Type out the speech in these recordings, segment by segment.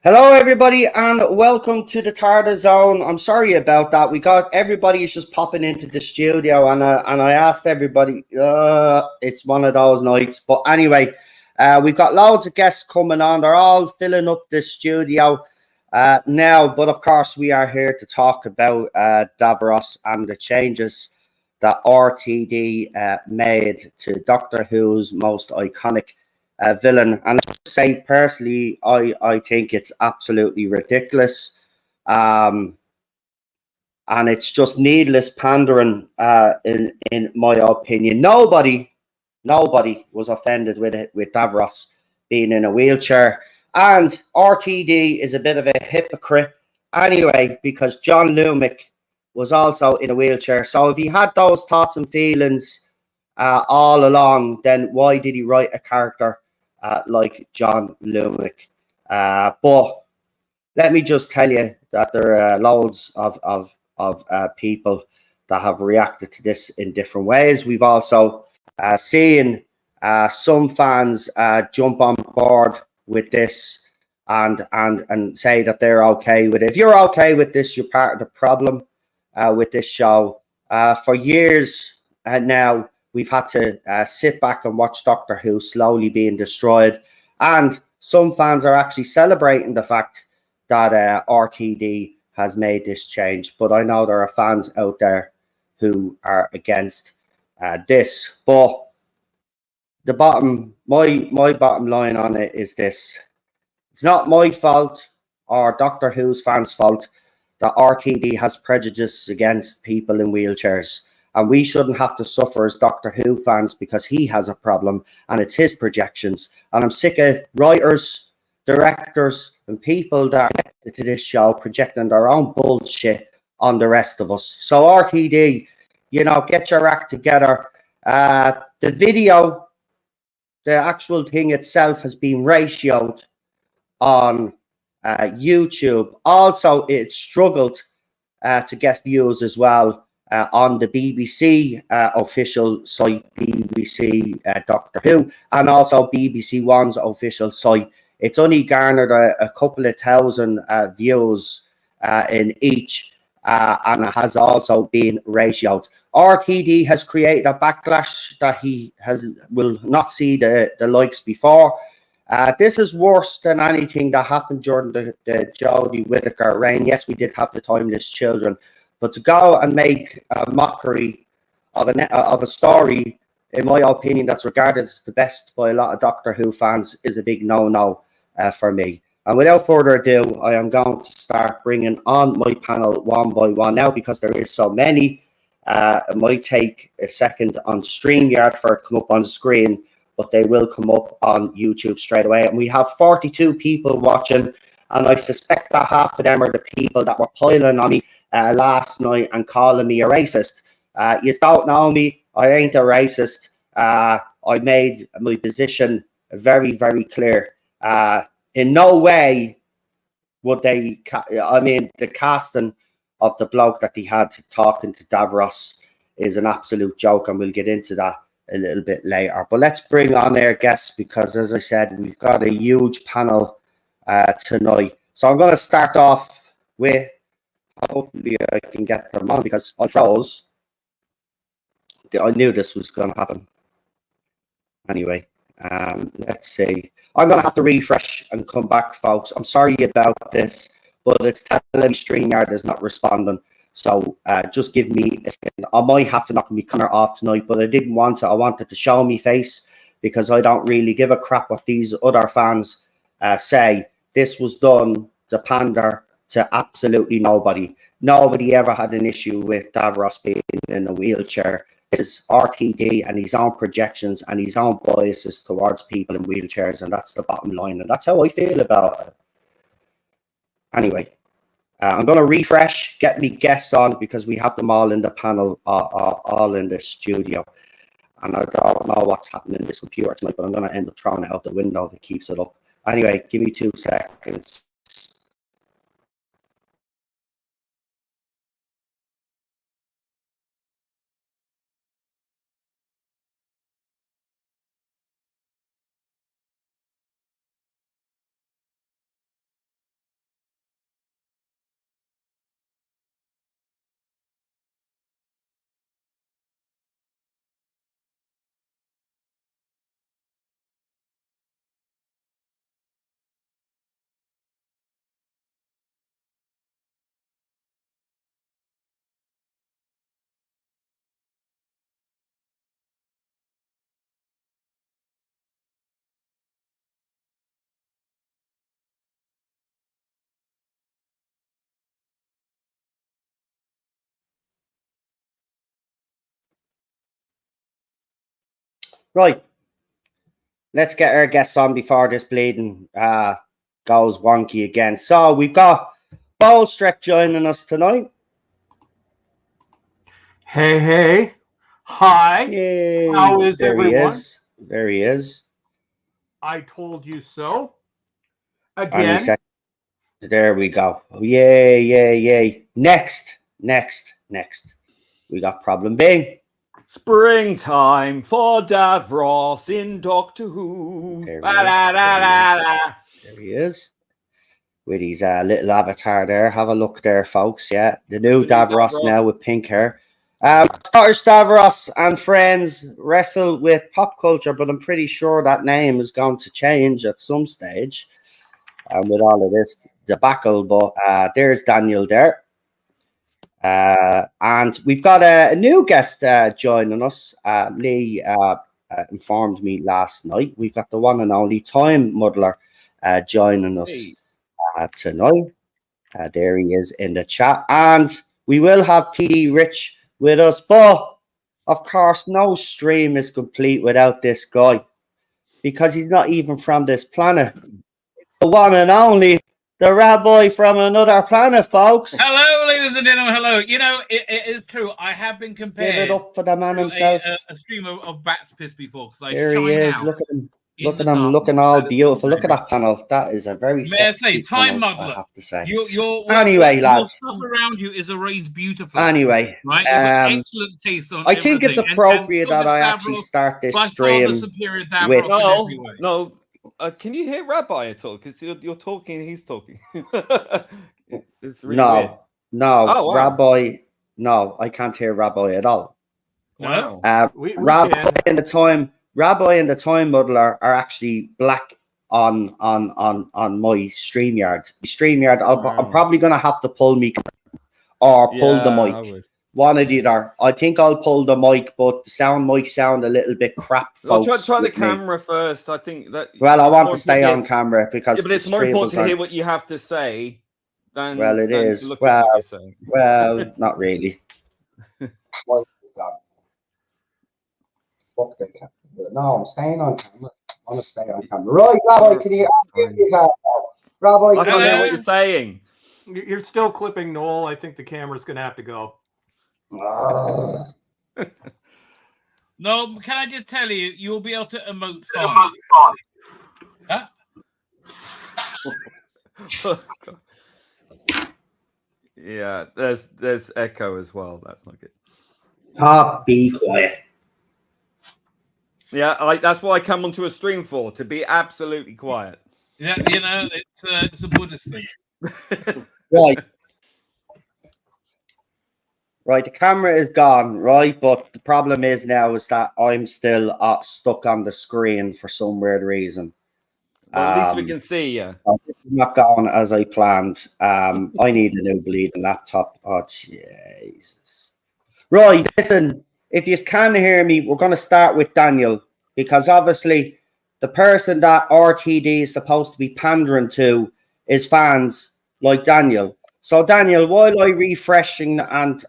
Hello, everybody, and welcome to the Tardis zone. I'm sorry about that. We got everybody is just popping into the studio, and I asked everybody. It's one of those nights, but anyway, we've got loads of guests coming on. They're all filling up the studio now, but of course, we are here to talk about Davros and the changes that RTD made to Doctor Who's most iconic villain. And I say personally, I think it's absolutely ridiculous, and it's just needless pandering. In my opinion, nobody was offended with it, with Davros being in a wheelchair, and RTD is a bit of a hypocrite anyway, because John Lumick was also in a wheelchair. So if he had those thoughts and feelings all along, then why did he write a character like John Lumick? But let me just tell you that there are loads of people that have reacted to this in different ways. We've also seen some fans jump on board with this and say that they're okay with it. If you're okay with this, you're part of the problem with this show. For years now, we've had to sit back and watch Doctor Who slowly being destroyed. And some fans are actually celebrating the fact that RTD has made this change. But I know there are fans out there who are against this. But my bottom line on it is this. It's not my fault or Doctor Who's fans' fault that RTD has prejudice against people in wheelchairs. And we shouldn't have to suffer as Doctor Who fans because he has a problem and it's his projections. And I'm sick of writers, directors, and people that are connected to this show projecting their own bullshit on the rest of us. So RTD, get your act together. The video, the actual thing itself has been ratioed on YouTube. Also, it struggled to get views as well on the BBC official site, BBC Doctor Who, and also BBC One's official site. It's only garnered a couple of thousand views in each, and it has also been ratioed. RTD has created a backlash that he will not see the likes before. This is worse than anything that happened during the Jodie Whittaker reign. Yes, we did have the Timeless Children, but to go and make a mockery of a story, in my opinion, that's regarded as the best by a lot of Doctor Who fans is a big no-no for me. And without further ado, I am going to start bringing on my panel one by one now, because there is so many. It might take a second on StreamYard for it to come up on the screen, but they will come up on YouTube straight away. And we have 42 people watching, and I suspect that half of them are the people that were piling on me last night and calling me a racist. You don't know me. I ain't a racist. I made my position very, very clear. In no way would they... the casting of the bloke that he had talking to Davros is an absolute joke, and we'll get into that a little bit later. But let's bring on our guests, because as I said, we've got a huge panel tonight. So I'm going to start off with, hopefully I can get them on, because I froze. I knew this was going to happen. Anyway, let's see. I'm going to have to refresh and come back, folks. I'm sorry about this, but it's telling me StreamYard is not responding. So just give me a second. I might have to knock my camera off tonight, but I didn't want to. I wanted to show me face, because I don't really give a crap what these other fans say. This was done to pander to absolutely nobody. Nobody ever had an issue with Davros being in a wheelchair. This is RTD and his own projections and his own biases towards people in wheelchairs, and that's the bottom line, and that's how I feel about it. Anyway. I'm going to refresh, get me guests on, because we have them all in the panel, all in the studio. And I don't know what's happening in this computer tonight, but I'm going to end up throwing it out the window if it keeps it up. Anyway, give me 2 seconds. Right, let's get our guests on before this bleeding goes wonky again. So we've got Bowlstreck joining us tonight. Hey, hey. Hi. Yay! How is There he everyone? is. There he is. I told you so. And he Again. said, "There we go. Oh, yay! Yay! Yay! Next, next, next. We got problem B. Springtime for Davros in Doctor Who. There he La, is. la, la, There he la, is. la. There he is. With his little avatar there. Have a look there, folks. Yeah, the new Davros now with pink hair. Scottish Davros and friends wrestle with pop culture, but I'm pretty sure that name is going to change at some stage with all of this debacle. But there's Daniel there. And we've got a new guest joining us. Lee informed me last night. We've got the one and only Time Muddler joining us tonight. There he is in the chat. And we will have PD Rich with us. But, of course, no stream is complete without this guy because he's not even from this planet. It's the one and only, the rabbi from another planet, folks. Hello, ladies and gentlemen. Hello. You know, it is true. I have been compared Give it up for the man to himself. a stream of bat's piss before because I There shine he is. out. Look at him. in Look the at him darkness. looking all That is beautiful. Look at amazing. that panel. That is a very May I sexy say, Time panel, I Muddler. have to say. Anyway, lads. your stuff around you is arranged beautifully. Anyway, right? You've got excellent taste on I think it's everything. appropriate and that I Scottish actually Davros, start this by far stream the superior Davros with. in every way. No. Can you hear Rabbi at all? Because you're talking, he's talking. It's really weird. No, Oh, wow. Rabbi. No, I can't hear Rabbi at all. No. We Rabbi can. and the Time Muddler are actually black on my StreamYard. StreamYard, I'm probably gonna have to pull me or pull the mic. One or the other. I think I'll pull the mic, but the sound might sound a little bit crap, folks. I'll try the camera first. I think that. Well, I want to stay on camera because yeah, but it's more important to hear what you have to say than is. To look at what you're saying. Well, not really. Fuck the camera. No, I'm staying on camera. I want to stay on camera. Right, Rabbi, can you Rabbi, I can't hear what you're saying. You're still clipping Noel. I think the camera's going to have to go. No, can I just tell you, you'll be able to emote fine. Huh? Yeah, there's echo as well. That's not good. Be quiet. Yeah, that's what I come onto a stream for, to be absolutely quiet. Yeah, you know, it's a Buddhist thing. Right, the camera is gone, right? But the problem is now is that I'm still stuck on the screen for some weird reason. Well, at least we can see you. It's not going as I planned. I need a new bleeding laptop. Oh, Jesus. Right, listen, if you can hear me, we're going to start with Daniel because obviously the person that RTD is supposed to be pandering to is fans like Daniel. So, Daniel, while I refreshing and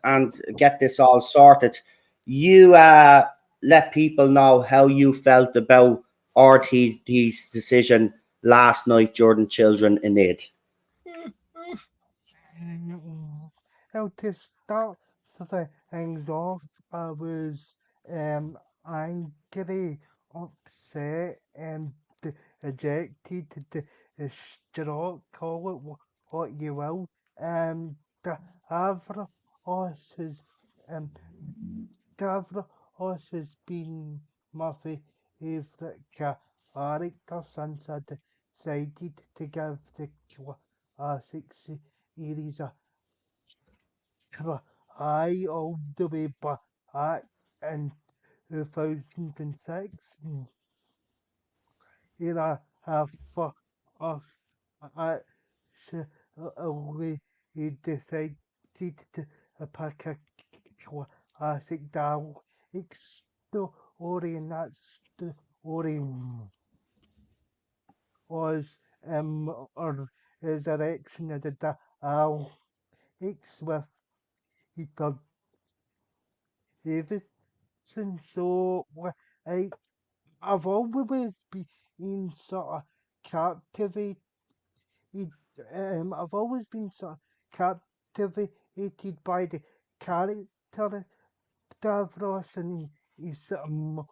get this all sorted, you let people know how you felt about RTD's decision last night during Children in Need. To start things off, I was angry, upset, and dejected. Distraught, call it what you will. Davros has Davros has been my favourite character since I decided to give the classic series a try all the way back in 2006. Here I have for us actually decided to pick a classic Dalek story, and that story was or resurrection of the Daleks with Peter Davidson. So I I've always been sort of captivated. I've always been sort of captivated by the character Davros and his sort of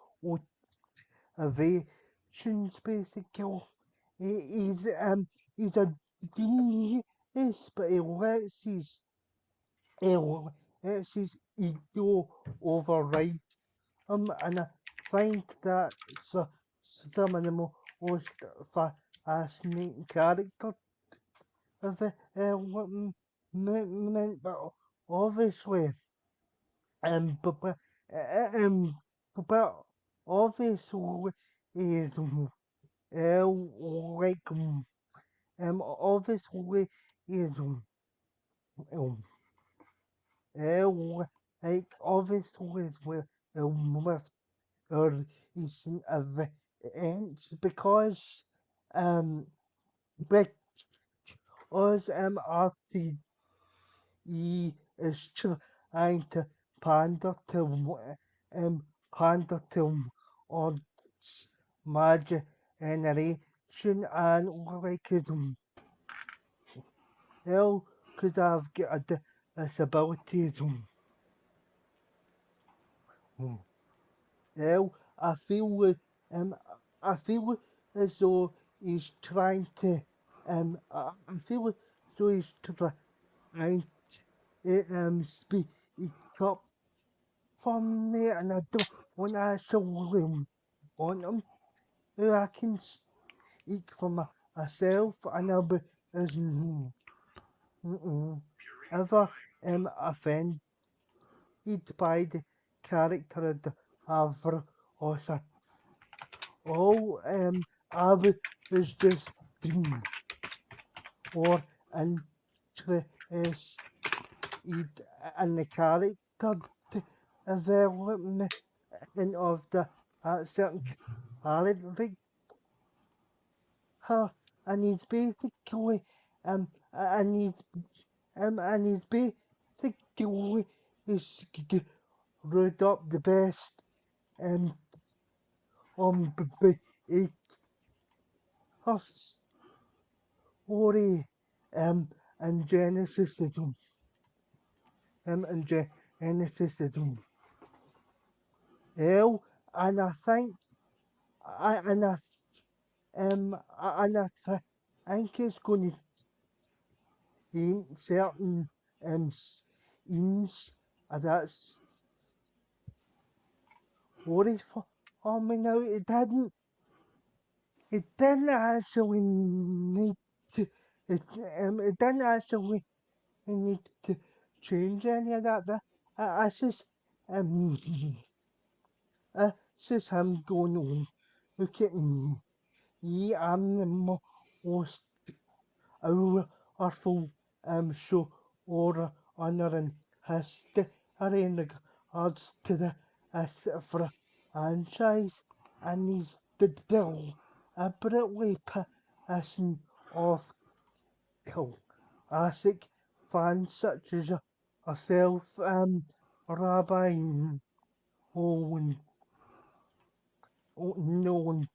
motivations, basically. He's a genius, but he lets his ego override and I find that some of the most fascinating characters of the but obviously, but um, but obviously is like obviously is um, like obviously is with or recent events because um because RTE is trying to pander to pander to odds my generation and like hell because I've got a disability hell um I feel as though he's trying to I feel as though he's trying to speak up for me and I don't want to actually want him I can speak for myself and I'll be as ever offended by the character of the Davros at all. I was just more interested in the character development of the certain character and he's basically and he's basically is screwed up the best on it her story and and Genesisism. Hell, and I think I and I and I think it's going to in certain scenes that's what is for me now. It didn't actually need to. It didn't actually need to change any of that. I just um, it's just him going on. Look at me. I'm the most powerful show or honor in history in regards to the franchise, and he's deliberately pissing off classic fans such as yourself, Rabbi Owen, Nolan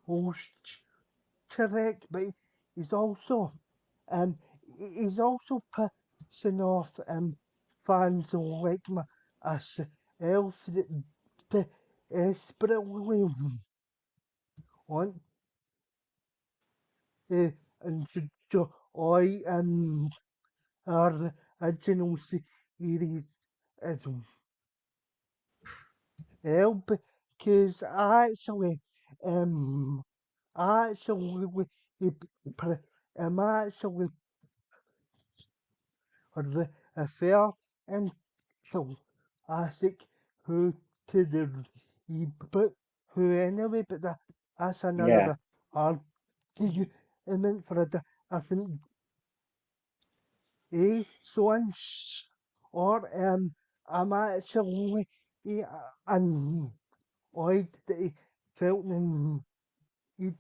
Osterek, but he's also um he's also pissing off fans like myself that desperately want to enjoy our original series as well because I actually am actually a fair and so classic who to the but who anyway but that's Yeah, another argument for a different so or I'm actually annoyed that he felt it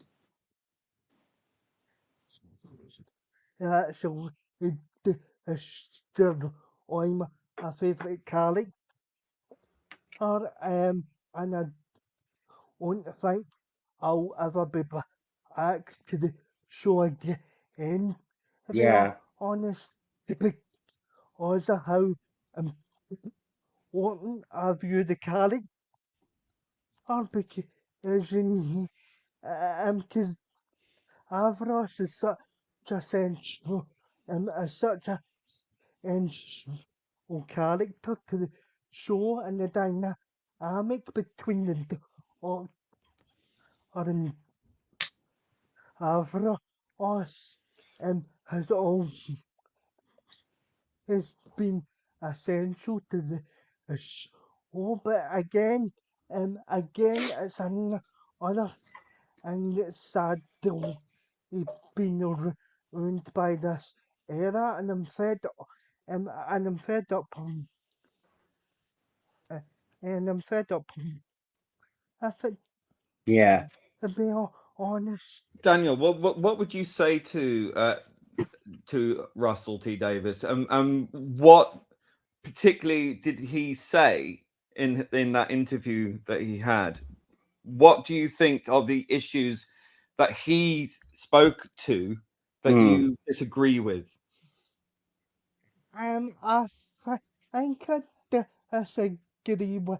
actually still I'm a favourite character and I don't think I'll ever be back to the show again. To be Yeah. honest, because of how important I view the character, because Davros is such a central is such a central character to the show, and the dynamic between the two are Davros has always been essential to the show, but again, it's another and it's sad to be been ruined by this era, and I'm fed up, and I'm fed up. I think, Yeah. to be honest, Daniel, what would you say to Russell T Davis? What particularly did he say in that interview that he had? What do you think are the issues that he spoke to that you disagree with? I think I disagree with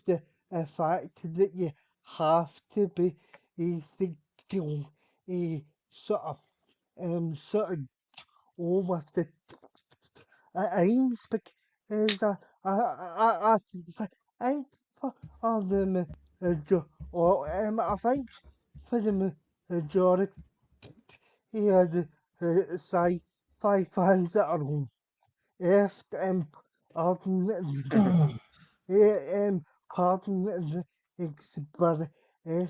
the fact that you have to be thinking sort of sort of go with the aims, because I think for the I think for the majority of the sci-fi fans that are on Earth, pardon pardon the expression, I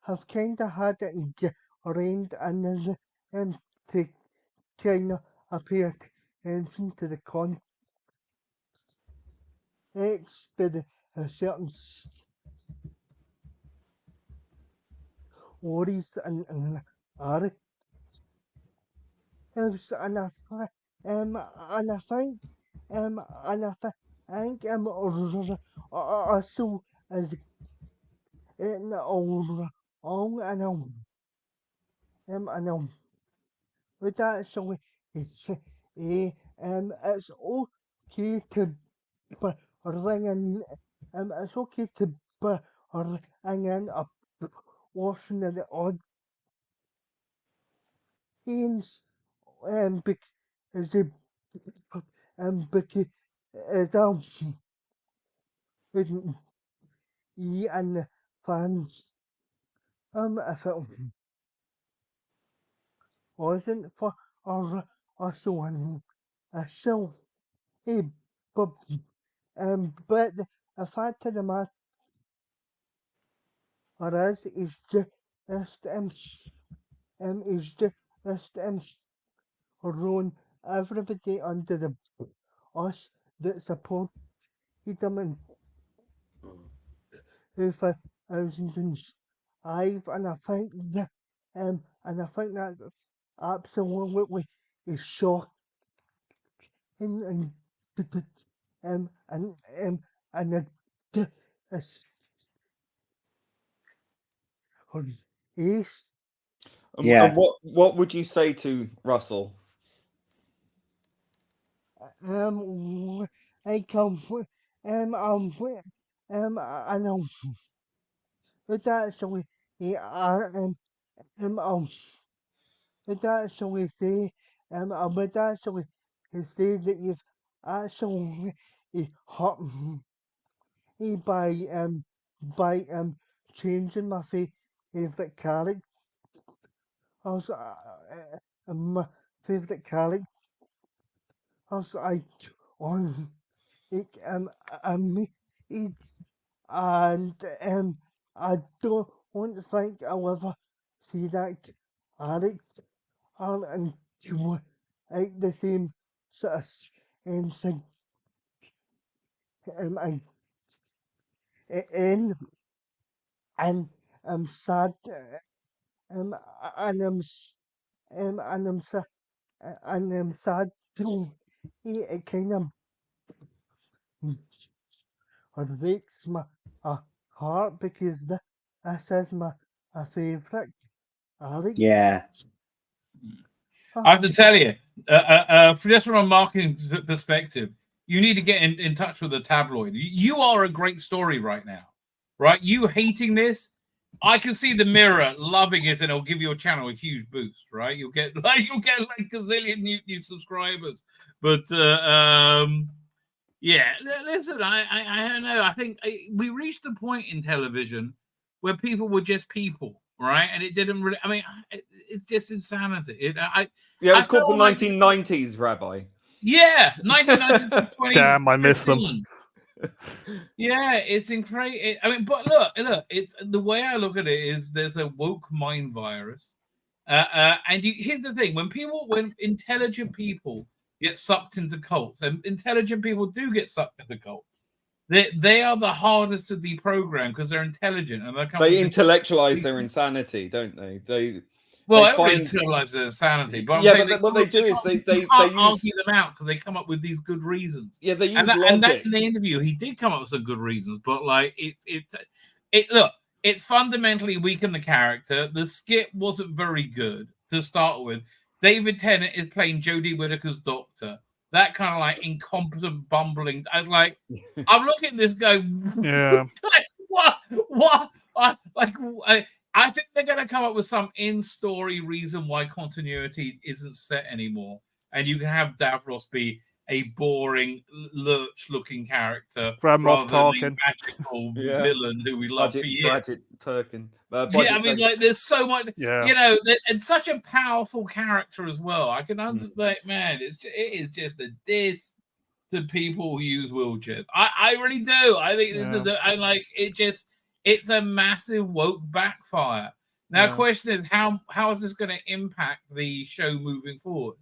have kind of had it ingrained and to kind of pay attention to the context of the certain stories and articles, and I think also as in all and with that, so it's it's okay to bring in it's okay to bring in a portion of the audience because they because wouldn't be and the fans if it wasn't for our so a show. But but the fact of the matter is just is just run everybody under the us that support them in 2005, and I think that that's absolutely is shocking and um and um and it is Yeah. And what would you say to Russell? I come I know but actually but actually say but actually say that you've actually hurt me by changing my favorite character. Also, my favorite character. Also, I on it me it and I don't think I'll ever see that character and like the same sort of thing. I and I'm sad. Um, and and I'm sad. And I'm sad too. It kind of it breaks my heart because this is my favourite Alex. Yeah. I have to tell you, just from a marketing perspective, you need to get in touch with the tabloid. You are a great story right now, right? You hating this, I can see the Mirror loving it, and it'll give your channel a huge boost, right? You'll get like a gazillion new subscribers. But yeah, listen, I don't know. I think we reached the point in television where people were just people, right? And it didn't really. I mean, it's just insanity. Yeah, it was called the 1990s, Rabbi. Yeah, 1990s. Damn, I miss them. Yeah, it's incredible. I mean, but look, it's the way I look at it is there's a woke mind virus, and here's the thing: when intelligent people get sucked into cults, and intelligent people do get sucked into cults, they are the hardest to deprogram because they're intelligent and they intellectualize their insanity, don't they? Everybody intellectualize their insanity, but what they do is they argue them out because they come up with these good reasons. Yeah, they use and logic. that in the interview, he did come up with some good reasons, but like it fundamentally weakened the character. The skit wasn't very good to start with. David Tennant is playing Jodie Whittaker's doctor. That kind of like incompetent, bumbling. I'm looking at this guy. Yeah. What? I think they're going to come up with some in-story reason why continuity isn't set anymore, and you can have Davros be a boring, lurch-looking character rather than a magical villain who we love for years. I mean, like, there's so much, and such a powerful character as well. I can understand, man. It is just a diss to people who use wheelchairs. I really do. I think it's a massive woke backfire. Now, the question is, how is this going to impact the show moving forward?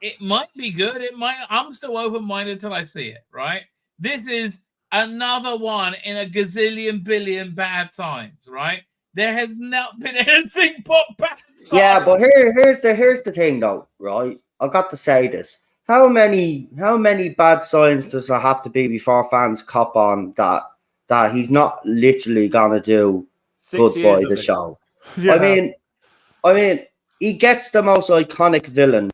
It might be good. It might. I'm still open-minded until I see it. Right. This is another one in a gazillion billion bad times. Right. There has not been anything but bad times. Yeah, but here's the thing, though. Right. I've got to say this. How many bad signs does there have to be before fans cop on that he's not literally gonna do good by the show? Yeah. I mean, he gets the most iconic villain.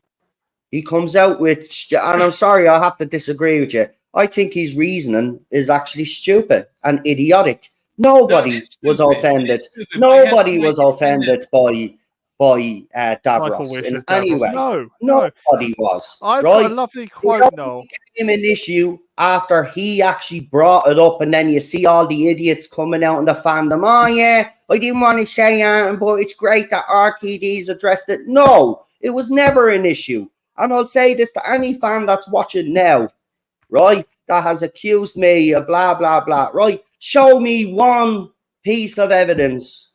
He comes out with, and I'm sorry, I have to disagree with you. I think his reasoning is actually stupid and idiotic. Nobody was offended. Nobody was offended by Davros in any way. Nobody was. I've got a lovely quote, Noel. It became an issue after he actually brought it up, and then you see all the idiots coming out in the fandom. Oh yeah, I didn't want to say that, but it's great that RTD's addressed it. No, it was never an issue. And I'll say this to any fan that's watching now, right, that has accused me of blah, blah, blah, right? Show me one piece of evidence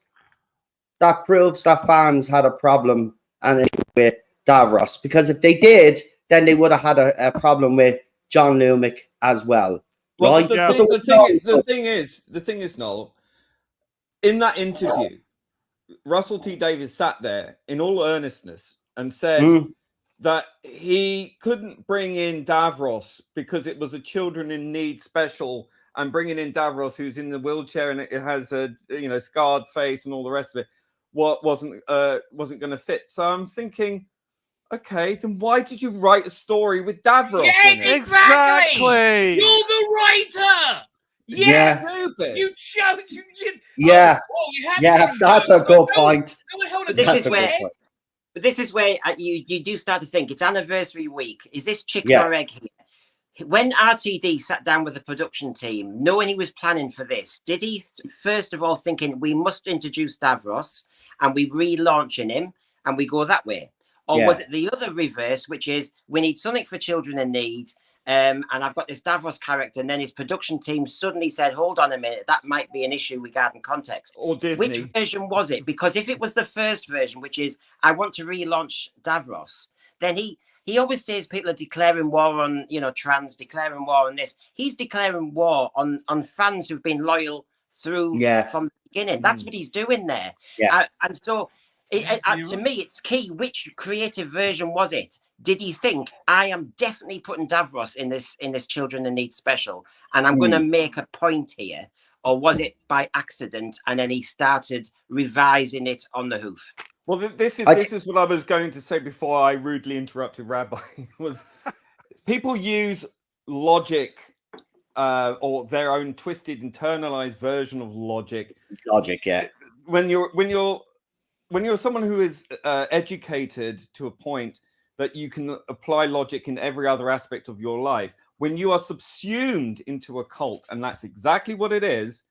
that proves that fans had a problem and an issue with Davros. Because if they did, then they would have had a problem with John Lumick as well. Right? The thing is, Noel, in that interview, Russell T Davies sat there in all earnestness and said that he couldn't bring in Davros because it was a children in need special, and bringing in Davros, who's in the wheelchair and it has a scarred face and all the rest of it, wasn't going to fit. So I'm thinking, okay, then why did you write a story with Davros in it? Exactly. You're the writer. Yeah. You showed you. That's a good point. This is where you do start to think it's anniversary week. Is this chicken or egg here? When RTD sat down with the production team, knowing he was planning for this, did he first of all thinking we must introduce Davros and we relaunching him and we go that way? Or was it the other reverse, which is we need something for children in need, and I've got this Davros character, and then his production team suddenly said, hold on a minute, that might be an issue regarding context. Or Disney. Which version was it? Because if it was the first version, which is I want to relaunch Davros, then he always says people are declaring war on, trans, declaring war on this. He's declaring war on fans who've been loyal through from the beginning. That's what he's doing there. Yes. And so To me, it's key. Which creative version was it? Did he think I am definitely putting Davros in this Children in Need special, and I'm going to make a point here, or was it by accident and then he started revising it on the hoof? Well, this is what I was going to say before I rudely interrupted Rabbi. Was people use logic or their own twisted, internalized version of logic? Logic, yeah. When you're someone who is educated to a point that you can apply logic in every other aspect of your life, when you are subsumed into a cult, and that's exactly what it is,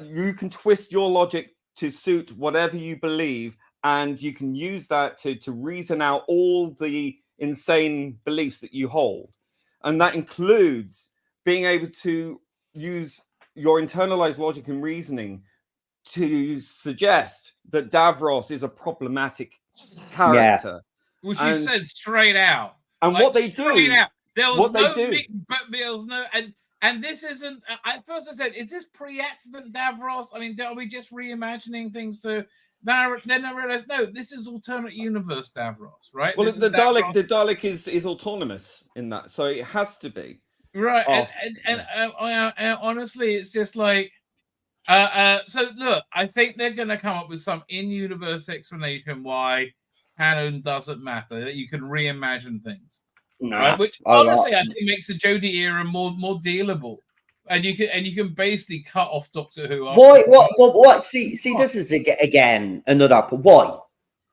you can twist your logic to suit whatever you believe, and you can use that to reason out all the insane beliefs that you hold. And that includes being able to use your internalized logic and reasoning to suggest that Davros is a problematic character. Yeah. Which you said straight out. And like, what they do... Out. There was and this isn't. At first I said, "Is this pre-accident Davros?" I mean, are we just reimagining things to? Then I realized, no, this is alternate universe Davros, right? Well, the Dalek is autonomous in that, so it has to be right. And honestly, it's just like. So look, I think they're going to come up with some in-universe explanation why canon doesn't matter. That you can reimagine things. Nah, right? Which honestly I think makes the Jodie era more dealable, and you can basically cut off Doctor Who. Why? What? See, this is again another.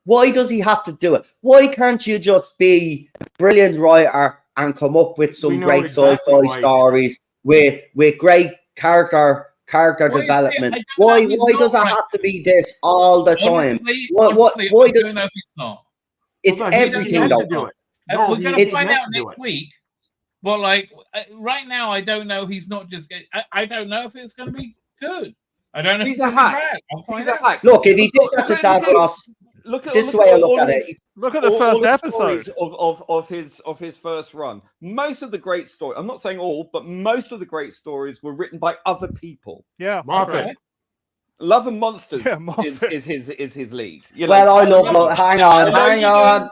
Why does he have to do it? Why can't you just be a brilliant writer and come up with some great sci-fi stories with great character development? Why does it have to be this all the time? Why does it not? It's everything though. We're going to find out next week. But like right now, I don't know. He's not just. I don't know if it's going to be good. I don't know. He's a hack. He's a hack. Look, if he did that to Davros, this way I look at it. Look at the first episode of his first run. Most of the great stories. I'm not saying all, but most of the great stories were written by other people. Yeah, Moffat. Love and Monsters is his league. Well, I love. Hang on.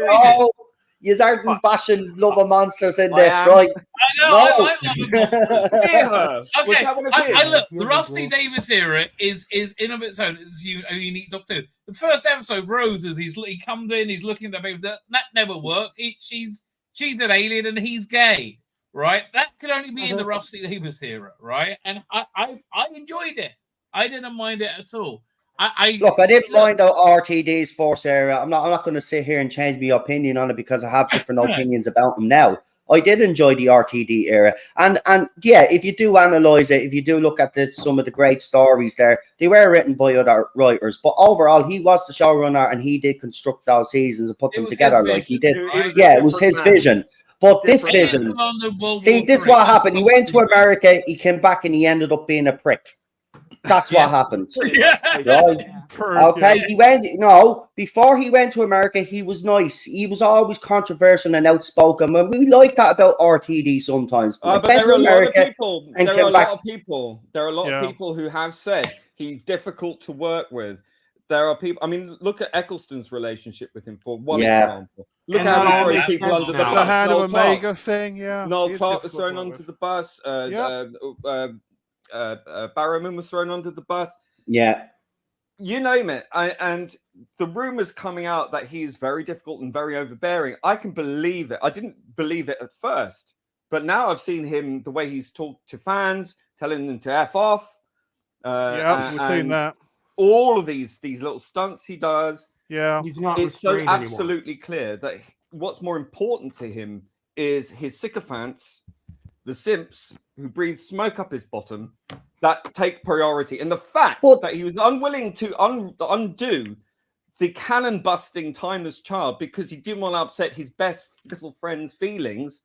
Oh, you aren't bashing Love and Monsters in this, right? I know. I like Love and Monsters. Okay, look. The Rusty Davis era is in of its own. It's a unique Doctor Who. The first episode, Rose, he comes in, he's looking at the baby. That never worked. She's an alien and he's gay. Right, that could only be in the Rusty Davis era, right? And I enjoyed it. I didn't mind it at all. I didn't mind RTD's Force era. I'm not going to sit here and change my opinion on it because I have different opinions about them now. I did enjoy the RTD era, and yeah, if you do analyze it, if you do look at some of the great stories there, they were written by other writers. But overall, he was the showrunner, and he did construct those seasons and put them together like he did. It was his vision. But this vision, see, this is what happened. He went to America, he came back, and he ended up being a prick. That's what happened. Right? Okay, before he went to America, he was nice. He was always controversial and outspoken. And we like that about RTD sometimes. But there are a lot of people. There are a lot of people who have said he's difficult to work with. There are people. I mean, look at Eccleston's relationship with him for one example. Look at how he throws people under the bus. The Hannah Omega thing, Noel Clark was thrown under the bus. Barrowman was thrown under the bus. Yeah. You name it. And the rumors coming out that he's very difficult and very overbearing, I can believe it. I didn't believe it at first. But now I've seen him, the way he's talked to fans, telling them to F off. We've seen that. All of these little stunts he does. Yeah. He's not it's so anymore. absolutely clear that what's more important to him is his sycophants, the simps who breathe smoke up his bottom, that take priority. And the fact that he was unwilling to undo the canon busting Timeless Child because he didn't want to upset his best little friend's feelings.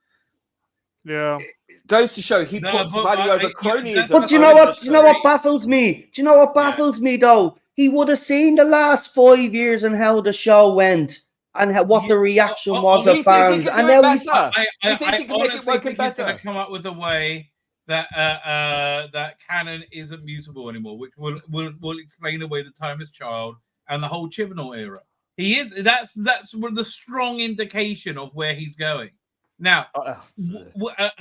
Yeah, it goes to show he puts value over cronyism. But do you know what? Do you know what baffles me? Do you know what baffles me though? He would have seen the last 5 years and how the show went and what the reaction was of fans. And now he's I honestly think he's going to come up with a way that that Canon isn't mutable anymore, which will explain away the Timeless Child and the whole Chibnall era. He is that's the strong indication of where he's going. Now,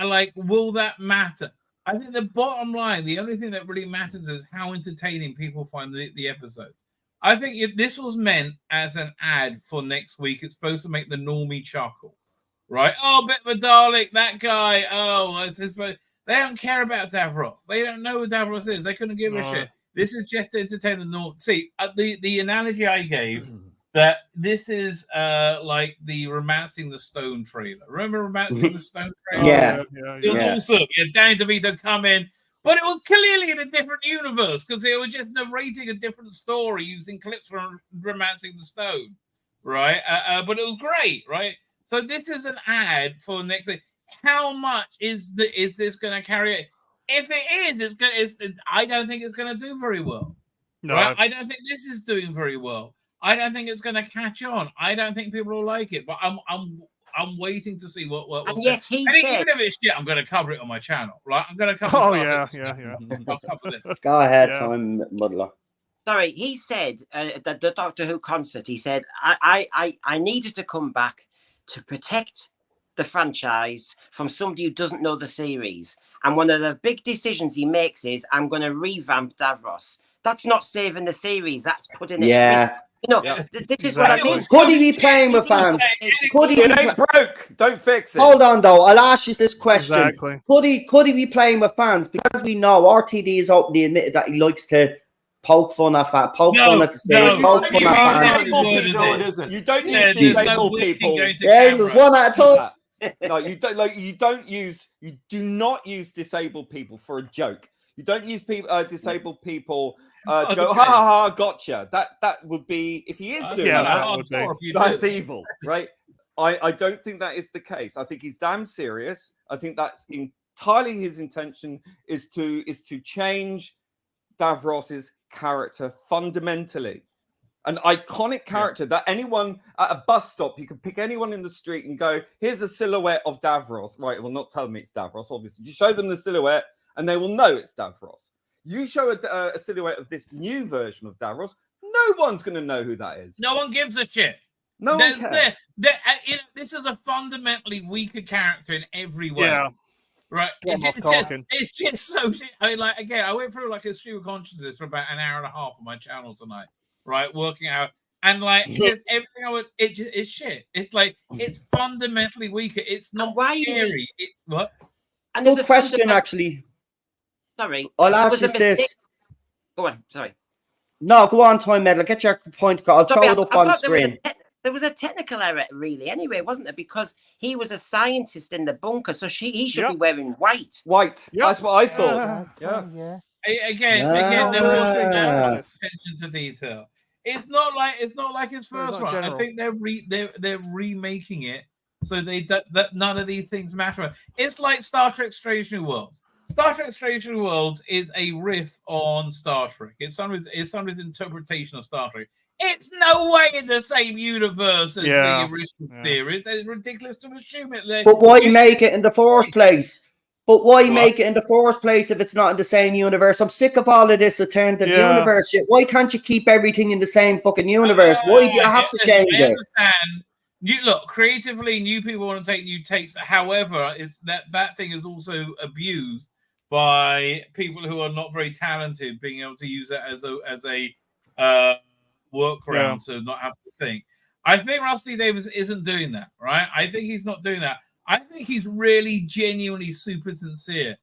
like, will that matter? I think the bottom line, the only thing that really matters is how entertaining people find the episodes. I think if this was meant as an ad for next week, it's supposed to make the normie chuckle, right? Oh, bit of a Dalek, that guy. Oh, they don't care about Davros. They don't know who Davros is. They couldn't give a shit. This is just to entertain the norm. See, the analogy I gave that this is like the Romancing the Stone trailer. Remember Romancing the Stone trailer? Yeah. It was awesome. Yeah, Danny DeVito come in, but it was clearly in a different universe because they were just narrating a different story using clips from Romancing the Stone, right? But it was great, right? So this is an ad for next week. How much is this going to carry it? If it is, I don't think it's going to do very well. No. Right? I don't think this is doing very well. I don't think it's going to catch on. I don't think people will like it. But I'm waiting to see what. And yet he said, even if it's shit, I'm going to cover it on my channel. Right? I'm going to cover. Oh yeah. I'll cover this. Go ahead, Time Muddler. Sorry, he said the Doctor Who concert. He said, I needed to come back to protect the franchise from somebody who doesn't know the series. And one of the big decisions he makes is, I'm going to revamp Davros. That's not saving the series. That's putting it at risk. You know, this is what I mean. Could he be playing with fans? Could he? It ain't broke. Don't fix it. Hold on, though. I'll ask you this question. Exactly. Could he be playing with fans? Because we know RTD has openly admitted that he likes to poke fun at fans, poke fun at the series, poke fun at fans. You don't use disabled people. Yes, there's one at a time. No, you don't. Like, you do not use disabled people for a joke. You don't use people, disabled people to go, ha ha ha, gotcha. That would be, if he is doing that's evil, right? I don't think that is the case. I think he's damn serious. I think that's entirely his intention is to change Davros's character fundamentally. An iconic character that anyone at a bus stop, you can pick anyone in the street and go, here's a silhouette of Davros. Right, well, not tell me it's Davros, obviously. You show them the silhouette and they will know it's Davros. You show a silhouette of this new version of Davros, no one's going to know who that is. No one gives a shit. No one cares. This is a fundamentally weaker character in every way. Yeah. Right. It's just so shit. I mean, like, again, I went through like a stream of consciousness for about an hour and a half on my channel tonight. Right, working out, and like everything it's shit. It's like it's fundamentally weaker. It's not scary. It's what? And good question, actually. Sorry, I'll ask you this. Go on. Sorry. No, go on, Time Meddler. Get your point. I'll throw it up on the screen. There was a technical error, really. Anyway, wasn't there? Because he was a scientist in the bunker, so he should be wearing white. White. Yep. That's what I thought. Yeah. Again, there was attention to detail. It's not like his first one. General. I think they're remaking it so that none of these things matter. It's like Star Trek: Strange New Worlds. Star Trek: Strange New Worlds is a riff on Star Trek. It's somebody's interpretation of Star Trek. It's no way in the same universe as the original series. It's ridiculous to assume it. But why make it in the first place? Make it in the first place if it's not in the same universe? I'm sick of all of this alternative universe shit. Why can't you keep everything in the same fucking universe? Why do you have to change it? Look, creatively, new people want to take new takes. However, it's that thing is also abused by people who are not very talented, being able to use it as a workaround to not have to think. I think Rusty Davis isn't doing that, right? I think he's not doing that. I think he's really genuinely super sincere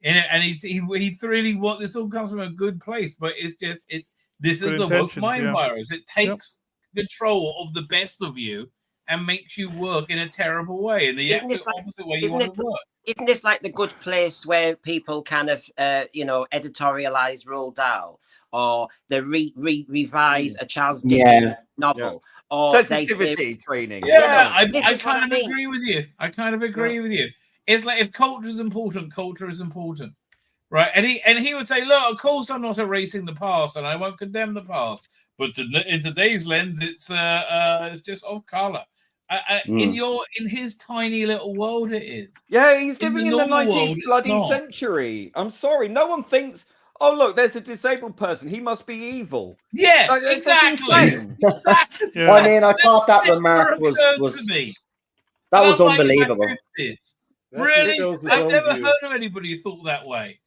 in it, and he really this all comes from a good place, but it's just this is the woke mind virus. It takes control of the best of you and makes you work in a terrible way, in the opposite way you want to work. Isn't this like The Good Place, where people kind of, editorialize Roald Dahl, or they revise a Charles Dickens novel, or sensitivity training? I kind of agree with you. With you. It's like if culture is important, right? And he would say, look, of course I'm not erasing the past, and I won't condemn the past, but in today's lens, it's just off color. In his tiny little world, it is. Yeah, he's In living the in the normal world, 19th it's bloody not. century. I'm sorry, no one thinks, oh look, there's a disabled person. He must be evil. Yeah, Like, that's exactly. insane. Exactly. Yeah. I mean, I thought that Never remark was occurred to me. that And was I'm like in my unbelievable. 50s. That Really? shows his I've own never view. heard of anybody who thought that way.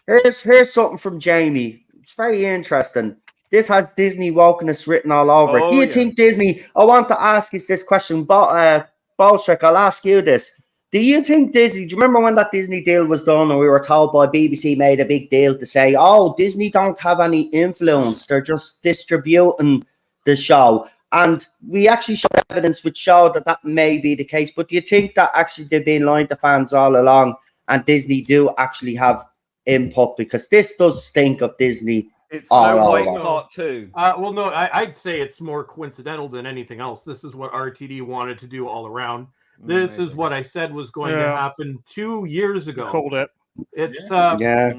Here's something from Jamie. It's very interesting. This has Disney wokeness written all over it. Oh, Do you yeah. think Disney? I want to ask you this question, but Bolshek, I'll ask you this. Do you think Disney? Do you remember when that Disney deal was done, and we were told by BBC made a big deal to say, "Oh, Disney don't have any influence; they're just distributing the show." And we actually showed evidence which showed that that may be the case. But do you think that actually they've been lying to fans all along, and Disney do actually have input? Because this does stink of Disney. It's all Snow White over. Part 2. Well, no, I'd say it's more coincidental than anything else. This is what RTD wanted to do all around. This is what I said was going to Yeah. happen 2 years ago. Called it. It's Yeah.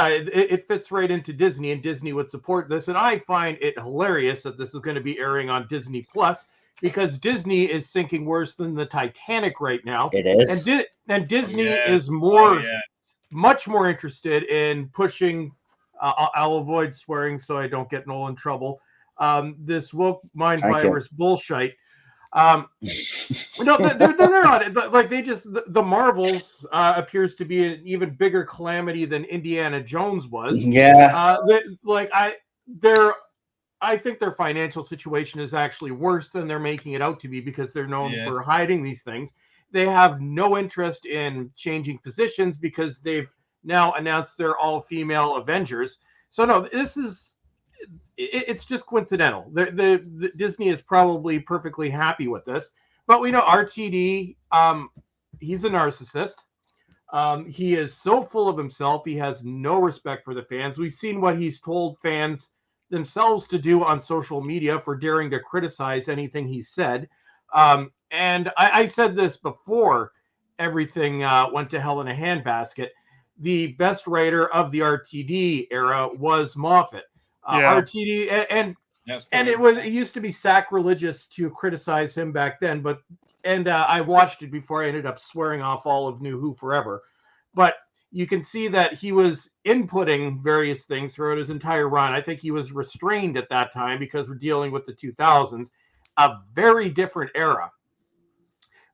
it fits right into Disney, and Disney would support this. And I find it hilarious that this is going to be airing on Disney Plus, because Disney is sinking worse than the Titanic right now. It is. And Disney Yeah. is much more interested in pushing. I'll avoid swearing so I don't get Noel in trouble. This woke mind Thank virus bullshit. No, they're not. Like, they just, the Marvels appears to be an even bigger calamity than Indiana Jones was. Yeah. I think their financial situation is actually worse than they're making it out to be, because they're known Yes. for hiding these things. They have no interest in changing positions because they've now announced they're all female Avengers. So no, it's just coincidental. The Disney is probably perfectly happy with this, but we know RTD, he's a narcissist. He is so full of himself. He has no respect for the fans. We've seen what he's told fans themselves to do on social media for daring to criticize anything he said. And I said this before everything went to hell in a handbasket. The best writer of the RTD era was Moffat. Yeah. RTD and That's and true. it used to be sacrilegious to criticize him back then, but I watched it before I ended up swearing off all of New Who forever. But you can see that he was inputting various things throughout his entire run. I think he was restrained at that time because we're dealing with the 2000s, a very different era.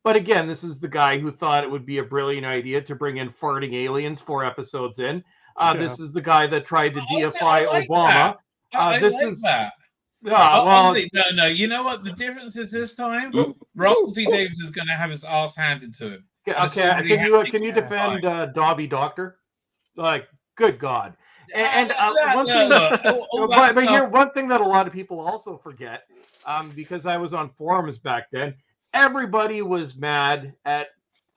But again, this is the guy who thought it would be a brilliant idea to bring in farting aliens 4 episodes in. This is the guy that tried to deify Obama. I this like is that. well, No. You know what the difference is this time? Russell T Davies is going to have his ass handed to him. And it's okay. already Can you happening defend all the Dobby Doctor? Like, good God! time. One thing, All that but here, stuff. one thing that a lot of people also forget, because I was on forums back then, everybody was mad at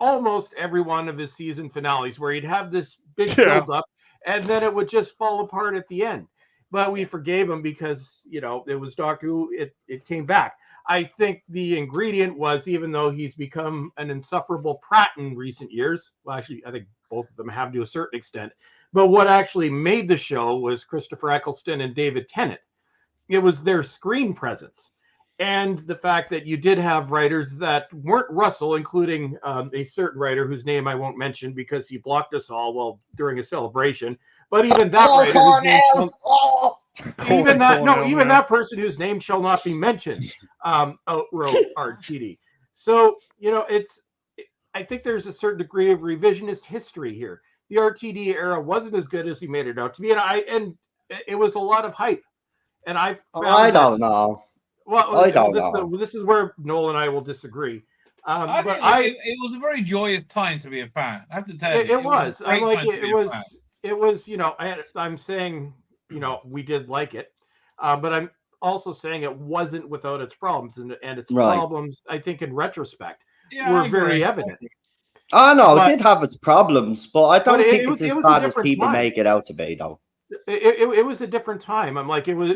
almost every one of his season finales, where he'd have this big build up, and then it would just fall apart at the end. But we forgave him because, you know, it was Doctor Who. It came back. I think the ingredient was, even though he's become an insufferable prat in recent years, well, actually, I think both of them have to a certain extent, but what actually made the show was Christopher Eccleston and David Tennant. It was their screen presence. And the fact that you did have writers that weren't Russell, including a certain writer whose name I won't mention because he blocked us all while during a celebration. But even that writer, whose name that person whose name shall not be mentioned, wrote RTD. So, you know, I think there's a certain degree of revisionist history here. The RTD era wasn't as good as he made it out to be, and it was a lot of hype. And I don't know. Well, I don't know. This is where Noel and I will disagree. It was a very joyous time to be a fan. I have to tell you, it was. a great time to be a fan. It was. You know, I'm saying, you know, we did like it, but I'm also saying it wasn't without its problems, and its problems, I think, in retrospect, were very evident. Oh no, it did have its problems, but I don't think it's as was bad as people make it out to be, though. It was a different time. I'm like, it was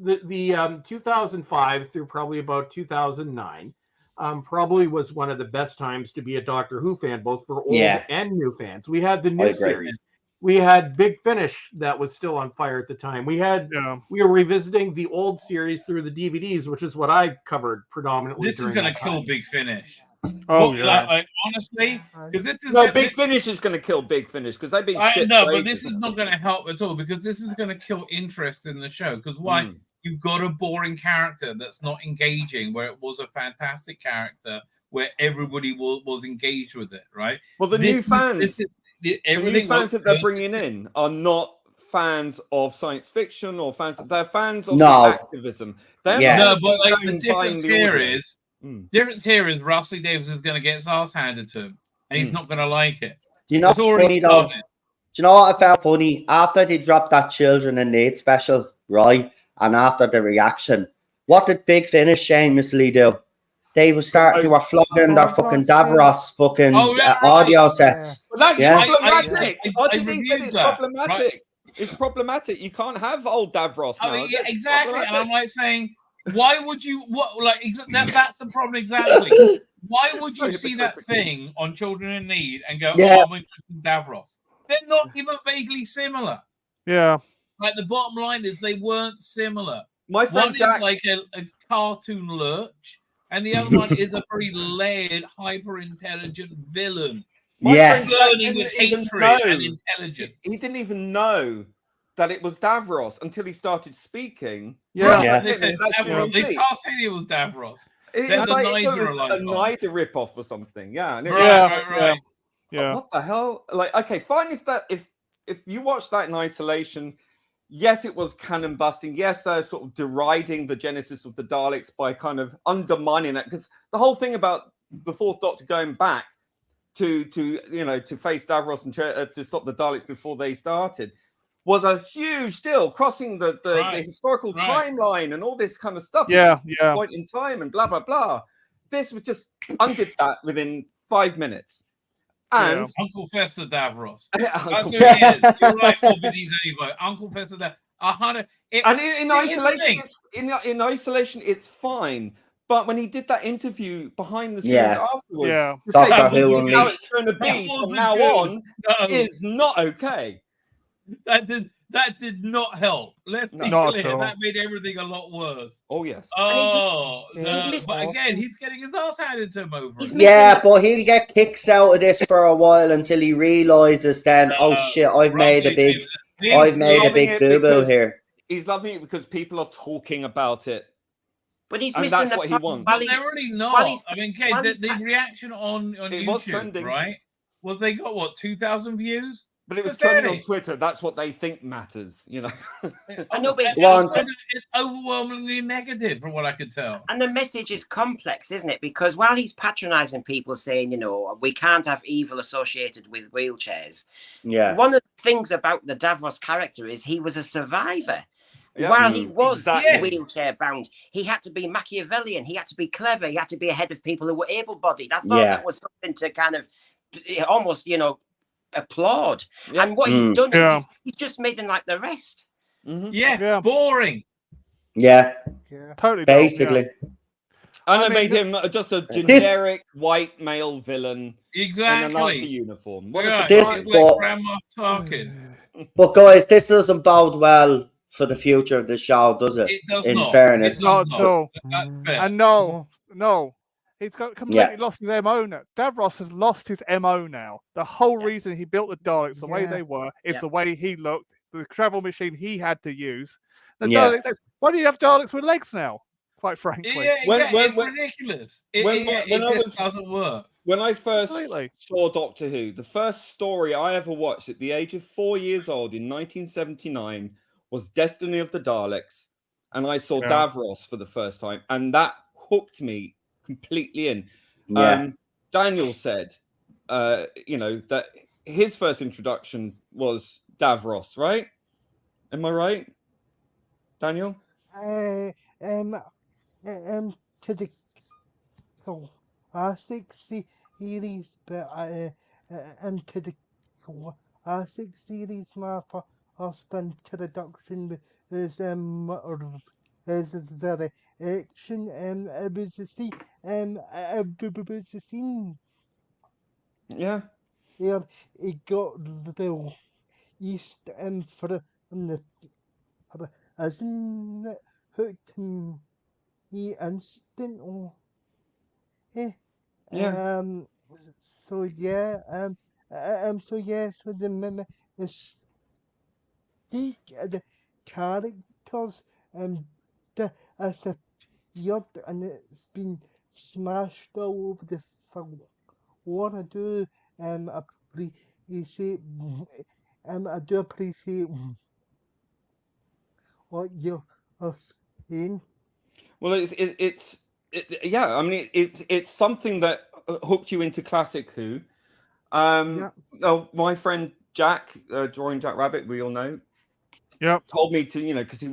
the 2005 through probably about 2009 probably was one of the best times to be a Doctor Who fan, both for old and new fans. We had the new series. We had Big Finish that was still on fire at the time. We were revisiting the old series through the DVDs, which is what I covered predominantly. This is going to kill Big Finish. Oh yeah. Like, honestly, because this is Big Finish is going to kill Big Finish because they've been shit. No, but this is not going to help at all because this is going to kill interest in the show. Because why? You've got a boring character that's not engaging, where it was a fantastic character where everybody was engaged with it, right? Well, the new fans that they're bringing in are not fans of science fiction or they're fans of activism. No, but like the difference here is Russell Davis is going to get his ass handed to him, and he's not going to like it. Do you know? Funny though, do you know what I felt funny after they dropped that Children in Need special, right? And after the reaction, what did Big Finish shamelessly do? They were flogging their fucking Davros fucking audio sets. Well, that's problematic. It's problematic. Right? It's problematic. You can't have old Davros now. Yeah, exactly. And I'm like saying, why would you? That's the problem exactly. Why would you see that thing on Children in Need and go, "Oh, I'm interested in Davros"? They're not even vaguely similar. Yeah. Like the bottom line is they weren't similar. My friend one Jack... is like a cartoon lurch, and the other one is a very layered, hyper-intelligent villain. Burning with hatred and intelligence. He didn't even know that it was Davros until he started speaking. Yeah. They said Davros. They can't say it was Davros. It was a NIDA ripoff or something. Yeah. Right. Yeah. What the hell? Like, okay, fine if you watch that in isolation. Yes, it was canon busting. Yes, they're sort of deriding the genesis of the Daleks by kind of undermining that, because the whole thing about the Fourth Doctor going back to face Davros and to stop the Daleks before they started was a huge deal, crossing the historical timeline and all this kind of stuff. Point in time and blah blah blah. This was just undid that within 5 minutes. And Uncle Fester Davros. That's who he is. You're right, Uncle Fester Davros. And in isolation, it's fine. But when he did that interview behind the scenes afterwards, to say how it's going to be from now on is not okay. That did not help. Let's be clear. That made everything a lot worse. Oh, yes. But again, he's getting his ass handed to him over. But he'll get kicks out of this for a while until he realizes then, oh shit, I've made a big boo-boo here. He's loving it because people are talking about it. But he's missing that's what he wants. They're really not. I mean, the reaction on YouTube, right? Well, they got what, 2,000 views? But it was trending on Twitter. That's what they think matters, you know. I know, but it's overwhelmingly negative from what I could tell. And the message is complex, isn't it? Because while he's patronizing people, saying, we can't have evil associated with wheelchairs. Yeah. One of the things about the Davros character is he was a survivor. Yeah. While he was wheelchair bound, he had to be Machiavellian. He had to be clever. He had to be ahead of people who were able-bodied. I thought that was something to kind of almost, applaud. And what he's done is he's just made him like the rest. Mm-hmm. Boring. Totally. Basically. And they made him just a generic white male villain in a Nazi uniform. Grandma talking. But guys, this doesn't bode well for the future of the show, does it? It does in not. fairness. Not at all. And no. He's completely lost his MO now. Davros has lost his MO now. The whole reason he built the Daleks the way they were is the way he looked, the travel machine he had to use. The Daleks, why do you have Daleks with legs now? Quite frankly. It's ridiculous. It doesn't work. When I first saw Doctor Who, the first story I ever watched at the age of 4 years old in 1979 was Destiny of the Daleks. And I saw Davros for the first time. And that hooked me completely in. Daniel said, that his first introduction was Davros, right? Am I right, Daniel? To the classic series, but to the classic series, my first introduction is the action and the scene. Yeah. It got the East from the as in it hooked me instantly. Yeah. So yeah, so the minute is the characters the as a yacht and it's been smashed all over the film. What I do appreciate I do appreciate what you're saying. Well, yeah. I mean, it's something that hooked you into classic Who. Yeah. Oh, my friend Jack, drawing Jack Rabbit, we all know. Yep. Told me to, because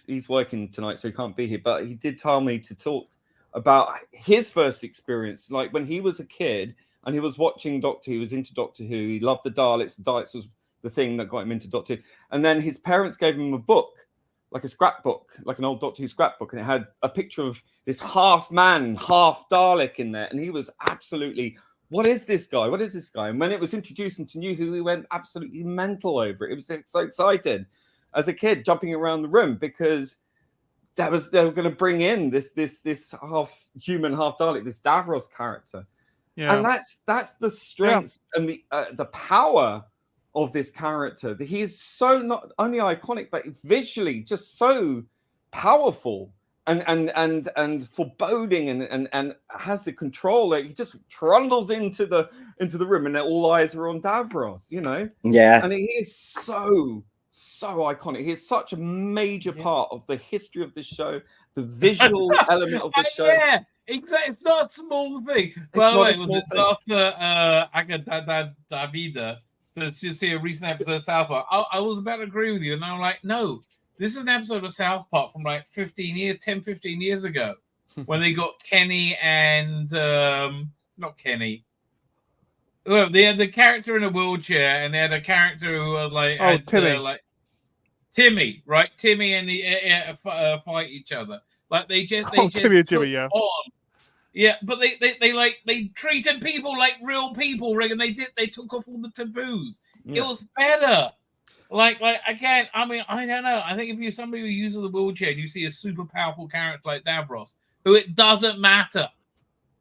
he's working tonight, so he can't be here. But he did tell me to talk about his first experience, like when he was a kid and he was watching Doctor Who. He was into Doctor Who. He loved the Daleks. The Daleks was the thing that got him into Doctor Who. And then his parents gave him a book, like a scrapbook, like an old Doctor Who scrapbook, and it had a picture of this half man, half Dalek in there, and he was absolutely, what is this guy? What is this guy? And when it was introduced into New Who, he went absolutely mental over it. It was so excited as a kid, jumping around the room, because they were going to bring in this half human, half Dalek, this Davros character. Yeah. And that's the strength and the power of this character. He is so not only iconic, but visually just so powerful and foreboding and has the control. Like, he just trundles into the room and all eyes are on Davros, Yeah. And he is so iconic. He is such a major part of the history of this show, the visual element of the show. Yeah, exactly. It's not a small thing. By the way, was it after Agatha Davida? So you see a recent episode of South Park. I was about to agree with you, and I'm like, no, this is an episode of South Park from like 15 years ago, when they got Kenny and not Kenny. Well, they had the character in a wheelchair, and they had a character who was like, Timmy. Timmy, right? Timmy and the fight each other. Like they just Timmy and Jimmy, yeah. On. Yeah, but they treated people like real people, Rick, and they took off all the taboos. Yeah. It was better. Like again, I mean, I don't know. I think if you're somebody who uses the wheelchair and you see a super powerful character like Davros, who it doesn't matter.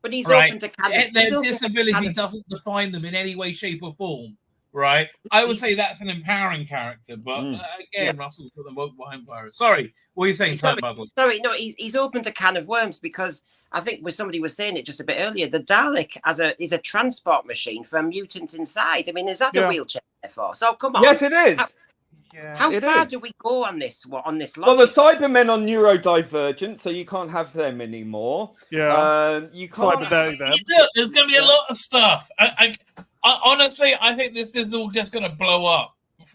But he's open to canon. Their disability doesn't define them in any way, shape, or form. Right? I would say that's an empowering character, but again, Russell's got the woke behind virus. Sorry, what are you saying, sorry, no, he's open to can of worms, because I think somebody was saying it just a bit earlier. The Dalek is a transport machine for a mutant inside. I mean, is that a wheelchair therefore? So come on. Yes, it is. How far do we go on this? Well, the Cybermen are neurodivergent, so you can't have them anymore. Yeah, you can't. There's going to be a lot of stuff. Honestly, I think this is all just going to blow up.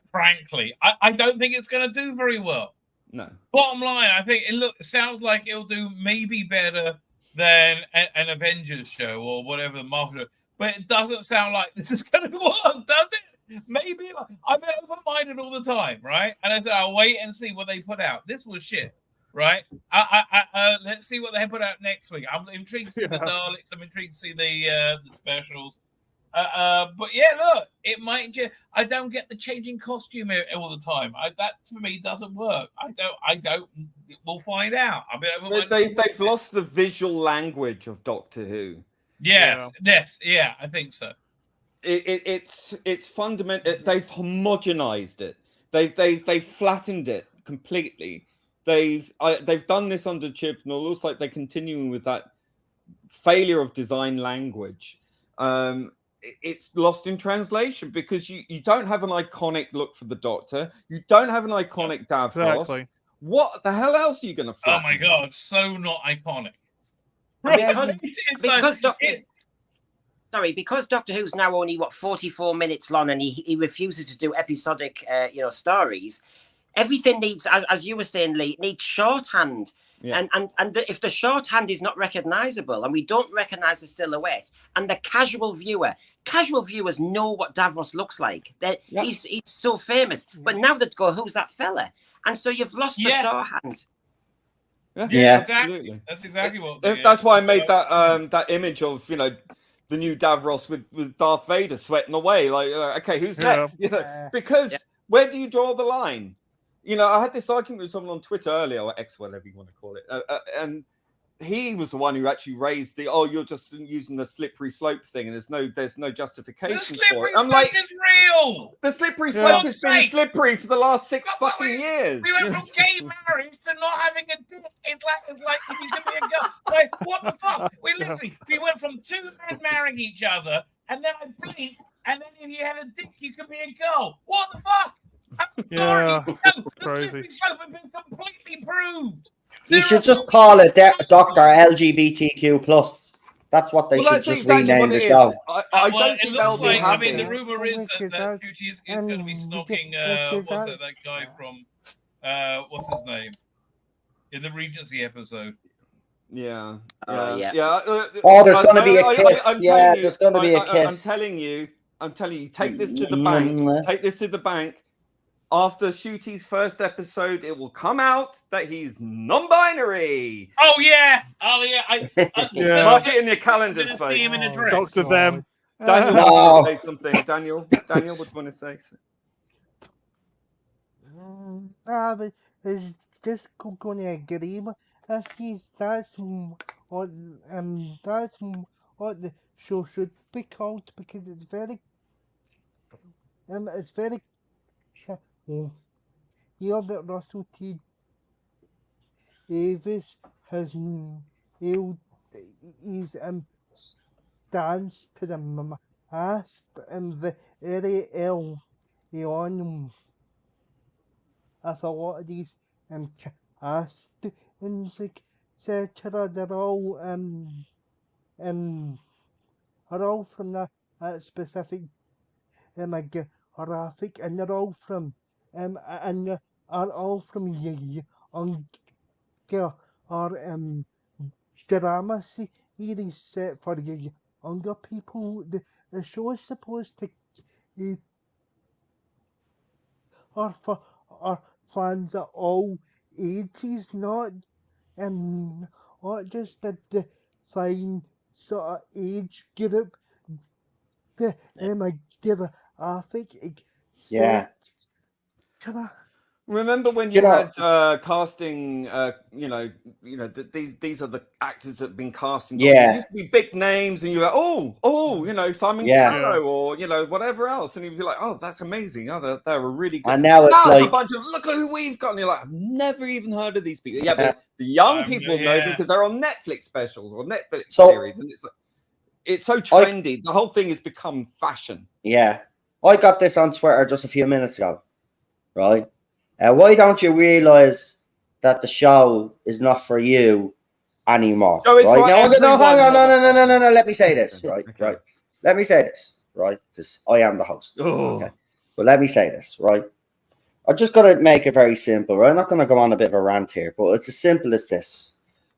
Frankly, I don't think it's going to do very well. No. Bottom line, I think it sounds like it'll do maybe better than an Avengers show or whatever the Marvel show, but it doesn't sound like this is going to work, does it? Maybe I'm open-minded all the time, right? And I said I'll wait and see what they put out. This was shit, right? Let's see what they put out next week. I'm intrigued to see the Daleks. I'm intrigued to see the specials. But yeah, look, it might just. I don't get the changing costume all the time. That for me doesn't work. I don't. We'll find out. I mean, they've lost the visual language of Doctor Who. Yes, yeah, I think so. It's fundamental. They've homogenized it. They've flattened it completely. They've done this under Chibnall. It looks like they're continuing with that failure of design language. It's lost in translation, because you don't have an iconic look for the Doctor. You don't have an iconic Davros. Exactly. What the hell else are you going to flatten? Oh my god, so not iconic. Because Doctor Who's now only 44 minutes long, and he refuses to do episodic stories. Everything needs, as you were saying, Lee, needs shorthand. Yeah. And if the shorthand is not recognizable, and we don't recognize the silhouette, and the casual viewers know what Davros looks like. He's so famous. But now they go, who's that fella? And so you've lost the shorthand. Yeah, absolutely. That's exactly what. That's why I made that image of the new Davros with Darth Vader sweating away. Like, okay, who's next? Because Where do you draw the line? You know, I had this argument with someone on Twitter earlier, or X, whatever you want to call it, and he was the one who actually raised the, oh, you're just using the slippery slope thing, and there's no justification for it. I'm like, is real. the slippery slope has been slippery for the last 6 fucking years. We went from gay marriage to not having a dick. It's like if you could be a girl. Like, what the fuck? We went from 2 men marrying each other, and then I blinked, and then if you had a dick, you could be a girl. What the fuck? I'm sorry. No, the slippery slope has been completely proved. You should just call it Dr. LGBTQ plus. That's what they should just rename the show. I don't think they'll be happy. I mean, the rumor is that Fuji is going to be stalking that guy from what's his name in the Regency episode. Yeah. Oh, there's going to be a kiss. There's going to be a kiss. I'm telling you, take this to the bank. Take this to the bank. After Shooty's first episode, it will come out that he's non-binary. Oh yeah. Mark it in your calendar. Dr. Them. Daniel, say something. Daniel, what do you want to say? But it's just going to agree with you. That's what the show should be called, because it's very you know that Russell T. Davis has his stance to the mask and the area on of a lot of these castings, etc. They're all from that specific graphic, and they're all from younger or drama series set for younger people. The show is supposed to or for fans at all ages, not just a defined sort of age group. Remember when you had casting? These are the actors that have been casting. Yeah, it used to be big names, and you were Simon Callow, or whatever else, and you'd be like, oh, that's amazing. Oh, they're a really good. And now it's like a bunch of look at who we've got, and you're like, I've never even heard of these people. Yeah, but the young people know them because they're on Netflix specials or Netflix series, and it's so trendy. The whole thing has become fashion. Yeah, I got this on Twitter just a few minutes ago, right? Why don't you realize that the show is not for you anymore? No, right? No. Let me say this, right? Okay. Right. Let me say this, right? Because I am the host. Okay. But let me say this, right? I'm just going to make it very simple, right? I'm not going to go on a bit of a rant here, but it's as simple as this.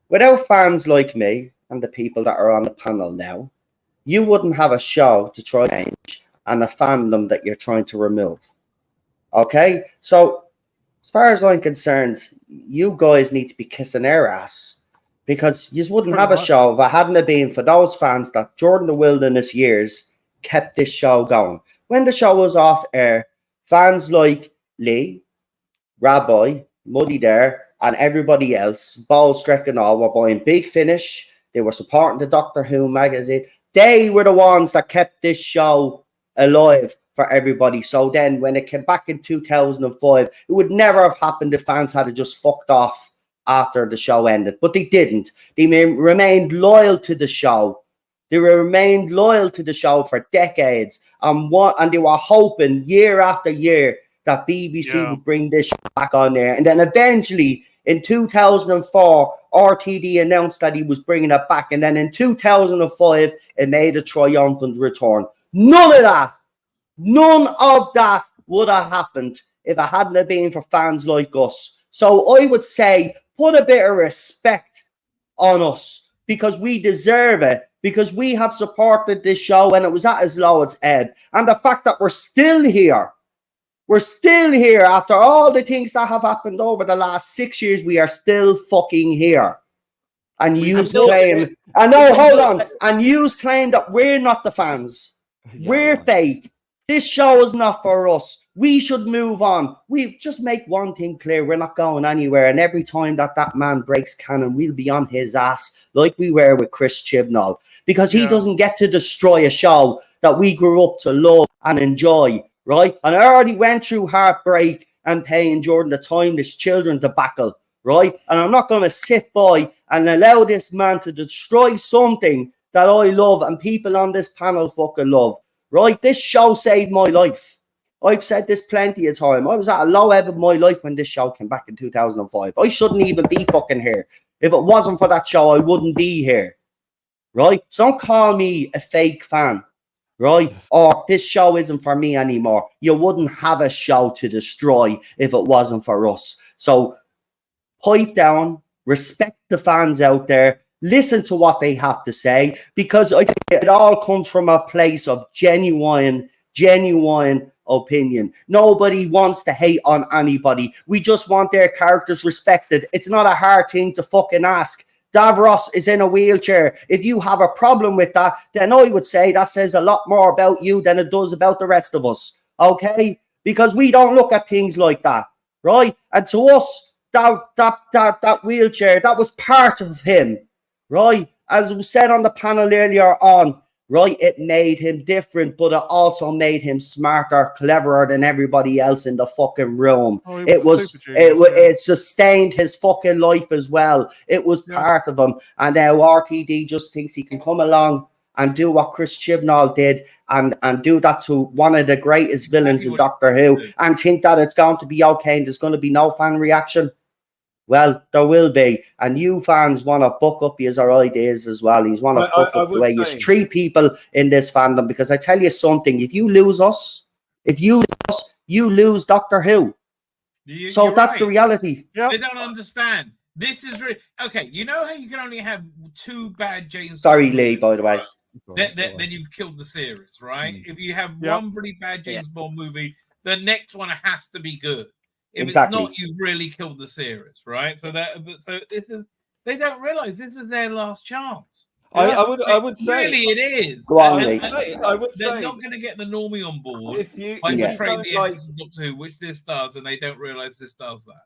Without fans like me and the people that are on the panel now, you wouldn't have a show to try and change and a fandom that you're trying to remove. Okay? So, as far as I'm concerned, you guys need to be kissing their ass, because you wouldn't have a show if it hadn't been for those fans that during the wilderness years kept this show going. When the show was off air, fans like Lee, Rabbi, Muddy Dare, and everybody else, Ballstreck and all, were buying Big Finish. They were supporting the Doctor Who magazine. They were the ones that kept this show alive for everybody. So then when it came back in 2005, it would never have happened if fans had just fucked off after the show ended. But they didn't. They remained loyal to the show. They remained loyal to the show for decades. And they were hoping year after year that BBC would bring this back on there. And then eventually in 2004, RTD announced that he was bringing it back. And then in 2005, it made a triumphant return. None of that would have happened if it hadn't been for fans like us. So I would say put a bit of respect on us, because we deserve it, because we have supported this show when it was at its lowest ebb. And the fact that we're still here after all the things that have happened over the last 6 years, we are still fucking here. And you claim, and you claim that we're not the fans. We're fake. This show is not for us. We should move on. We just make one thing clear. We're not going anywhere. And every time that man breaks Canon, we'll be on his ass like we were with Chris Chibnall. Because he doesn't get to destroy a show that we grew up to love and enjoy, right? And I already went through heartbreak and pain during the Timeless Children debacle, right? And I'm not going to sit by and allow this man to destroy something that I love and people on this panel fucking love, right? This show saved my life. I've said this plenty of time. I was at a low ebb of my life when this show came back in 2005. I shouldn't even be fucking here. If it wasn't for that show, I wouldn't be here, right? So don't call me a fake fan, right? Or this show isn't for me anymore. You wouldn't have a show to destroy if it wasn't for us. So pipe down, respect the fans out there, listen to what they have to say, because I think it all comes from a place of genuine opinion. Nobody wants to hate on anybody. We just want their characters respected. It's not a hard thing to fucking ask. Davros is in a wheelchair. If you have a problem with that, then I would say that says a lot more about you than it does about the rest of us. Okay? Because we don't look at things like that, right? And to us, that wheelchair, that was part of him, right? As was said on the panel earlier on, right? It made him different, but it also made him smarter, cleverer than everybody else in the fucking room. Oh, it sustained his fucking life as well. It was part of him. And now RTD just thinks he can come along and do what Chris Chibnall did and do that to one of the greatest villains in Doctor Who and think that it's going to be okay and there's going to be no fan reaction. Well, there will be, and you fans want to buck up his ideas as well. He's want to buck up the way you treat people in this fandom, because I tell you something: if you lose us, you lose Doctor Who. So that's the reality. They don't understand. This is okay. You know how you can only have 2 bad James. Sorry, Lee. By the way, then you've killed the series, right? If you have one pretty bad James Bond movie, the next one has to be good. If it's not, you've really killed the series, right? So this is, they don't realize this is their last chance. I would say really it is. Go on, I would say they're not going to get the normie on board if you portraying the essence of Doctor Who, which this does, and they don't realize this does that.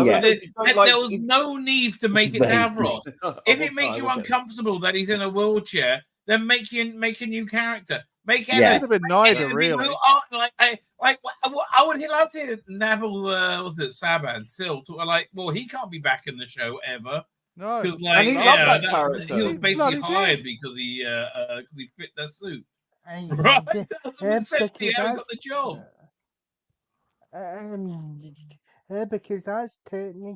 There was no need to make it Davros. If it makes you uncomfortable that he's in a wheelchair, then make a new character. Make it could have been neither, really. I would love to hear Neville, Saban, Sil, he can't be back in the show ever. No, because and he loved that character. He was basically hired because he fit that suit. Right? That's what he got the job. Because that's technically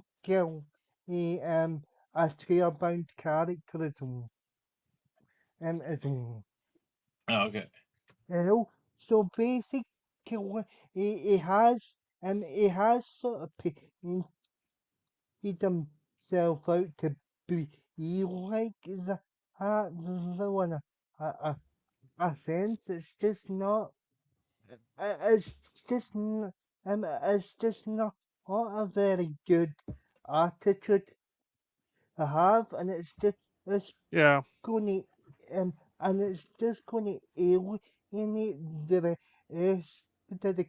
a chair-bound characterism. Okay. So basically, he has sort of painted himself out to be like the one. A sense, it's just not. It's just not a very good attitude to have, and it's going to and it's just going to alienate the rest of the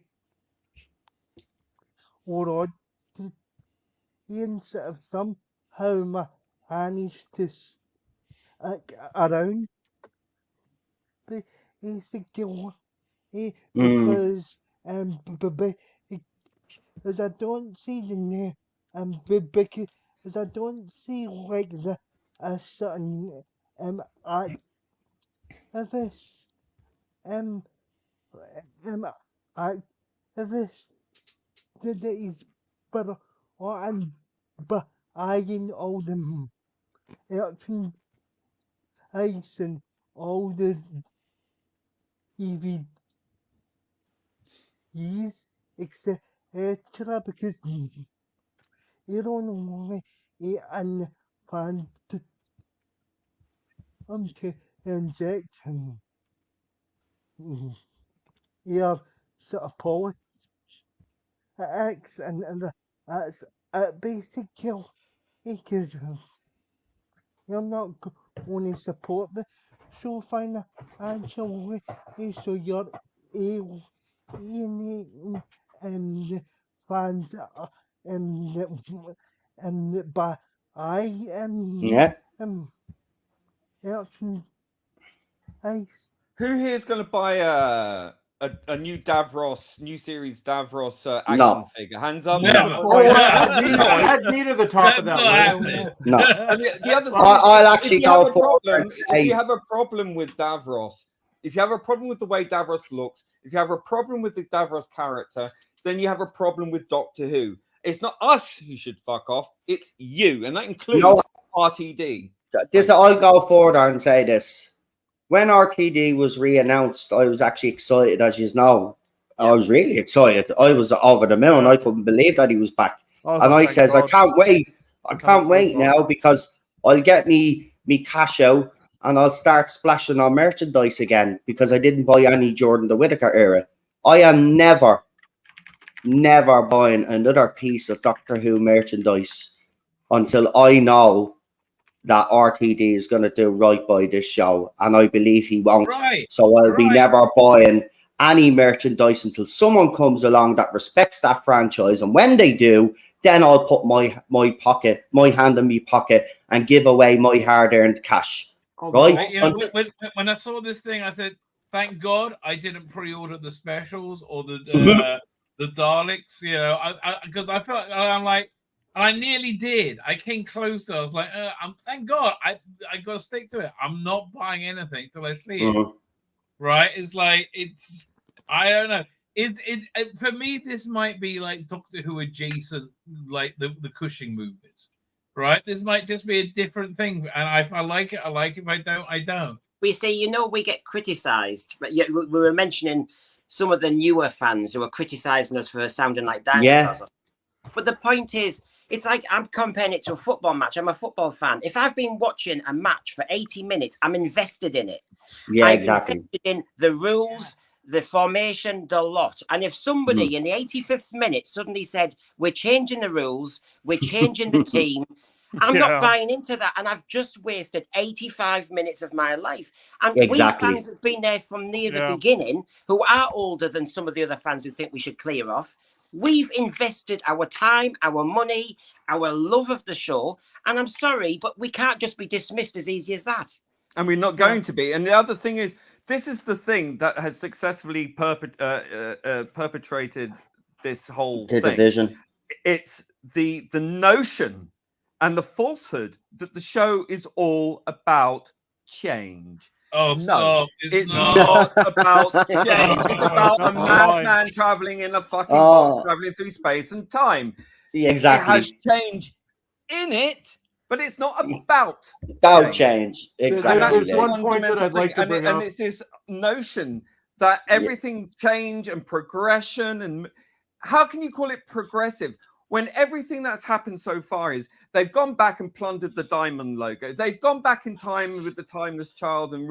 audience have somehow managed to around basically because as I don't see the because I don't see like a certain activist activist that is but buying all the action and all the EVs etc. because you don't want and find to inject your sort of politics and that's basically because you're not going to support the show financially, so you're alienating and fans and but I am merchandise. Who here is going to buy a new Davros, new series Davros action No. figure? Hands up. Never. Add me to the top of that list. No. And the other thing I'll is, actually if you have go a for problem, it. if you have a problem with Davros, if you have a problem with the way Davros looks, if you have a problem with the Davros character, then you have a problem with Doctor Who. It's not us who should fuck off, it's you, and that includes RTD. I'll go forward and say this. When RTD was re-announced, I was actually excited, as you know. I was really excited. I was over the moon. I couldn't believe that he was back. And I says, I can't wait. I can't wait now because I'll get me cash out and I'll start splashing on merchandise again because I didn't buy any during the Whittaker era. I am never buying another piece of Doctor Who merchandise until I know that RTD is going to do right by this show, and I believe he won't. So I'll be never buying any merchandise until someone comes along that respects that franchise, and when they do, then I'll put my hand in my pocket and give away my hard-earned cash. Right? You know, when I saw this thing, I said, "Thank God I didn't pre-order the specials or the Daleks." You know, because I felt I'm like. And I nearly did. I came closer. I was like, thank God. I got to stick to it. I'm not buying anything till I see it. Right? It's like, I don't know. It for me, this might be like Doctor Who adjacent, like the Cushing movies. Right? This might just be a different thing. And if I like it, I like it. If I don't, I don't. We see, we get criticised. But we were mentioning some of the newer fans who are criticising us for sounding like dinosaurs. Yeah. But the point is, it's like I'm comparing it to a football match. I'm a football fan. If I've been watching a match for 80 minutes, I'm invested in it. Yeah, I'm exactly. invested in the rules, the formation, the lot. And if somebody in the 85th minute suddenly said, we're changing the rules, we're changing the team, I'm not buying into that. And I've just wasted 85 minutes of my life. And we fans have been there from near the beginning, who are older than some of the other fans who think we should clear off. We've invested our time, our money, our love of the show. And I'm sorry, but we can't just be dismissed as easy as that. And we're not going to be. And the other thing is, this is the thing that has successfully perpetrated this whole thing. Division. It's the notion and the falsehood that the show is all about change. Oh, no, it's not about change. It's about a madman traveling in a fucking box, traveling through space and time. Yeah, exactly. It has change in it, but it's not about change. Exactly. There's one point that I'd like to bring up. And it's this notion that everything change and progression, and how can you call it progressive when everything that's happened so far is they've gone back and plundered the diamond logo. They've gone back in time with the Timeless Child and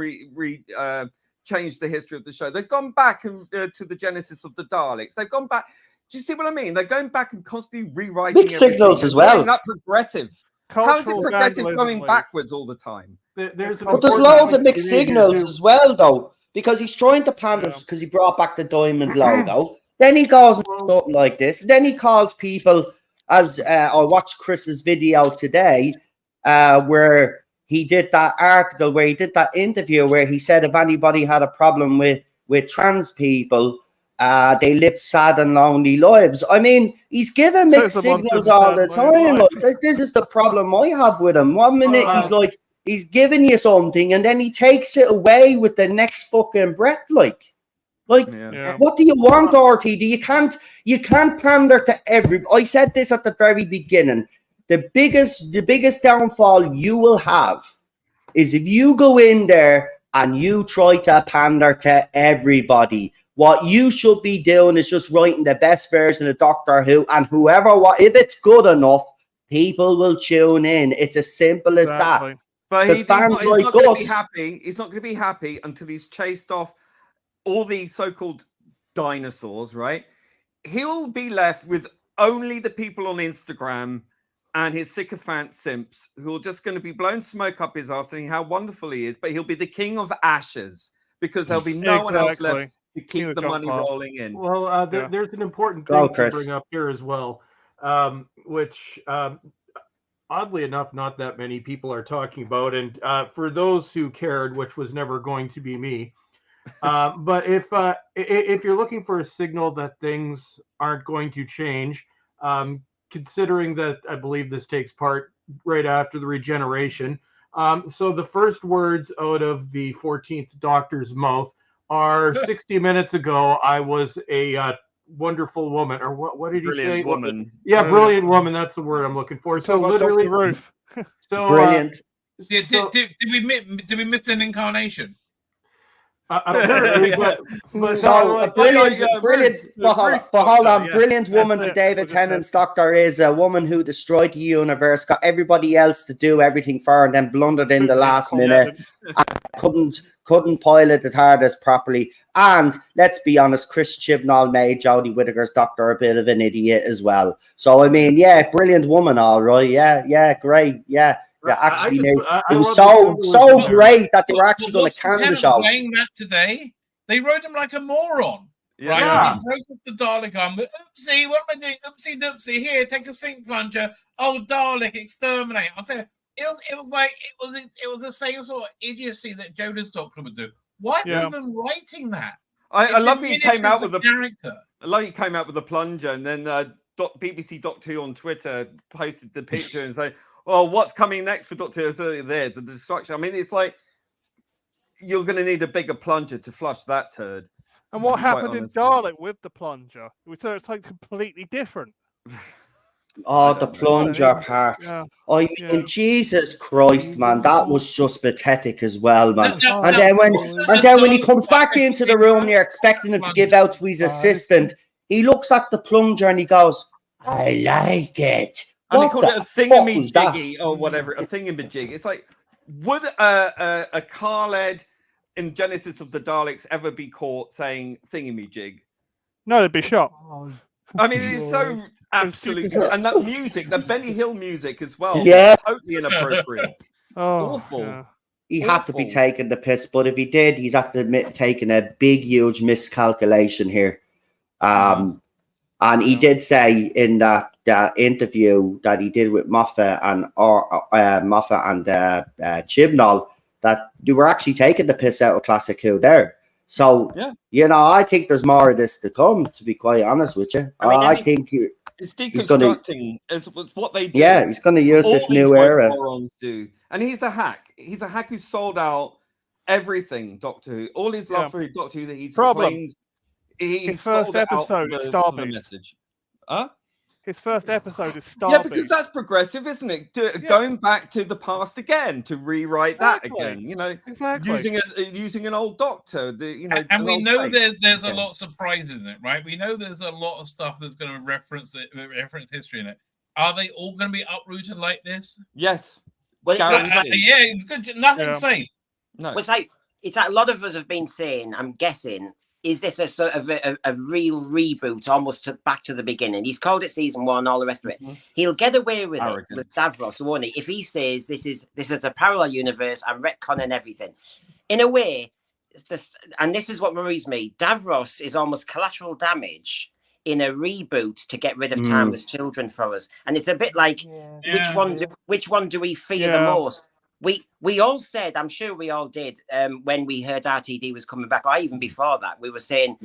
changed the history of the show. They've gone back and, to the genesis of the Daleks. They've gone back. Do you see what I mean? They're going back and constantly rewriting. Big signals as well. That progressive. How is it progressive going backwards all the time? But there's loads of mixed signals as well, though, because he's trying to pander because he brought back the diamond logo. Then he goes and something like this. Then he calls people, as I watched Chris's video today, where he did that article, where he did that interview, where he said if anybody had a problem with trans people, they lived sad and lonely lives. I mean, he's giving mixed signals all the time. Like, this is the problem I have with him. 1 minute he's like, he's giving you something, and then he takes it away with the next fucking breath, like. What do you want, RTD? You can't pander to everybody. I said this at the very beginning. The biggest downfall you will have is if you go in there and you try to pander to everybody. What you should be doing is just writing the best version of Doctor Who, and if it's good enough, people will tune in. It's as simple as that. But he's not going to be happy until he's chased off all the so-called dinosaurs, right? He'll be left with only the people on Instagram and his sycophant simps who are just going to be blowing smoke up his ass saying how wonderful he is, but he'll be the king of ashes because there'll be no one else left to keep the money rolling in. Well, there's an important Go, thing to Chris. bring up here as well, which oddly enough, not that many people are talking about. And for those who cared, which was never going to be me, but if you're looking for a signal that things aren't going to change, considering that I believe this takes part right after the regeneration. So the first words out of the 14th Doctor's mouth are 60 minutes ago, I was a wonderful woman, or what did he say? Woman. Yeah, brilliant woman. That's the word I'm looking for. So literally, Ruth. So Brilliant. Did we miss an incarnation? Apparently, but So a brilliant, Ruth, hold on, yeah. brilliant woman to David Tennant's Doctor is a woman who destroyed the universe, got everybody else to do everything for her, and then blundered in the last minute, and couldn't pilot the TARDIS properly. And let's be honest, Chris Chibnall made Jodie Whittaker's Doctor a bit of an idiot as well. So I mean, yeah, brilliant woman, all right, yeah, great, yeah. Yeah, actually, it was so great that they were actually going to cancel the show. Playing that today, they wrote him like a moron. Yeah. Right? Yeah. He broke up the Dalek arm. Oopsie, what am I doing? Oopsie doopsie. Here, take a sink plunger. Oh, Dalek, exterminate. I'll tell you, it was the same sort of idiocy that Jodie's Doctor would do. Why are they even writing that? I love he came out with a character. I love he came out with a plunger, and then BBC Doctor Who on Twitter posted the picture and say, "Oh, what's coming next for Doctor Who?" So there, the destruction. I mean, it's like you're going to need a bigger plunger to flush that turd. And what happened in Dalek with the plunger? It's like completely different. Oh, the plunger part. Yeah. Oh, in Jesus Christ, man, that was just pathetic as well, man. And then when he comes back into the room, you're expecting him to give out to his assistant. He looks at the plunger and he goes, "I like it." And they called it a thingamajiggy or whatever, a thingamajig. It's like, would a Khaled in Genesis of the Daleks ever be caught saying thingamajig? No, they'd be shot. I mean, it's so absolutely, and that music, the Benny Hill music as well, totally inappropriate. Awful. Yeah. He had to be taking the piss, but if he did, he's had to admit taking a big, huge miscalculation here. And he did say in that interview that he did with Moffat and Chibnall that they were actually taking the piss out of Classic Who there. So, I think there's more of this to come, to be quite honest with you. I think it's deconstructing is what they do. Yeah, he's going to use this new era. Do. And he's a hack. He's a hack who sold out everything, Doctor Who. All his love for Doctor Who that he's claimed. His first episode is Starbase. Message. Huh? His first episode is Starbase. Yeah, because that's progressive, isn't it? Going back to the past again to rewrite that again. Using an old Doctor. And we know there's a lot of surprises in it, right? We know there's a lot of stuff that's going to reference history in it. Are they all going to be uprooted like this? Yes. Well, it's good. Nothing's safe. No. Well, it's like a lot of us have been saying, I'm guessing, is this a sort of a real reboot, almost back to the beginning? He's called it season 1, all the rest of it. He'll get away with it with Davros, won't he? If he says this is a parallel universe, I'm retconning everything. In a way, and this is what worries me, Davros is almost collateral damage in a reboot to get rid of timeless children for us. And it's a bit like, which one do we fear the most? We all said, I'm sure we all did, when we heard RTD was coming back, or even before that, we were saying,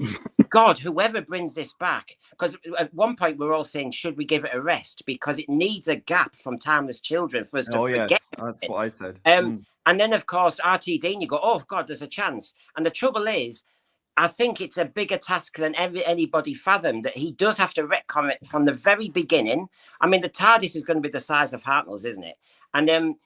God, whoever brings this back, because at one point we were all saying, should we give it a rest? Because it needs a gap from timeless children for us to forget. Yes, that's what I said. And then, of course, RTD, and you go, oh, God, there's a chance. And the trouble is, I think it's a bigger task than anybody fathomed, that he does have to retcon it from the very beginning. I mean, the TARDIS is going to be the size of Hartnell's, isn't it? And then,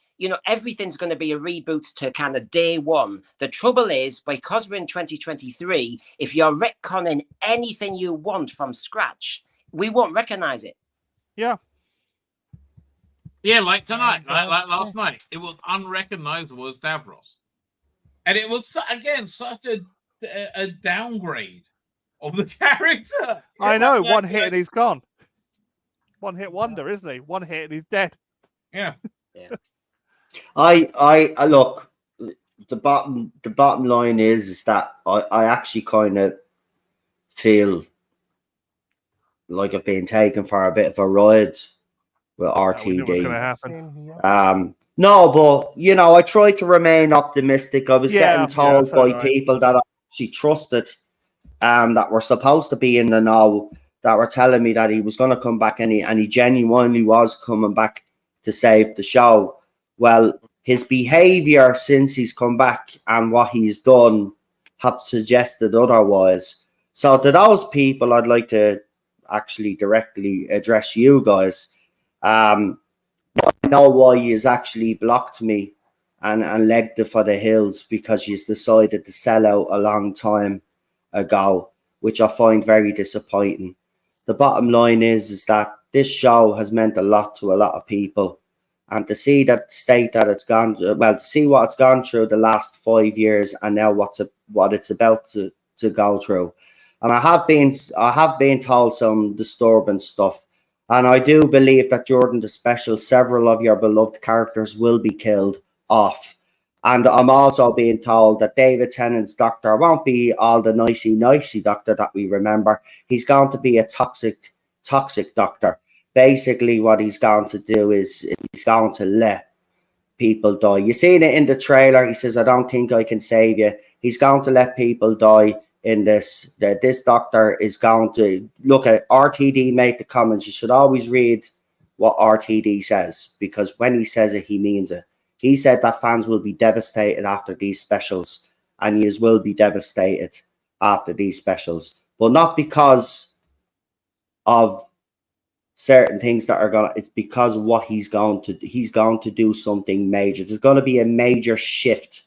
everything's going to be a reboot to kind of day one. The trouble is, because we're in 2023, if you're retconning anything you want from scratch, we won't recognize it. Yeah. Yeah, like tonight, like last night, it was unrecognizable as Davros. And it was, again, such a downgrade of the character. I know, one hit and he's gone. One hit wonder, isn't he? One hit and he's dead. Yeah. I look. The bottom line is that I actually kind of feel like I've been taken for a bit of a ride with We knew what was going to RTD. happen. No, but you know, I tried to remain optimistic. I was getting told so by did I. people that I actually trusted, that were supposed to be in the know, that were telling me that he was going to come back, and he genuinely was coming back to save the show. Well, his behavior since he's come back and what he's done have suggested otherwise. So to those people, I'd like to actually directly address you guys. I know why he's actually blocked me and legged it for the hills, because he's decided to sell out a long time ago, which I find very disappointing. The bottom line is that this show has meant a lot to a lot of people, and to see that state that it's gone, well, to see what it's gone through the last 5 years, and now what it's about to go through. And I have been told some disturbing stuff. And I do believe that during the special, several of your beloved characters will be killed off. And I'm also being told that David Tennant's Doctor won't be all the nicey Doctor that we remember. He's going to be a toxic Doctor. Basically, what he's going to do is he's going to let people die. You seen it in the trailer. He says, "I don't think I can save you." He's going to let people die in this. This Doctor is going to look at RTD made the comments. You should always read what RTD says, because when he says it, he means it. He said that fans will be devastated after these specials, and yous will be devastated after these specials, but not because of certain things that are gonna. It's because of what he's going to do something major. There's going to be a major shift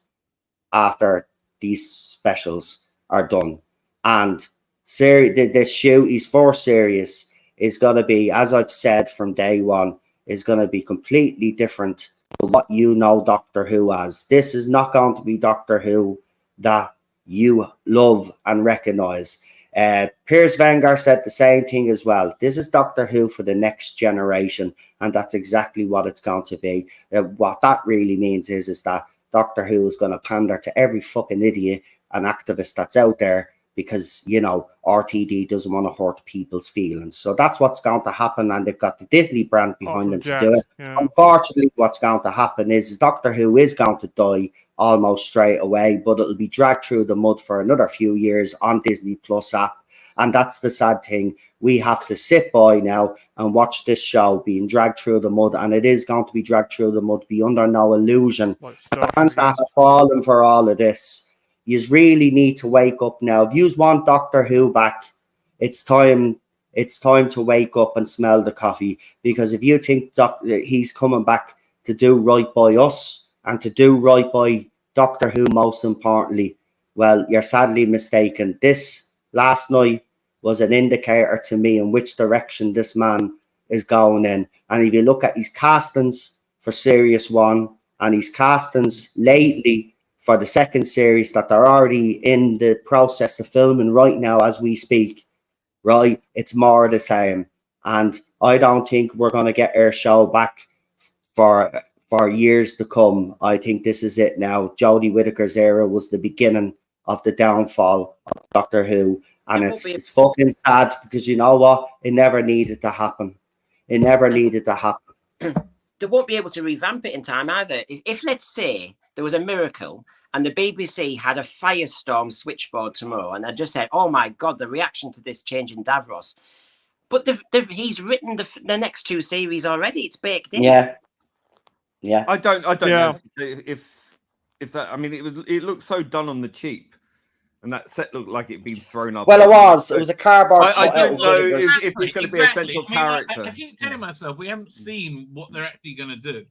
after these specials are done, and this shoot is for serious is going to be, as I've said from day one, is going to be completely different to what you know Doctor Who as. This is not going to be Doctor Who that you love and recognize. Piers Wenger said the same thing as well. This is Doctor Who for the next generation, and that's exactly what it's going to be. What that really means is that Doctor Who is going to pander to every fucking idiot and activist that's out there, because, you know, RTD doesn't want to hurt people's feelings. So that's what's going to happen, and they've got the Disney brand behind them to do it. Yeah. Unfortunately, what's going to happen is Doctor Who is going to die almost straight away, but it'll be dragged through the mud for another few years on Disney Plus app. And that's the sad thing. We have to sit by now and watch this show being dragged through the mud, and it is going to be dragged through the mud. Be under no illusion. The fans that have fallen for all of this, you really need to wake up now. If you want Doctor Who back, it's time to wake up and smell the coffee. Because if you think he's coming back to do right by us and to do right by Doctor Who, most importantly, well, you're sadly mistaken. This last night was an indicator to me in which direction this man is going in. And if you look at his castings for Series 1 and his castings lately for the second series that they're already in the process of filming right now as we speak, right? It's more of the same. And I don't think we're going to get our show back for years to come. I think this is it now. Jodie Whittaker's era was the beginning of the downfall of Doctor Who. And it's fucking sad, because you know what? It never needed to happen. It never needed to happen. They won't be able to revamp it in time either. If let's say there was a miracle and the BBC had a firestorm switchboard tomorrow, and I just said, "Oh my God, the reaction to this change in Davros," but he's written the next two series already. It's baked in. Yeah. I don't know if that. I mean, it looked so done on the cheap. And that set looked like it'd been thrown up. Well, it was. It was a cardboard. I don't know if it's going to be a central character. I keep telling myself we haven't seen what they're actually going to do.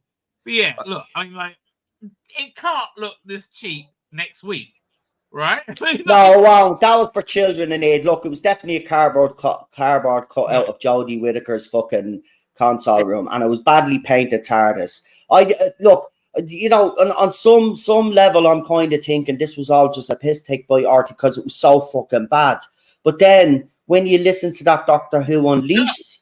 But yeah, look, I mean, like, it can't look this cheap next week, right? No, wow, that was for children in aid. Look, it was definitely a cardboard cut out of Jodie Whittaker's fucking console room, and it was badly painted TARDIS. Look. You know, on some level, I'm kind of thinking this was all just a piss take by art, because it was so fucking bad. But then when you listen to that Doctor Who Unleashed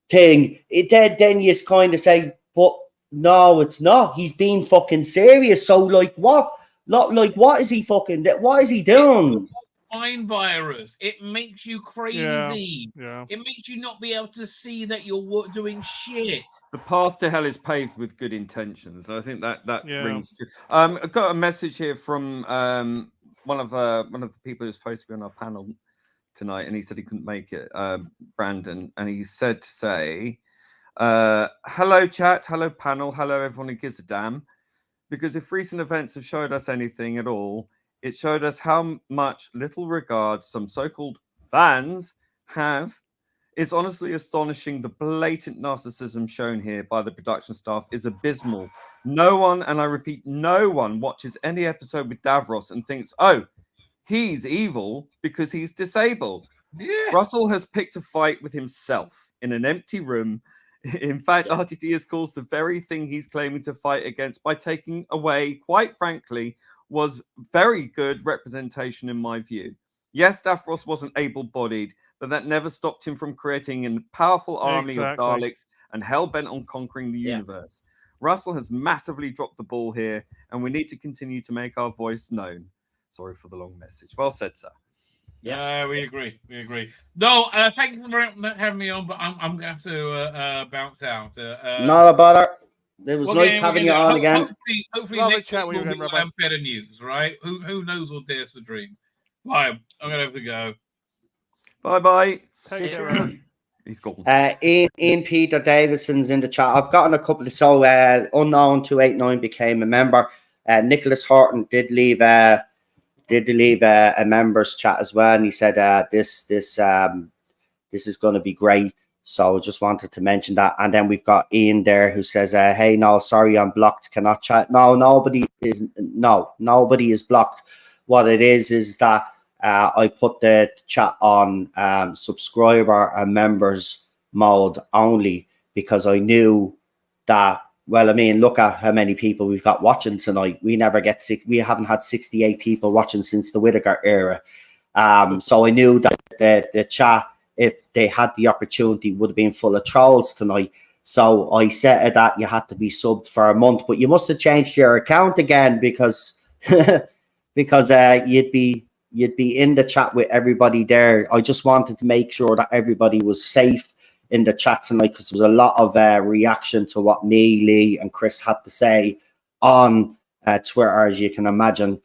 thing, then you kind of say, but no, it's not. He's being fucking serious. So like what? Like what is he fucking? What is he doing? mind virus. It makes you crazy. Yeah. It makes you not be able to see that you're doing shit. The path to hell is paved with good intentions. I think that Yeah. rings to. I've got a message here from one of the people who's supposed to be on our panel tonight, and he said he couldn't make it. Brandon, and he said to say, "Hello, chat. Hello, panel. Hello, everyone who gives a damn. Because if recent events have showed us anything at all, it showed us how much little regard some so-called fans have. It's honestly astonishing. The blatant narcissism shown here by the production staff is abysmal. No one, and I repeat, no one watches any episode with Davros and thinks, oh, he's evil because he's disabled. Yeah. Russell has picked a fight with himself in an empty room. In fact, RTD has caused the very thing he's claiming to fight against by taking away, quite frankly, was very good representation in my view. Yes, Davros wasn't able-bodied, but that never stopped him from creating a powerful army of Daleks and hell-bent on conquering the universe. Russell has massively dropped the ball here, and we need to continue to make our voice known. Sorry for the long message. Well said, sir. Yeah, we agree. We agree. No, thank you for having me on, but I'm going to have to bounce out. Not a bother. It was nice having you on again. Hopefully next week we'll be better news, right? Who knows what dares to dream? Bye. I'm going to have to go. Bye-bye. Take care. He's gone. Ian Peter Davidson's in the chat. I've gotten a couple of Unknown 289 became a member. Nicholas Horton did leave a members chat as well, and he said this is going to be great. So just wanted to mention that. And then we've got Ian there who says, hey, no, sorry, I'm blocked, cannot chat. No, nobody is blocked. What it is that I put the chat on subscriber and members mode only because I knew that, well, I mean, look at how many people we've got watching tonight. We haven't had 68 people watching since the Whittaker era. So I knew that the chat, if they had the opportunity, would have been full of trolls tonight. So I said that you had to be subbed for a month, but you must have changed your account again because you'd be in the chat with everybody there. I just wanted to make sure that everybody was safe in the chat tonight because there was a lot of reaction to what me, Lee, and Chris had to say on Twitter, as you can imagine.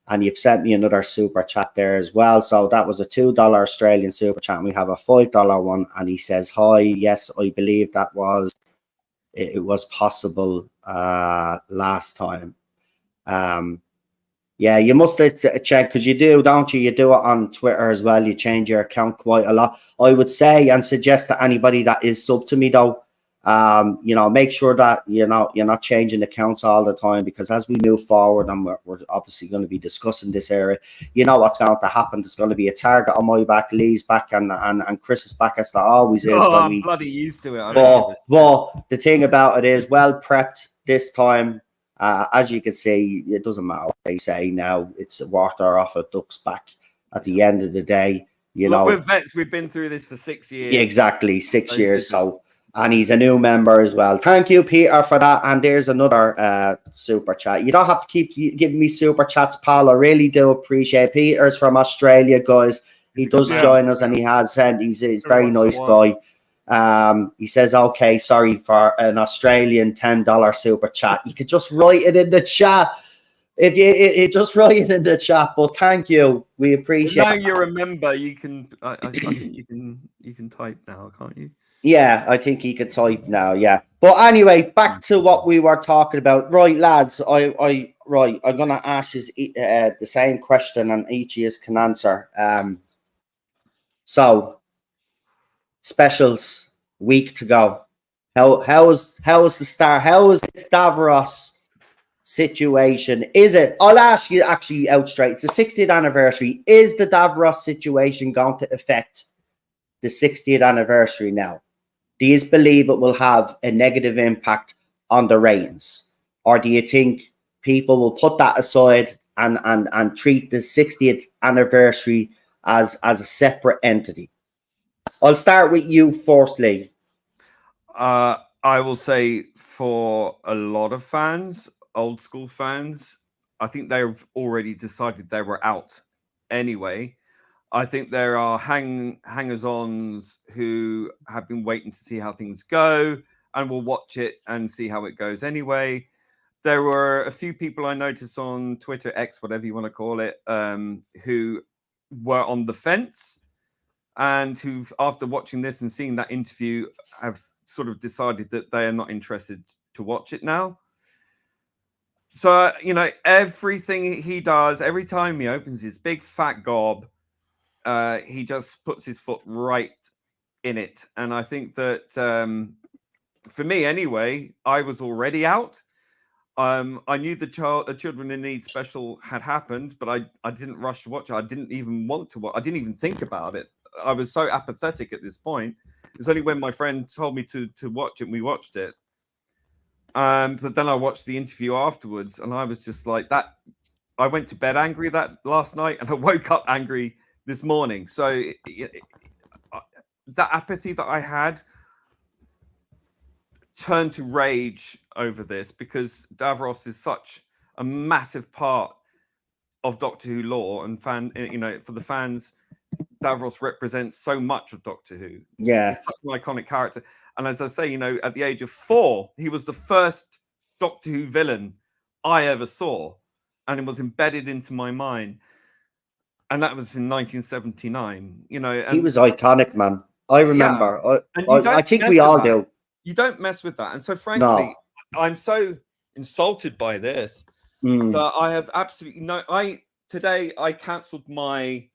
And you've sent me another super chat there as well. So that was a $2 Australian super chat. And we have a $5 one. And he says, hi, yes, I believe that was possible last time. Yeah, you must check because you do, don't you? You do it on Twitter as well. You change your account quite a lot. I would say and suggest to anybody that is sub to me though, make sure that you're not changing accounts all the time because as we move forward and we're obviously going to be discussing this area, you know what's going to happen. There's going to be a target on my back, Lee's back, and Chris's back as there always is. I'm bloody used to it. But the thing about it is well prepped this time. As you can see, it doesn't matter what they say now. It's water off a duck's back at the end of the day. We're vets. We've been through this for 6 years. Exactly, 6 years. So, and he's a new member as well. Thank you, Peter, for that. And there's another super chat. You don't have to keep giving me super chats, pal. I really do appreciate it. Peter's from Australia, guys. He does join us, and he has said he's a very nice guy. He says, okay, sorry for an Australian $10 super chat. You could just write it in the chat. If you just write it in the chat, but thank you. We appreciate it. Now you're a member, you can I think you can type now, can't you? Yeah, I think he could type now, yeah. But anyway, back to what we were talking about. Right, lads, I'm gonna ask you the same question and each of you can answer. So specials, week to go. How is the start? How is this Davros situation? Is it? I'll ask you actually out straight. It's the 60th anniversary. Is the Davros situation going to affect the 60th anniversary now? Do you believe it will have a negative impact on the ratings, or do you think people will put that aside and treat the 60th anniversary as a separate entity? I'll start with you firstly. I will say for a lot of fans, old school fans, I think they've already decided they were out anyway. I think there are hangers-ons who have been waiting to see how things go and will watch it and see how it goes anyway. There were a few people I noticed on Twitter, X, whatever you want to call it, who were on the fence and who've, after watching this and seeing that interview, have sort of decided that they are not interested to watch it now. So, you know, everything he does, every time he opens his big fat gob, he just puts his foot right in it. And I think that for me anyway, I was already out. I knew the Children in Need special had happened, but I didn't rush to watch it. I didn't even want to watch. I didn't even think about it. I was so apathetic at this point. It's only when my friend told me to watch it, and we watched it. But then I watched the interview afterwards, and I was just like that. I went to bed angry that last night, and I woke up angry this morning. So that apathy that I had turned to rage over this, because Davros is such a massive part of Doctor Who lore, and for the fans, Davros represents so much of Doctor Who. Yeah, he's such an iconic character. And as I say, you know, at the age of 4, he was the first Doctor Who villain I ever saw, and it was embedded into my mind. And that was in 1979. You know, and he was iconic, man. I remember. Yeah. I think we all do. You don't mess with that. And so, frankly, I'm so insulted by this that I have absolutely today I cancelled my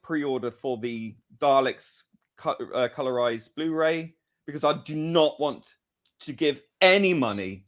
pre-order for the Daleks colorized Blu-ray, because I do not want to give any money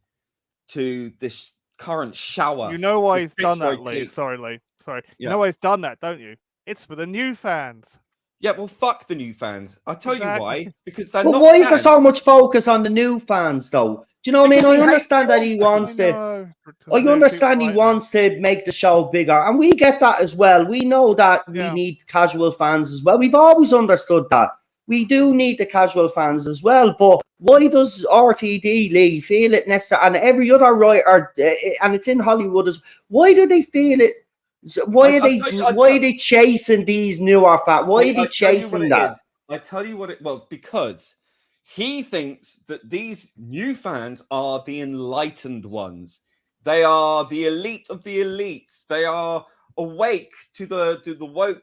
to this current shower. You know why he's done that, Lee? Sorry, Lee. Sorry. Yeah. You know why he's done that, don't you? It's for the new fans. Yeah, well, fuck the new fans. I'll tell you why. Because they're not. Why is there so much focus on the new fans, though? Do you know what I mean? I understand that he wants to. I understand he wants to make the show bigger, and we get that as well. We know that we need casual fans as well. We've always understood that. We do need the casual fans as well. But why does RTD, Lee, feel it necessary, and every other writer, and it's in Hollywood as why do they feel it? Why are they chasing these newer fans? Why are they chasing that? I tell you what it was, because he thinks that these new fans are the enlightened ones. They are the elite of the elites. They are awake to the woke.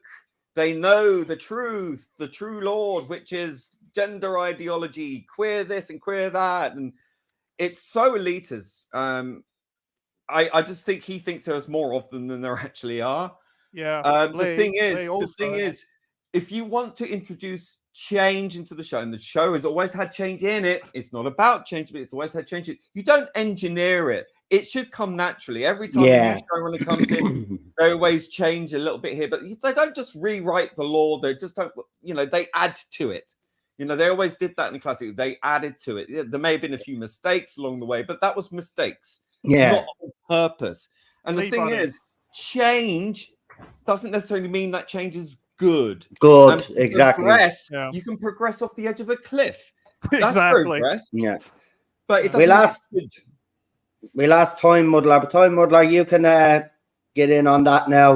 They know the truth, the true Lord, which is gender ideology, queer this and queer that, and it's so elitist. I just think he thinks there's more of them than there actually are. Yeah. The thing is, if you want to introduce change into the show, and the show has always had change in it, it's not about change, but it's always had change. You don't engineer it. It should come naturally. Every time a new showrunner comes in, they always change a little bit here, but they don't just rewrite the lore. They just don't, they add to it. They always did that in the classic. They added to it. There may have been a few mistakes along the way, but that was mistakes. Not on purpose. And the thing is, change doesn't necessarily mean that change is good. Exactly. You can progress off the edge of a cliff. That's exactly. Progress. Yeah. But it doesn't we last time Muddler, you can get in on that now.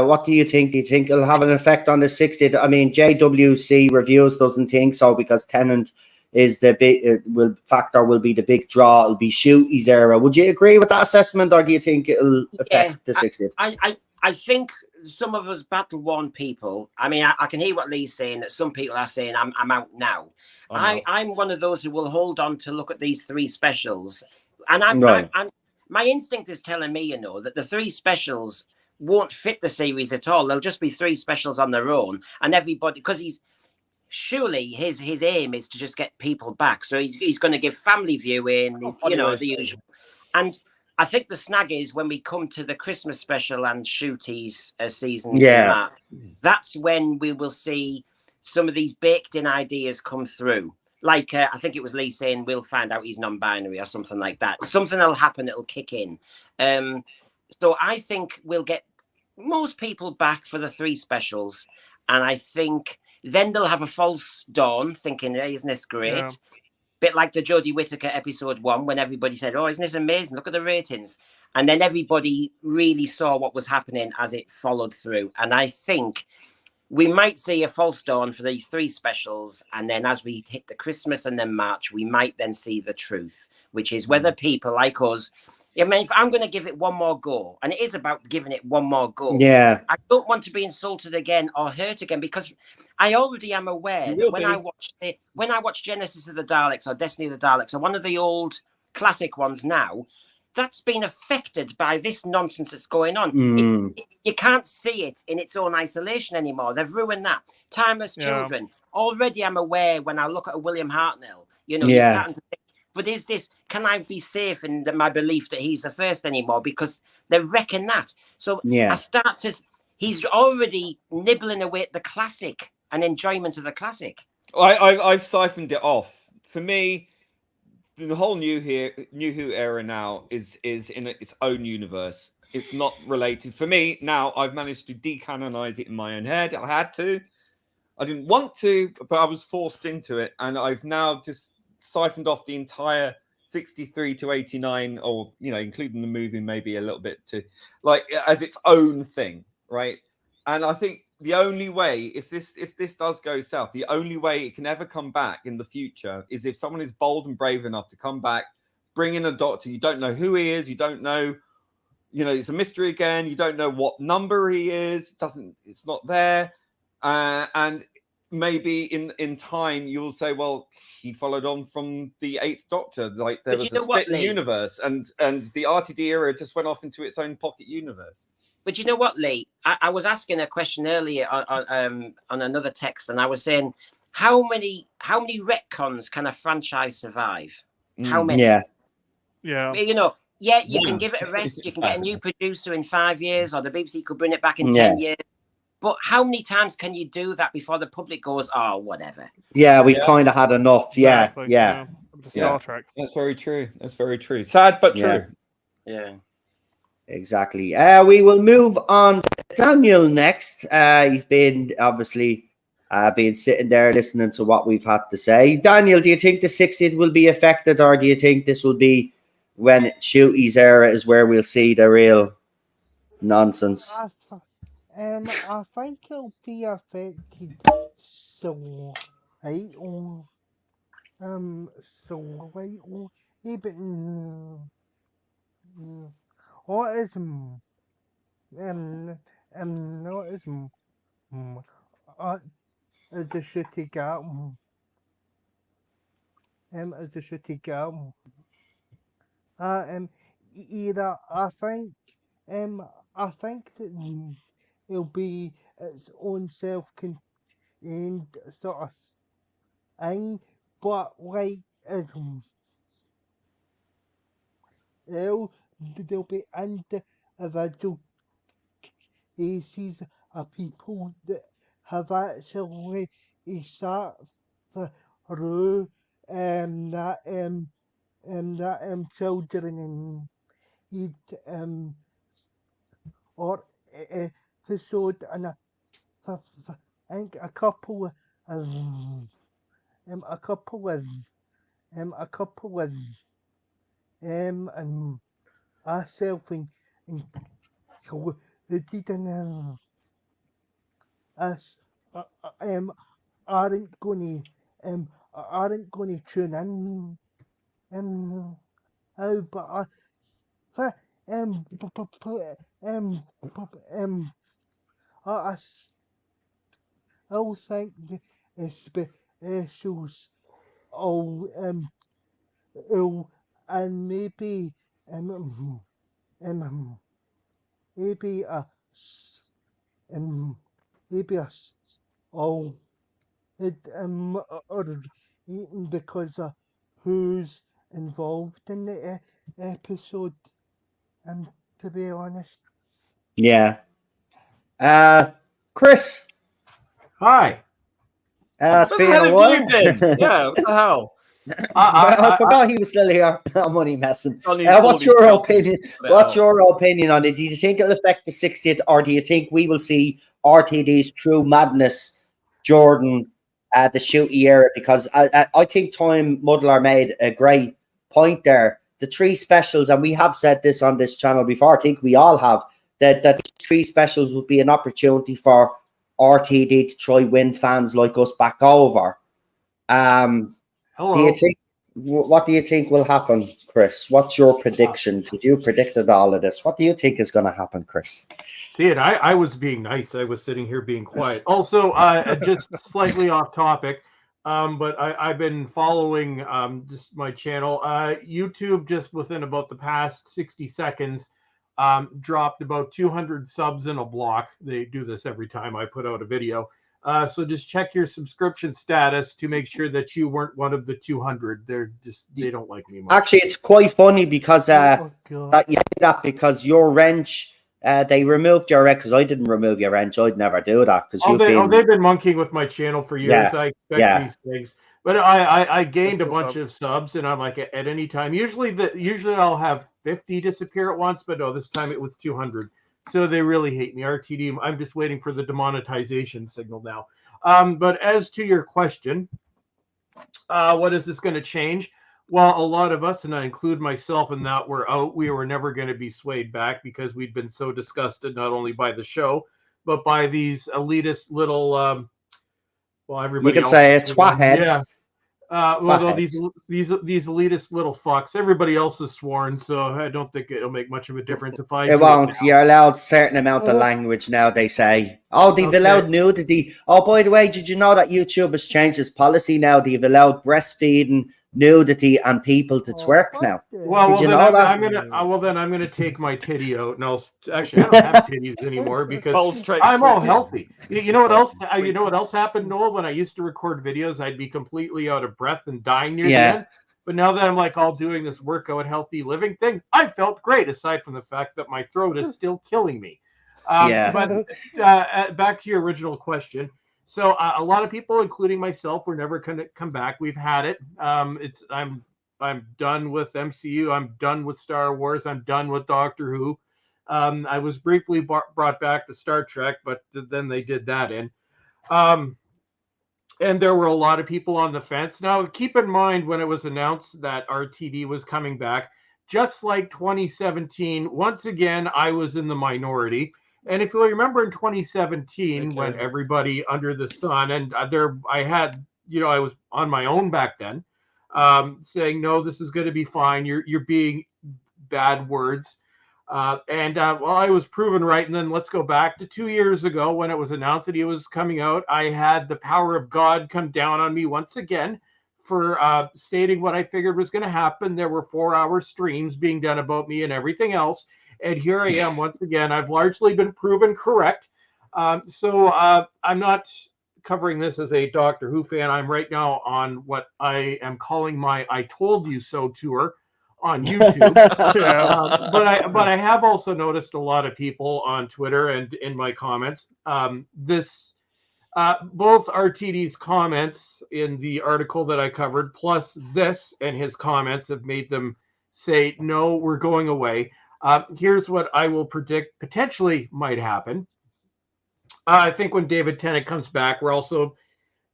What do you think? Do you think it'll have an effect on the 60th? I mean, JWC Reviews doesn't think so, because Tennant is the big will be the big draw. It'll be Shooty's era. Would you agree with that assessment, or do you think it'll affect the 60th? I think some of us battle-worn people. I mean, I can hear what Lee's saying. That some people are saying I'm out now. I'm one of those who will hold on to look at these 3 specials, and I'm my instinct is telling me, that the 3 specials won't fit the series at all. They'll just be 3 specials on their own, and everybody, because surely his aim is to just get people back. So he's going to give family viewing, the usual. And I think the snag is when we come to the Christmas special and Shooty's season in March, that's when we will see some of these baked in ideas come through. Like, I think it was Lee saying, we'll find out he's non-binary or something like that. Something will happen, it'll kick in. So I think we'll get most people back for the 3 specials. And I think then they'll have a false dawn thinking, hey, isn't this great? bit like the Jodie Whittaker episode 1, when everybody said, "Oh, isn't this amazing? Look at the ratings." And then everybody really saw what was happening as it followed through. And I think we might see a false dawn for these 3 specials. And then as we hit the Christmas and then March, we might then see the truth, which is whether people like us, I mean, if I'm going to give it one more go, and it is about giving it one more go. Yeah. I don't want to be insulted again or hurt again, because I already am aware that when I watch Genesis of the Daleks or Destiny of the Daleks or one of the old classic ones now, that's been affected by this nonsense that's going on. You can't see it in its own isolation anymore. They've ruined that. Timeless Children. Already I'm aware when I look at a William Hartnell, you know, you're starting to think, but is this, can I be safe in my belief that he's the first anymore? Because they're wrecking that. So I start to, he's already nibbling away at the classic and enjoyment of the classic. I've siphoned it off. For me, the whole New Who era now is in its own universe. It's not related. For me, now I've managed to decanonize it in my own head. I had to. I didn't want to, but I was forced into it. And I've now just siphoned off the entire 63 to 89, or, you know, including the movie maybe a little bit, to like as its own thing, right? And I think the only way, if this does go south, the only way it can ever come back in the future is if someone is bold and brave enough to come back, bring in a doctor. You don't know who he is. You don't know, you know, it's a mystery again. You don't know what number he is. It's not there. And maybe in time you'll say, well, he followed on from the 8th Doctor. Like there was a split universe, and the RTD era just went off into its own pocket universe. But you know what, Lee? I was asking a question earlier on another text, and I was saying, how many retcons can a franchise survive? How many? Yeah. You know, you can give it a rest. You can get a new producer in 5 years, or the BBC could bring it back in 10 years. But how many times can you do that before the public goes, "Oh, whatever"? Yeah, we kind of had enough. Exactly. Yeah. Star Trek. That's very true. That's very true. Sad but true. Yeah. Exactly. We will move on to Daniel next. He's been obviously been sitting there listening to what we've had to say. Daniel, do you think the 60th will be affected, or do you think this will be when Shooty's era is where we'll see the real nonsense? I think it'll be affected so right on even autism autism as a shitty girl as a shitty girl either I think that it'll be its own self-contained sort of thing, but like as there'll be individual cases of people that have actually sat through that children in need or episode, and I think a couple of ourselves included in us aren't going to tune in but I think the specials and maybe us all or eaten because of who's involved in the episode, and to be honest. Chris. Hi. It's been a while. Yeah, what the hell? I forgot he was still here. I'm only messing. What's your opinion? What's your opinion on it? Do you think it'll affect the 60th, or do you think we will see RTD's true madness, Jordan, the shooty era, because I think Time Muddler made a great point there. The 3 specials, and we have said this on this channel before, I think we all have, that 3 specials would be an opportunity for RTD to try win fans like us back over. Hello. What do you think will happen, Chris? What's your prediction? Did you predicted all of this? What do you think is going to happen, Chris? See it. I was being nice. I was sitting here being quiet. Also, just slightly off topic, but I've been following just my channel. YouTube, just within about the past 60 seconds, dropped about 200 subs in a block. They do this every time I put out a video. So just check your subscription status to make sure that you weren't one of the 200. They don't like me much. Actually, it's quite funny because that you say that, because your wrench, they removed your wrench, because I didn't remove your wrench. I'd never do that, because they've been monkeying with my channel for years. Yeah, I expect these things. But I gained a bunch of subs, and I'm like, at any time, usually I'll have 50 disappear at once, but no, this time it was 200. So they really hate me. RTD, I'm just waiting for the demonetization signal now. But as to your question, what is this going to change? Well, a lot of us, and I include myself in that, were out. We were never going to be swayed back because we'd been so disgusted, not only by the show, but by these elitist little, well, everybody. You could say it's twat heads. Yeah. These elitist little fucks. Everybody else is sworn, so I don't think it'll make much of a difference if I. It won't. You're allowed a certain amount of language now. They say, "Oh, they've allowed nudity." Oh, by the way, did you know that YouTube has changed its policy now? They've allowed breastfeeding, nudity, and people to twerk now. Well, then I'm gonna take my titty out. No, actually, I don't have titties anymore because I'm all healthy. You know what else? You know what else happened, Noel? When I used to record videos, I'd be completely out of breath and dying near the end. But now that I'm like all doing this workout, healthy living thing, I felt great. Aside from the fact that my throat is still killing me. But back to your original question. So a lot of people, including myself, were never going to come back. We've had it. I'm done with MCU. I'm done with Star Wars. I'm done with Doctor Who. I was briefly brought back to Star Trek, but then they did that in. And there were a lot of people on the fence. Now, keep in mind when it was announced that RTD was coming back, just like 2017, once again, I was in the minority. And if you remember in 2017, when everybody under the sun, and I had, I was on my own back then, saying, no, this is going to be fine. You're being bad words. Well, I was proven right. And then let's go back to 2 years ago when it was announced that he was coming out. I had the power of God come down on me once again for stating what I figured was going to happen. There were 4-hour streams being done about me and everything else. And here I am once again. I've largely been proven correct. So I'm not covering this as a Doctor Who fan. I'm right now on what I am calling my I Told You So tour on YouTube. But I have also noticed a lot of people on Twitter and in my comments. Both RTD's comments in the article that I covered, plus this and his comments have made them say, no, we're going away. Here's what I will predict potentially might happen. I think when David Tennant comes back, we're also,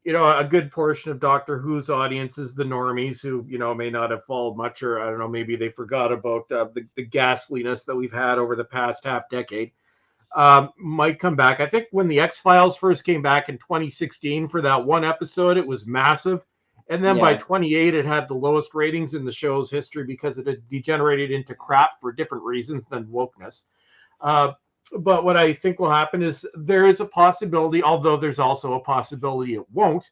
a good portion of Doctor Who's audience is the normies who, may not have followed much, or I don't know, maybe they forgot about the ghastliness that we've had over the past half decade. Might come back. I think when the X-Files first came back in 2016 for that one episode, it was massive. And then by 28, it had the lowest ratings in the show's history because it had degenerated into crap for different reasons than wokeness. But what I think will happen is there is a possibility, although there's also a possibility it won't,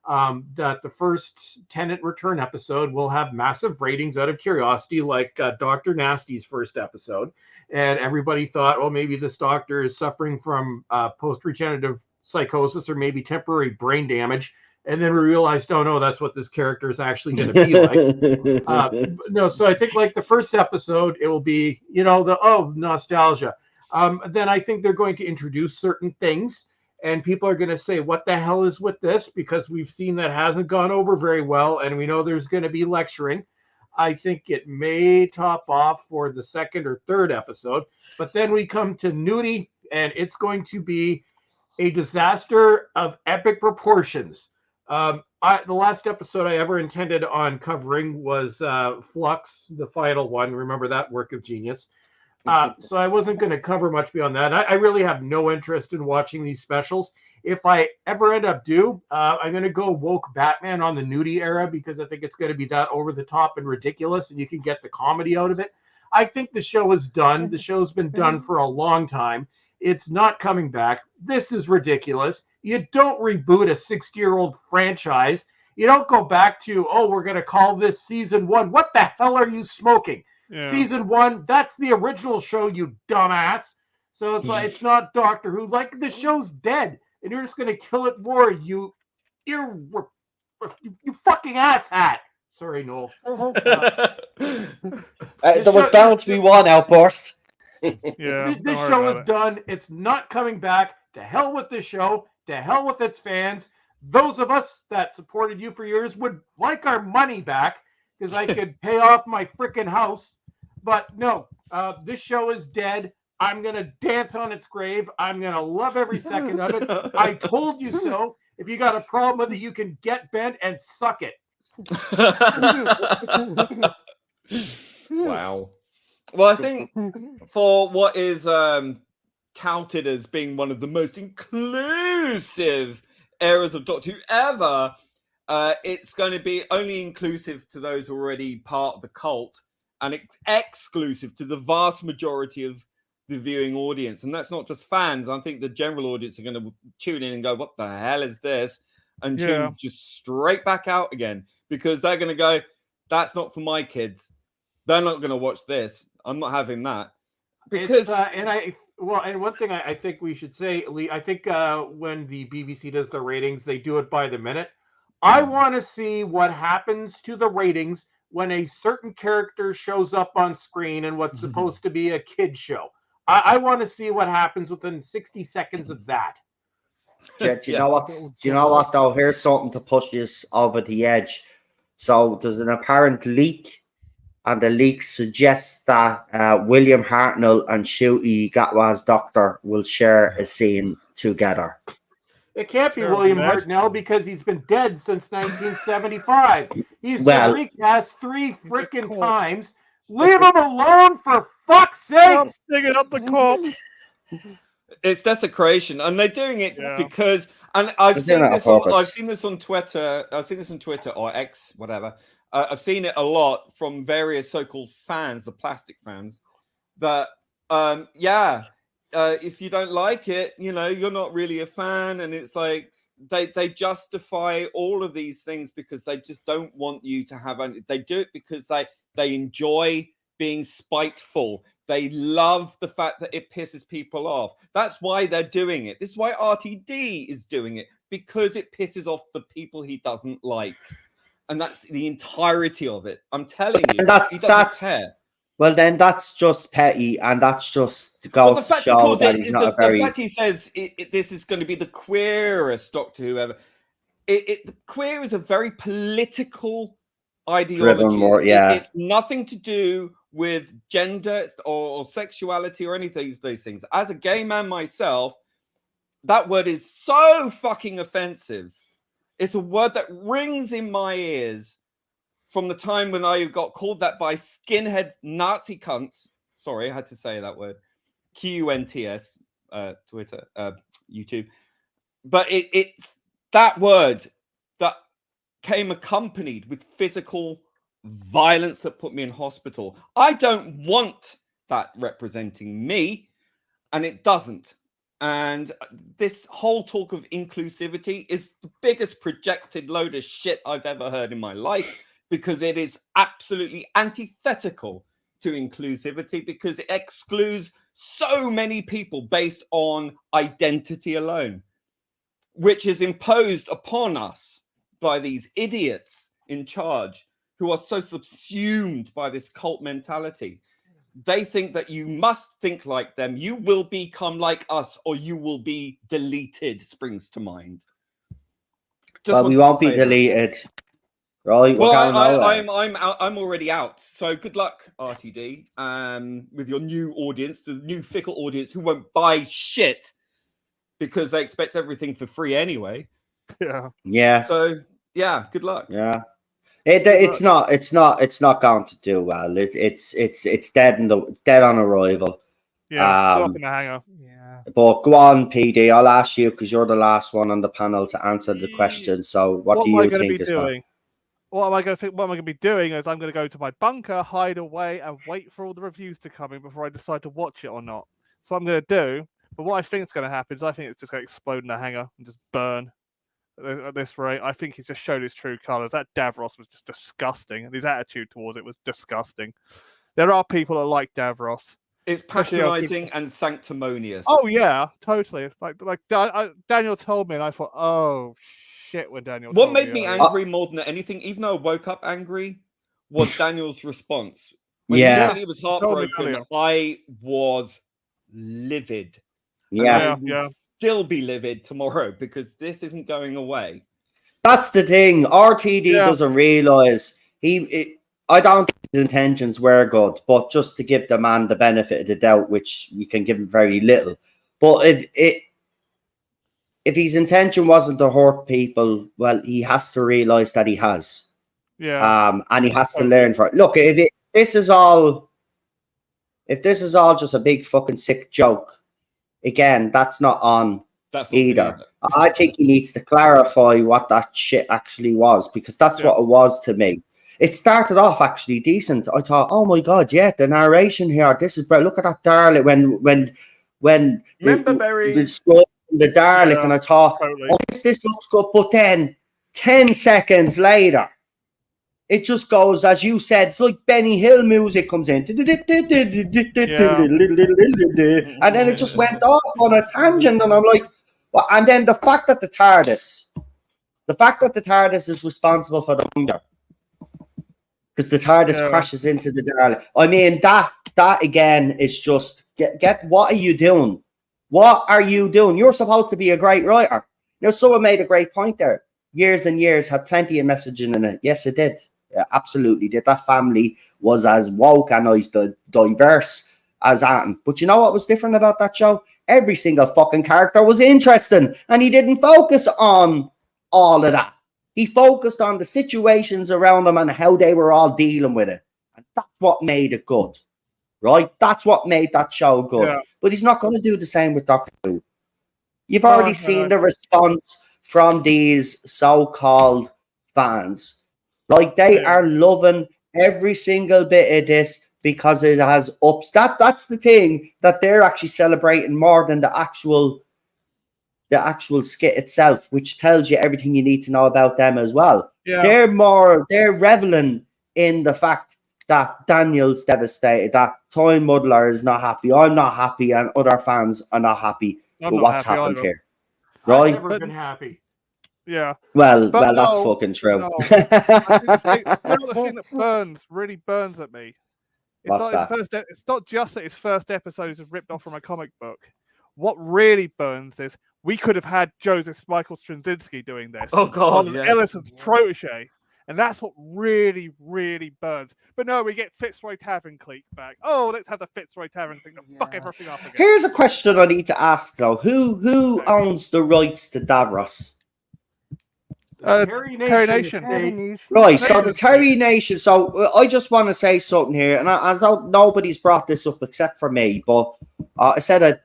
that the first Tennant Return episode will have massive ratings out of curiosity, like Dr. Nasty's first episode. And everybody thought, well, maybe this doctor is suffering from post-regenerative psychosis or maybe temporary brain damage. And then we realized, oh no, that's what this character is actually going to be like. No, so I think like the first episode, it will be, nostalgia. Then I think they're going to introduce certain things, and people are going to say, what the hell is with this? Because we've seen that hasn't gone over very well, and we know there's going to be lecturing. I think it may top off for the second or third episode, but then we come to nudie, and it's going to be a disaster of epic proportions. The last episode I ever intended on covering was Flux, the final one. Remember that work of genius? So I wasn't going to cover much beyond that. I really have no interest in watching these specials. If I ever end up I'm going to go woke Batman on the nudie era because I think it's going to be that over the top and ridiculous, and you can get the comedy out of it. I think the show is done. The show's been done for a long time. It's not coming back. This is ridiculous. You don't reboot a 60-year-old franchise. You don't go back to, we're going to call this season 1. What the hell are you smoking? Yeah. Season 1, that's the original show, you dumbass. So it's like, it's not Doctor Who. Like, the show's dead, and you're just going to kill it more, you fucking asshat. Sorry, Noel. There was bound to be one outburst. Yeah, this show is done. It's not coming back. To hell with this show. To hell with its fans. Those of us that supported you for years would like our money back because I could pay off my freaking house. But no, this show is dead. I'm going to dance on its grave. I'm going to love every second of it. I told you so. If you got a problem with it, you can get bent and suck it. Wow. Well, I think for what is touted as being one of the most inclusive eras of Doctor Who ever, it's going to be only inclusive to those already part of the cult and exclusive to the vast majority of the viewing audience. And that's not just fans. I think the general audience are going to tune in and go, what the hell is this? And tune just straight back out again because they're going to go, that's not for my kids. They're not going to watch this. I'm not having that. Because and one thing I think we should say, Lee, I think when the BBC does the ratings, they do it by the minute. I want to see what happens to the ratings when a certain character shows up on screen in what's supposed to be a kid show. I want to see what happens within 60 seconds of that. Do you know what though? Here's something to push this over the edge. So there's an apparent leak. And the leak suggests that William Hartnell and Ncuti Gatwa's Doctor will share a scene together. It can't be William Hartnell because he's been dead since 1975. He's been recast 3 freaking times. Leave him alone for fuck's sake! Stop digging up the corpse. It's desecration, and they're doing it because. And I've seen this on Twitter. I've seen this on Twitter or X, whatever. I've seen it a lot from various so-called fans, the plastic fans, that, if you don't like it, you're not really a fan. And it's like they justify all of these things because they just don't want you to have any. They do it because they enjoy being spiteful. They love the fact that it pisses people off. That's why they're doing it. This is why RTD is doing it, because it pisses off the people he doesn't like. And that's the entirety of it. I'm telling you. Well, then that's just petty, and that's just goes to show that he's not a very. The fact he says this is going to be the queerest Doctor Who ever. Queer is a very political ideology. It's nothing to do with gender or sexuality or anything of those things. As a gay man myself, that word is so fucking offensive. It's a word that rings in my ears from the time when I got called that by skinhead Nazi cunts. Sorry, I had to say that word. QUNTS, Twitter, YouTube. But it's that word that came accompanied with physical violence that put me in hospital. I don't want that representing me, and it doesn't. And this whole talk of inclusivity is the biggest projected load of shit I've ever heard in my life, because it is absolutely antithetical to inclusivity, because it excludes so many people based on identity alone, which is imposed upon us by these idiots in charge who are so subsumed by this cult mentality. They think that you must think like them. You will become like us, or you will be deleted. Springs to mind. Well, we won't be deleted. Right? Well, I'm already out. So good luck, RTD, with your new audience, the new fickle audience who won't buy shit because they expect everything for free anyway. Yeah. So yeah, good luck. Yeah. It's not going to do well. It's dead on arrival. Yeah, up in the hangar. Yeah. But go on, PD. I'll ask you because you're the last one on the panel to answer the question. So what do you think is going? What am I going to think? What am I going to be doing? Is I'm going to go to my bunker, hide away, and wait for all the reviews to come in before I decide to watch it or not. So what I'm going to do. But what I think is going to happen is I think it's just going to explode in the hangar and just burn. At this rate, I think he's just showed his true colors. That Davros was just disgusting, and his attitude towards it was disgusting. There are people that like Davros. It's patronizing and sanctimonious. Oh yeah, totally. Like Daniel told me, and I thought, oh shit, when Daniel. What made me angry more than anything, even though I woke up angry, was Daniel's response. When he said he was heartbroken, I was livid. Yeah. Still be livid tomorrow because this isn't going away. That's the thing. RTD doesn't realize I don't think his intentions were good, but just to give the man the benefit of the doubt, which we can give him very little. But if his intention wasn't to hurt people, well, he has to realize that he has. Yeah. And he has to learn from it. Look, if this is all just a big fucking sick joke, again, that's not on either. I think he needs to clarify what that shit actually was, because that's what it was to me. It started off actually decent. I thought, oh my god, yeah, the narration here, this is bro. Look at that Dalek when the skull, the Dalek, and I thought, oh, this looks good. But then 10 seconds later, it just goes, as you said, it's like Benny Hill music comes in. And then it just went off on a tangent. And I'm like, well, and then the fact that the TARDIS is responsible for the hunger. Because the TARDIS crashes into the Dalek. I mean, that again is just, get what are you doing? What are you doing? You're supposed to be a great writer. Now, someone made a great point there. Years and years had plenty of messaging in it. Yes, it did. Yeah, absolutely did. That family was as woke and as diverse as Atom. But you know what was different about that show? Every single fucking character was interesting, and he didn't focus on all of that. He focused on the situations around them and how they were all dealing with it. And that's what made it good, right? That's what made that show good. Yeah. But he's not going to do the same with Doctor Who. You've already seen the response from these so-called fans. Like, they are loving every single bit of this because it has ups. That's the thing that they're actually celebrating more than the actual skit itself, which tells you everything you need to know about them as well. Yeah. They're reveling in the fact that Daniel's devastated, that Time Muddler is not happy, I'm not happy, and other fans are not happy with what's happened here. Right? I've never been happy. Yeah. Well, that's fucking true. No. The thing that really burns at me. It's not just that his first episode is ripped off from a comic book. What really burns is we could have had Joseph Michael Straczynski doing this. Oh God, Ellison's protege. And that's what really, really burns. But no, we get Fitzroy Tavern Clique back. Oh, let's have the Fitzroy Tavern Clique to fuck everything up again. Here's a question I need to ask though. Who owns the rights to Davros? Terry Nation. Right, so the Terry Nation. So I just want to say something here, and I don't. Nobody's brought this up except for me, but I said it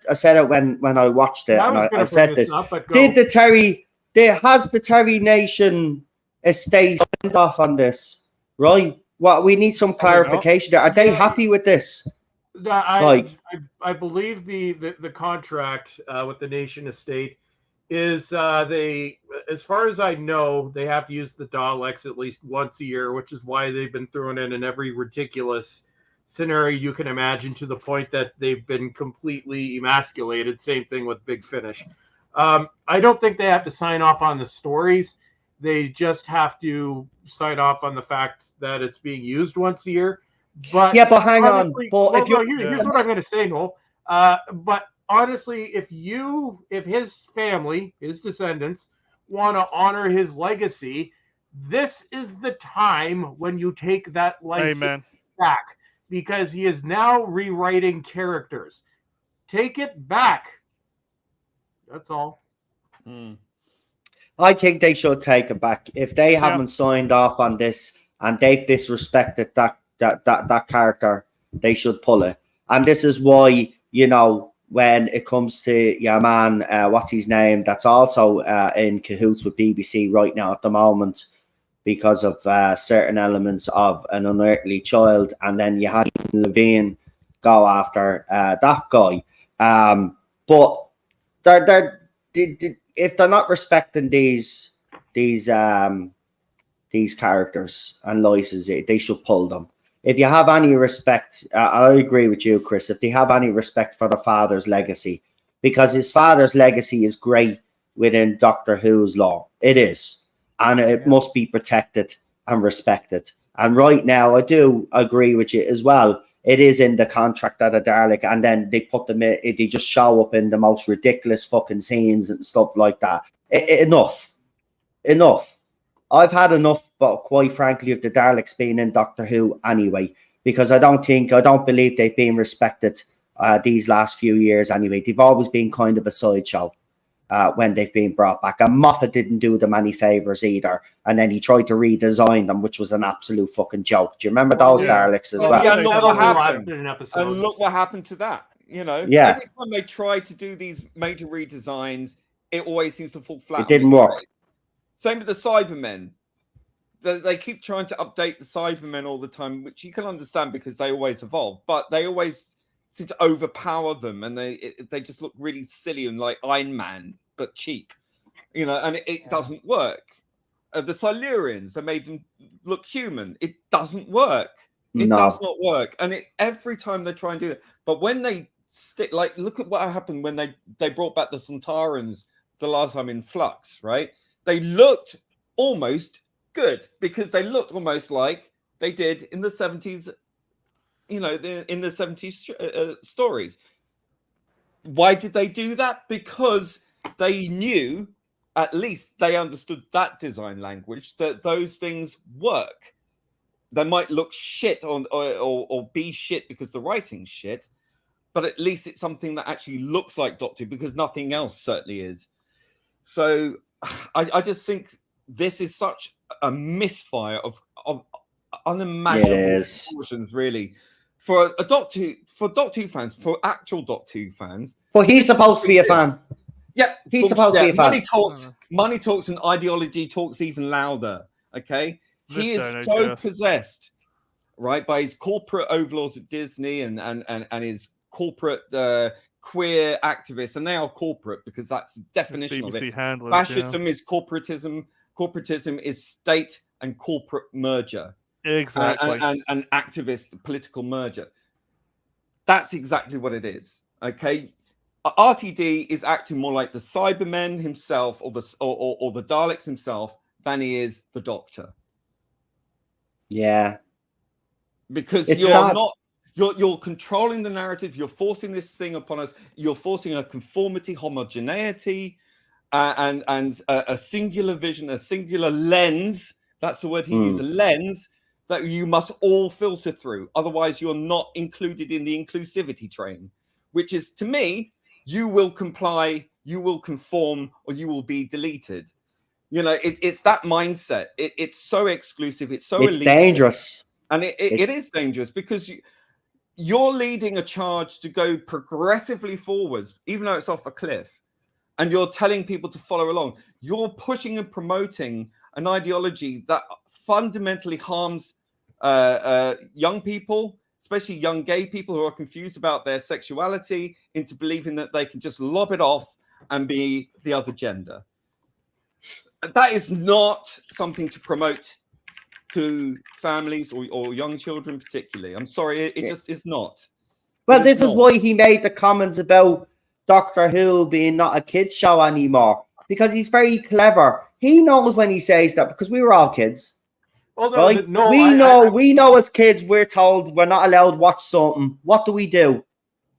when I watched it, and I said this. Has the Terry Nation estate signed off on this? Right. Well, we need some clarification there. Are they happy with this? I believe the contract with the Nation estate is they, as far as I know, they have to use the Daleks at least once a year, which is why they've been thrown in every ridiculous scenario you can imagine, to the point that they've been completely emasculated. Same thing with Big Finish. I don't think they have to sign off on the stories. They just have to sign off on the fact that it's being used once a year. But hang on. Here's what I'm going to say, Noel. But honestly, if his family, his descendants, want to honor his legacy, this is the time when you take that license back, because he is now rewriting characters. Take it back. That's all. I think they should take it back. If they haven't signed off on this and they've disrespected that character, they should pull it. And this is why, you know, when it comes to your man, what's his name, that's also in cahoots with BBC right now at the moment because of certain elements of an unearthly child, and then you had Levine go after that guy. But if they're not respecting these characters and licenses, they should pull them. If you have any respect, I agree with you, Chris, if they have any respect for the father's legacy, because his father's legacy is great within Doctor Who's lore. It is. And it must be protected and respected. And right now, I do agree with you as well. It is in the contract that a Dalek, and then they put them in, they just show up in the most ridiculous fucking scenes and stuff like that. Enough. I've had enough, but quite frankly, of the Daleks being in Doctor Who anyway, because I don't believe they've been respected these last few years anyway. They've always been kind of a sideshow when they've been brought back. And Moffat didn't do them any favors either. And then he tried to redesign them, which was an absolute fucking joke. Do you remember those Daleks as well? Yeah, look what happened. And look what happened to that. You know, every time they try to do these major redesigns, it always seems to fall flat. It didn't work. Same with the Cybermen. They keep trying to update the Cybermen all the time, which you can understand because they always evolve, but they always seem to overpower them, and they just look really silly and like Iron Man, but cheap, you know, and it doesn't work. The Silurians, they made them look human. It doesn't work. It does not work. And every time they try and do it, but when they stick, like, look at what happened when they brought back the Sontarans the last time in Flux, right? They looked almost good because they looked almost like they did in the 70s, you know, in the 70s stories. Why did they do that? Because they knew, at least they understood that design language, that those things work. They might look shit or be shit because the writing's shit, but at least it's something that actually looks like Doctor Who, because nothing else certainly is. So I just think this is such a misfire of unimaginable proportions, really, for Doctor Who fans, for actual Doctor Who fans. Well, he's supposed to be a fan. Yeah, he's supposed to be a fan. Money talks, and ideology talks even louder. Okay, he is so possessed, right, by his corporate overlords at Disney and his corporate queer activists, and they are corporate because that's the definition of it. Fascism is corporatism. Corporatism is state and corporate merger. Exactly. And activist political merger. That's exactly what it is. Okay. RTD is acting more like the Cybermen himself or the Daleks himself than he is the Doctor. Yeah. Because you're controlling the narrative, you're forcing this thing upon us, you're forcing a conformity, homogeneity, and a singular vision, a singular lens. That's the word he used, a lens that you must all filter through. Otherwise, you're not included in the inclusivity train, which is, to me, you will comply, you will conform, or you will be deleted. You know, it's that mindset. It's so exclusive. It's so elite. Dangerous. And it is dangerous because you're leading a charge to go progressively forwards, even though it's off a cliff. And you're telling people to follow along. You're pushing and promoting an ideology that fundamentally harms young people, especially young gay people who are confused about their sexuality, into believing that they can just lob it off and be the other gender. That is not something to promote to families or young children particularly. I'm sorry, it just is not. Well, this is why he made the comments about Doctor Who being not a kids show anymore, because he's very clever. He knows when he says that, because we were all kids. Well, right? We know as kids, we're told we're not allowed to watch something. What do? We go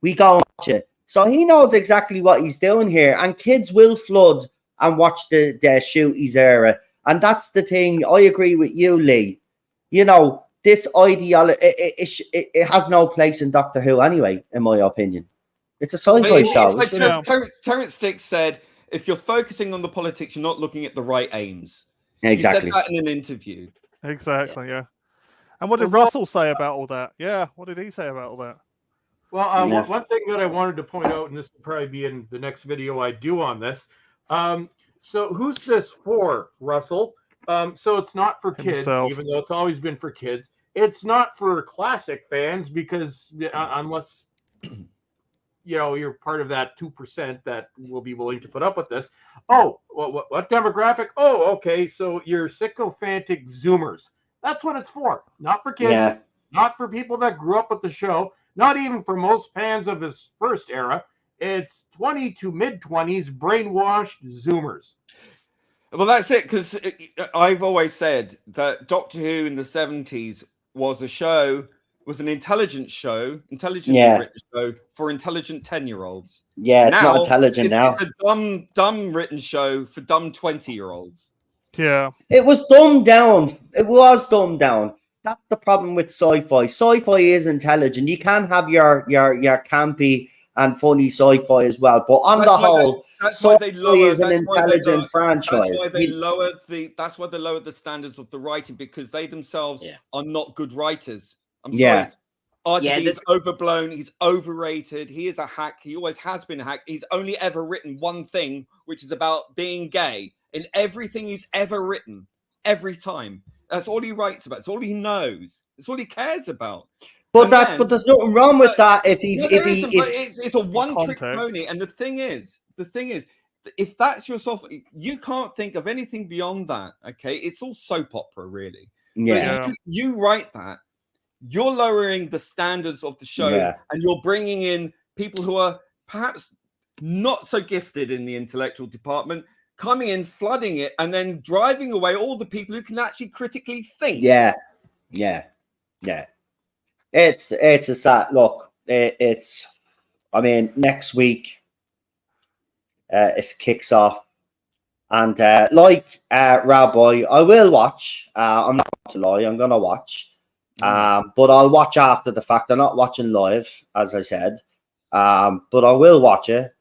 and watch it. So he knows exactly what he's doing here, and kids will flood and watch the Shooties era. And that's the thing. I agree with you, Lee. You know, this ideology, it has no place in Doctor Who anyway, in my opinion. It's a sci-fi show. It's like Terrence Dicks said, if you're focusing on the politics, you're not looking at the right aims. Exactly. He said that in an interview. Exactly, yeah. And what did Russell say about all that? Yeah, what did he say about all that? Well, one thing that I wanted to point out, and this will probably be in the next video I do on this. So who's this for, Russell? So it's not for kids, even though it's always been for kids. It's not for classic fans because unless you're part of that 2% that will be willing to put up with this. Oh, what demographic? Oh, okay. So you're sycophantic Zoomers. That's what it's for. Not for kids. Not for people that grew up with the show. Not even for most fans of his first era. It's 20 to mid-20s brainwashed Zoomers. Well, that's it, because I've always said that Doctor Who in the 70s was an intelligent show, intelligently written show for intelligent 10-year-olds. Yeah, it's not intelligent now. It's a dumb written show for dumb 20-year-olds. Yeah. It was dumbed down. It was dumbed down. That's the problem with sci-fi. Sci-fi is intelligent. You can have your campy and funny sci-fi as well, but on the whole, sci-fi is an intelligent franchise. That's why they lowered the standards of the writing, because they themselves are not good writers. I'm sorry. RTD is overblown. He's overrated. He is a hack. He always has been a hack. He's only ever written one thing, which is about being gay. In everything he's ever written, every time. That's all he writes about. It's all he knows. It's all he cares about. But there's nothing wrong with that. It's a one-trick pony. And the thing is, if that's yourself, you can't think of anything beyond that. Okay, it's all soap opera, really. Yeah. You write that. You're lowering the standards of the show, and you're bringing in people who are perhaps not so gifted in the intellectual department, coming in, flooding it, and then driving away all the people who can actually critically think. Yeah. It's a sad look. I mean, next week it kicks off, and Rabbi, I will watch. I'm not going to lie, I'm gonna watch. But I'll watch after the fact. I'm not watching live, as I said. But I will watch it.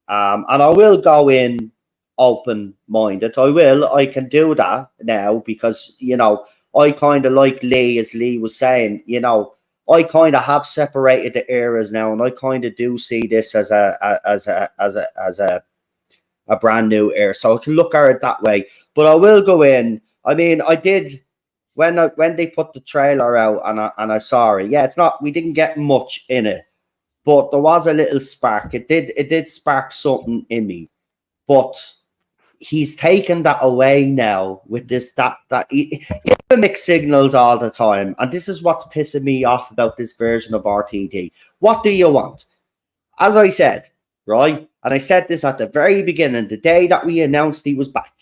And I will go in open-minded. I can do that now because, I kind of like Lee, as Lee was saying, I kind of have separated the eras now, and I kind of do see this as a brand new era. So I can look at it that way. But I will go in. I mean, I did when they put the trailer out and I saw it. Yeah, we didn't get much in it, but there was a little spark. It did spark something in me. But he's taken that away now with this, he mixed signals all the time. And this is what's pissing me off about this version of RTD. What do you want? As I said, right? And I said this at the very beginning, the day that we announced he was back.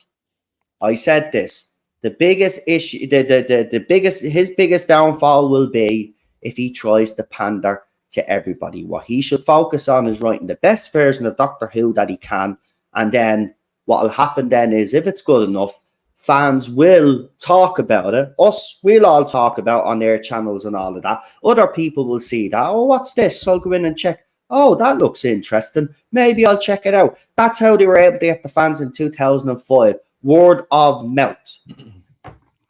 I said this. The biggest issue, his biggest downfall will be if he tries to pander to everybody. What he should focus on is writing the best version of Doctor Who that he can. And then what will happen then is, if it's good enough, fans will talk about it. We'll all talk about on their channels and all of that. Other people will see that. Oh, what's this? So I'll go in and check. Oh, that looks interesting. Maybe I'll check it out. That's how they were able to get the fans in 2005. Word of mouth.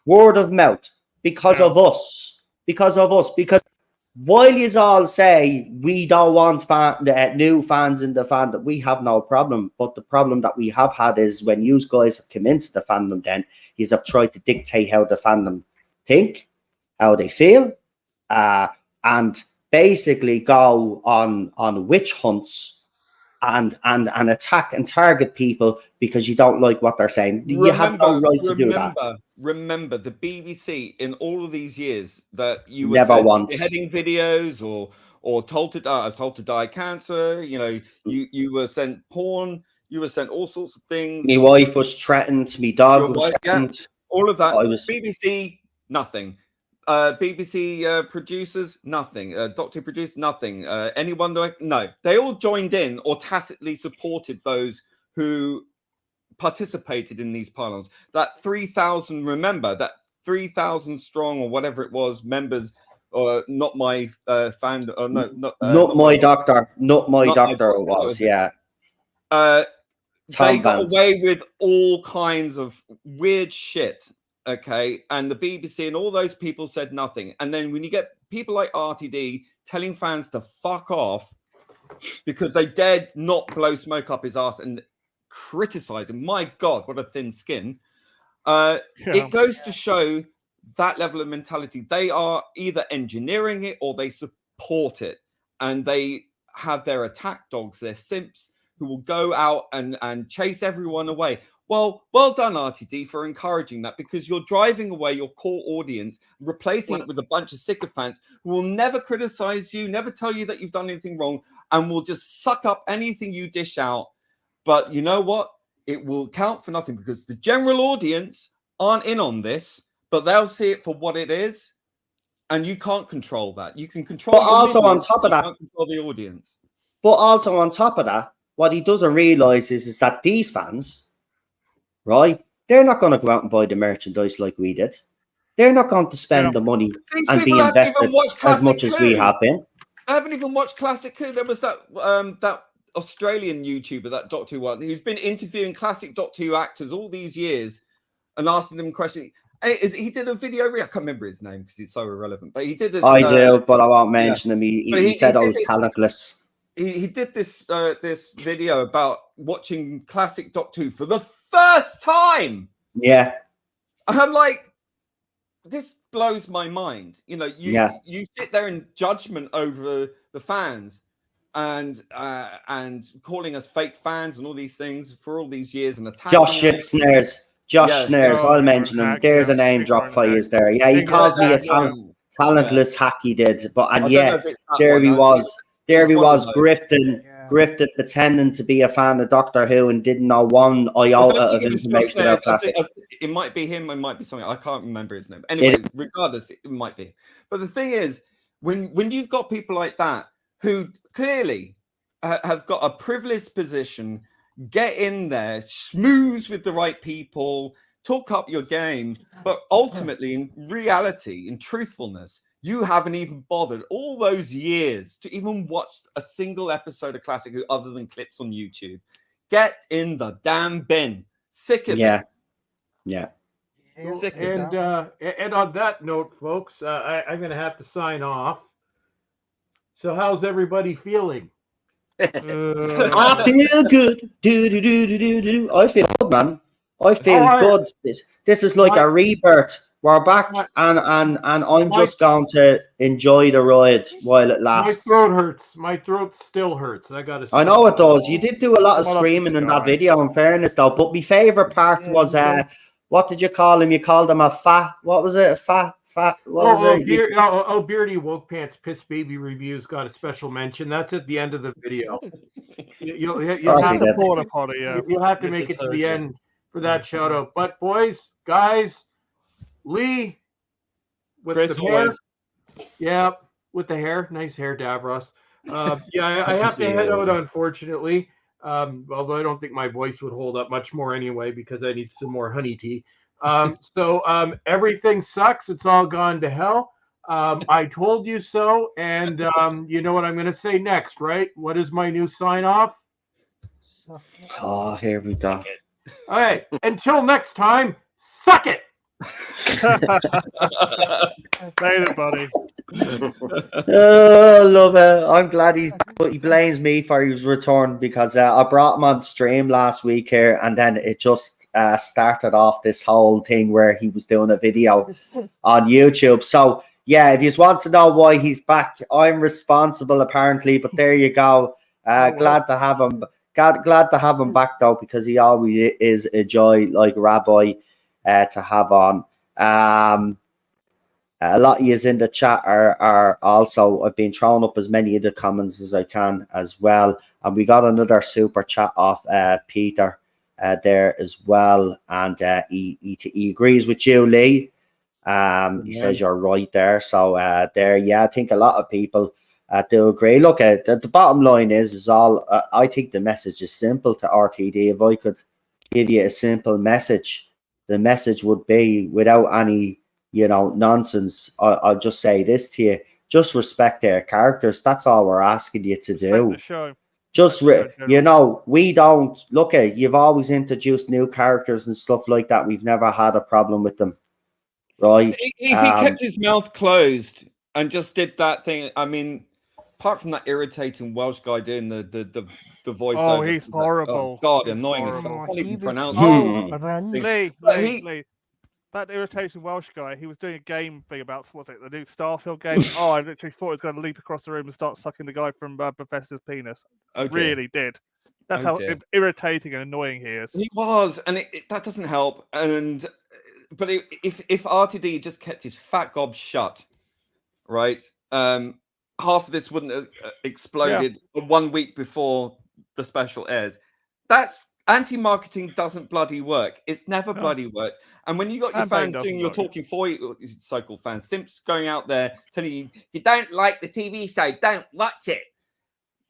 Word of mouth. Because of us. Because while you all say we don't want new fans in the fandom, we have no problem. But the problem that we have had is when you guys have come into the fandom, then you have tried to dictate how the fandom think, how they feel, and basically go on witch hunts and attack and target people because you don't like what they're saying. You have no right to do that. Remember the BBC in all of these years that you were never once beheading videos or told to die of cancer. You were sent porn. You were sent all sorts of things. My wife was threatened. My dog was threatened. Yeah, all of that. BBC, nothing. BBC producers, nothing. Doctor produced nothing. Anyone? No. They all joined in or tacitly supported those who participated in these pylons. That 3,000, remember, that 3,000 strong or whatever it was members, or not my fan, or not my doctor it was, yeah. they got away with all kinds of weird shit. Okay, and the BBC and all those people said nothing. And then when you get people like RTD telling fans to fuck off because they dared not blow smoke up his ass and criticize him, my God, what a thin skin. It goes to show that level of mentality. They are either engineering it or they support it, and they have their attack dogs, their simps, who will go out and chase everyone away. Well done, RTD, for encouraging that, because you're driving away your core audience, replacing it with a bunch of sycophants who will never criticize you, never tell you that you've done anything wrong, and will just suck up anything you dish out. But you know what? It will count for nothing because the general audience aren't in on this, but they'll see it for what it is, and you can't control that. You can control. But also on top of that, you can't control the audience. But also on top of that, what he doesn't realize is that these fans, right? They're not going to go out and buy the merchandise like we did. They're not going to spend the money and be invested as much as we have been. I haven't even watched Classic Who. There was that that Australian YouTuber, that Doctor Who one, who's been interviewing classic Doctor Who actors all these years and asking them questions. He did a video. I can't remember his name because he's so irrelevant. But he did this. I do, but I won't mention him. He said I was talentless. He did this this video about watching classic Doctor Who for the first time. Yeah, and I'm like, this blows my mind. You know, you sit there in judgment over the fans and calling us fake fans and all these things for all these years and attacking Josh Snares. I'll mention him. There's a name drop for you there. Yeah, he called me a talentless hack. He did, but there he was. There he was grifting, pretending to be a fan of Doctor Who and didn't know one iota of information about classic. It might be him, it might be something. I can't remember his name. Anyway, regardless, it might be. But the thing is, when you've got people like that who clearly have got a privileged position, get in there, schmooze with the right people, talk up your game, but ultimately, in reality, in truthfulness, you haven't even bothered all those years to even watch a single episode of Classic Who other than clips on YouTube. Get in the damn bin. Sick of it. Yeah. And on that note, folks, I'm going to have to sign off. So how's everybody feeling? I feel good. I feel good, man. I feel good. This is like a rebirth. We're back, and I'm just going to enjoy the ride while it lasts. My throat hurts. My throat still hurts. I know it does. You did do a lot of screaming in that video, in fairness, though. But my favorite part was what did you call him? You called him a fat. What was it? Fat. What was it? Beardy Woke Pants Piss Baby Reviews got a special mention. That's at the end of the video. You'll have to make it to the end for that shout out. But boys, guys. Lee with Chris the hair. Yeah, with the hair. Nice hair, Davros. I have to head out, unfortunately. Although I don't think my voice would hold up much more anyway because I need some more honey tea. So everything sucks. It's all gone to hell. I told you so. And you know what I'm going to say next, right? What is my new sign off? Oh, here we go. All right. Until next time, suck it. Later, buddy. Oh, love it. I'm glad he blames me for his return because I brought him on stream last week here, and then it just started off this whole thing where he was doing a video on YouTube. So yeah, if you want to know why he's back, I'm responsible apparently. But there you go. Glad to have him. Glad to have him back though, because he always is a joy, like Rabbi. To have on. A lot of you in the chat are also, I've been throwing up as many of the comments as I can as well. And we got another super chat off Peter there as well. And he agrees with you, Lee. He says you're right there. So I think a lot of people do agree. Look, the bottom line is all, I think the message is simple to RTD. If I could give you a simple message, the message would be, without any, nonsense, I'll just say this to you: just respect their characters. That's all we're asking you to do. Just we don't look at. You've always introduced new characters and stuff like that. We've never had a problem with them, right? If he kept his mouth closed and just did that thing, I mean, apart from that irritating Welsh guy doing the voiceover. Oh, he's horrible. Oh, God, he's annoying. horrible. I can't even pronounce it. Lee. That irritating Welsh guy, he was doing a game thing about, what's it, the new Starfield game? I literally thought he was going to leap across the room and start sucking the guy from Professor's penis. Really did. That's how irritating and annoying he is. He was, and that doesn't help. But if RTD just kept his fat gob shut, right, half of this wouldn't have exploded 1 week before the special airs. That's anti-marketing doesn't bloody work. It's never bloody worked. And when you got your fans doing your talking for you, so-called fans, simps going out there telling you, you don't like the TV show, don't watch it.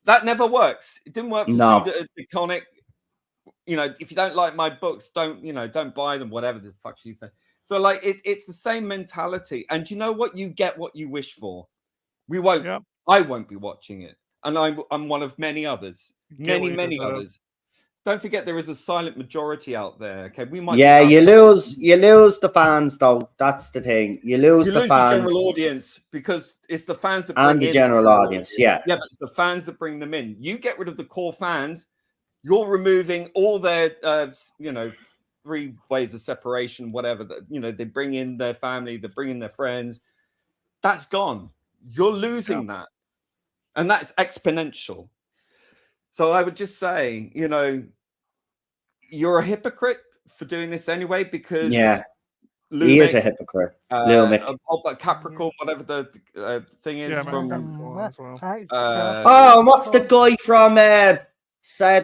That never works. It didn't work for the iconic. You know, if you don't like my books, don't buy them, whatever the fuck she said. So like it's the same mentality. And you know what? You get what you wish for. We won't. I won't be watching it. And I'm one of many others. Many others. Don't forget there is a silent majority out there. Okay, we might. Yeah, you lose the fans though. That's the thing. You lose the fans. The general audience because it's the fans that bring the general audience. Yeah, but it's the fans that bring them in. You get rid of the core fans, you're removing all their 3 ways of separation, whatever. That they bring in their family, they bring in their friends. That's gone. You're losing that, and that's exponential. So I would just say, you're a hypocrite for doing this anyway, because he is a hypocrite. Capricorn, whatever the thing is what's the guy from the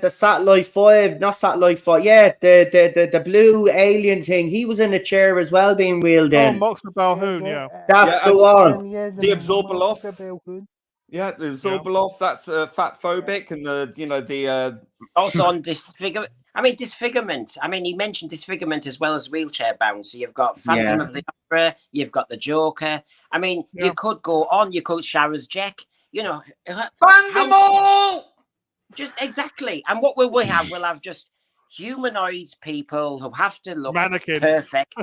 Satellite 5? Not Satellite 5. Yeah, the blue alien thing. He was in a chair as well, being wheeled in. Oh, Moxley Balhoun, that's the one. The Absorbaloff. Yeah, the Zorbalov, that's fat phobic, and the also on disfigurement. Disfigurement. He mentioned disfigurement as well as wheelchair bound. So you've got Phantom of the Opera, you've got the Joker. You could go on. You could Shara's Jack. Ban them all. Just exactly. And what will we have? We'll have just humanoid people who have to look perfect.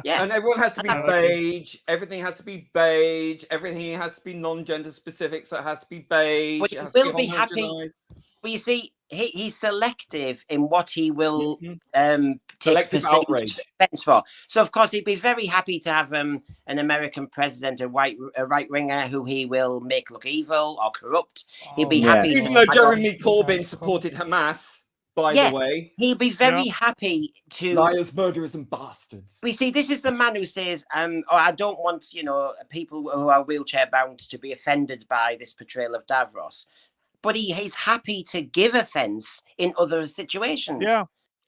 Yeah. And everyone has to be beige. Everything has to be beige. Everything has to be non-gender specific, so it has to be beige. But he will be happy. Well, you see, he's selective in what he will take offense for. So, of course, he'd be very happy to have an American president, a right-winger who he will make look evil or corrupt. He'd be happy. Even though Jeremy Corbyn supported Hamas. By the way, he'll be very happy to liars, murderers, and bastards. We see this is the man who says, I don't want people who are wheelchair bound to be offended by this portrayal of Davros, but he's happy to give offense in other situations. Yeah.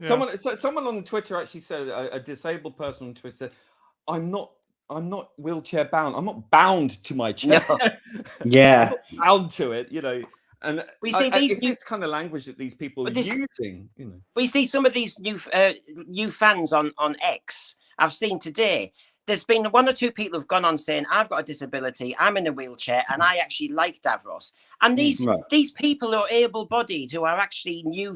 Someone on Twitter actually said, a disabled person on Twitter said, I'm not wheelchair bound. I'm not bound to my chair. No. Yeah, I'm not bound to it. And we see this kind of language that these people are using. We see some of these new fans on X. I've seen today. There's been 1 or 2 people who've gone on saying, "I've got a disability. I'm in a wheelchair, and I actually like Davros." And these people who are able-bodied, who are actually new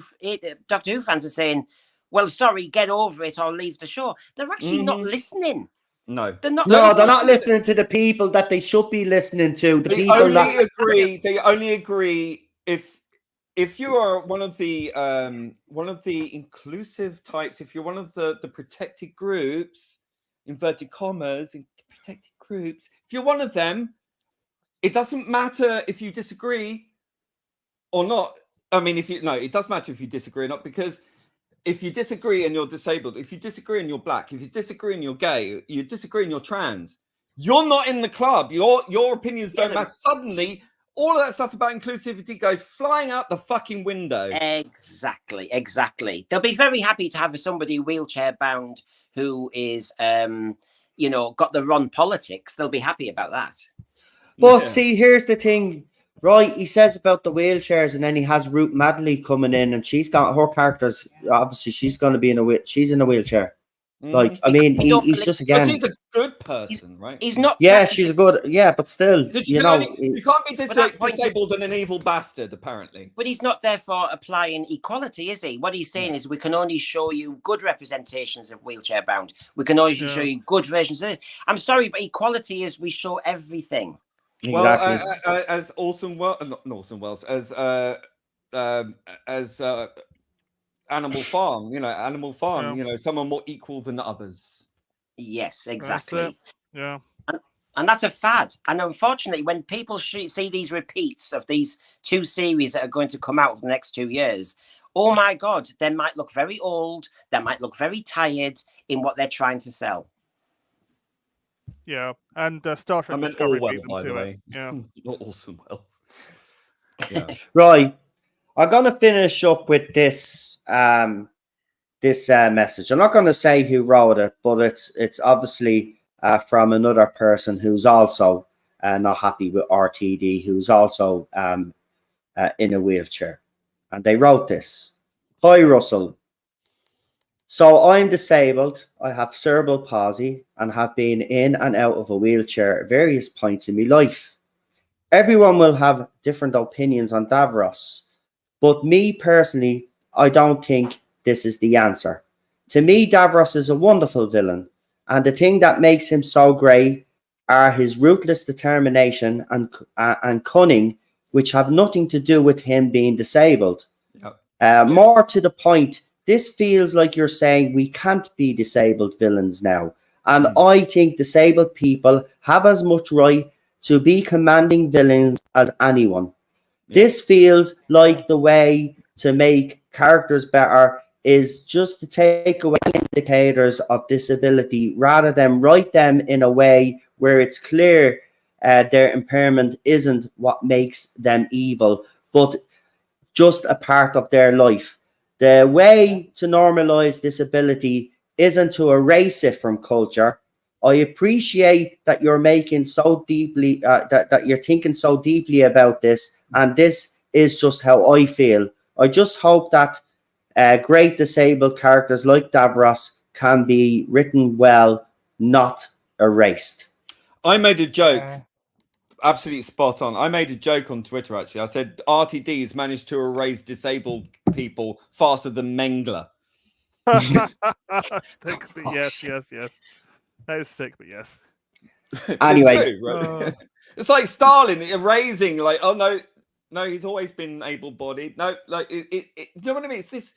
Doctor Who fans, are saying, "Well, sorry, get over it or leave the show." They're actually not listening. No, they're not listening to the people that they should be listening to. They only agree if you are one of the inclusive types. If you're one of the protected groups, inverted commas, in protected groups. If you're one of them, it doesn't matter if you disagree or not. It does matter if you disagree or not, because if you disagree and you're disabled, if you disagree and you're black, if you disagree and you're gay, you disagree and you're trans, you're not in the club. Your opinions don't matter. Suddenly, all of that stuff about inclusivity goes flying out the fucking window. Exactly. They'll be very happy to have somebody wheelchair bound who is, got the wrong politics. They'll be happy about that. But see, here's the thing. Right, he says about the wheelchairs, and then he has Ruth Madley coming in, and she's got her characters. Obviously, she's going to be she's in a wheelchair. Like, I mean, he's just again. She's a good person, right? He's not. Yeah, she's a good. Yeah, but still, you can't be disabled and an evil bastard, apparently. But he's not therefore applying equality, is he? What he's saying is, we can only show you good representations of wheelchair bound. We can only show you good versions of this. I'm sorry, but equality is we show everything. Exactly. Well, as Orson Welles, not Orson Welles, as Animal Farm, some are more equal than others. Yes, exactly. Yeah. And that's a fad. And unfortunately, when people see these repeats of these 2 series that are going to come out over the next 2 years, oh my God, they might look very old. They might look very tired in what they're trying to sell. Yeah, and Star Trek Discovery beat them to it. Yeah, not Orson Welles. Yeah. Right. I'm gonna finish up with this message. I'm not gonna say who wrote it, but it's obviously from another person who's also not happy with RTD, who's also in a wheelchair, and they wrote this. Hi Russell. So I'm disabled. I have cerebral palsy and have been in and out of a wheelchair at various points in my life. Everyone will have different opinions on Davros, but me personally, I don't think this is the answer. To me, Davros is a wonderful villain, and the thing that makes him so great are his ruthless determination and cunning, which have nothing to do with him being disabled. More to the point, this feels like you're saying we can't be disabled villains now. And I think disabled people have as much right to be commanding villains as anyone. This feels like the way to make characters better is just to take away indicators of disability rather than write them in a way where it's clear their impairment isn't what makes them evil, but just a part of their life. The way to normalize disability isn't to erase it from culture. I appreciate that you're making so deeply, that you're thinking so deeply about this, and this is just how I feel. I just hope that great disabled characters like Davros can be written well, not erased. I made a joke. Absolutely spot on. I made a joke on Twitter, actually. I said RTD has managed to erase disabled people faster than Mengele. Yes. That is sick, but yes. Anyway. It's true, right? It's like Stalin erasing, like, oh, no, he's always been able-bodied. No, like, you know what I mean? It's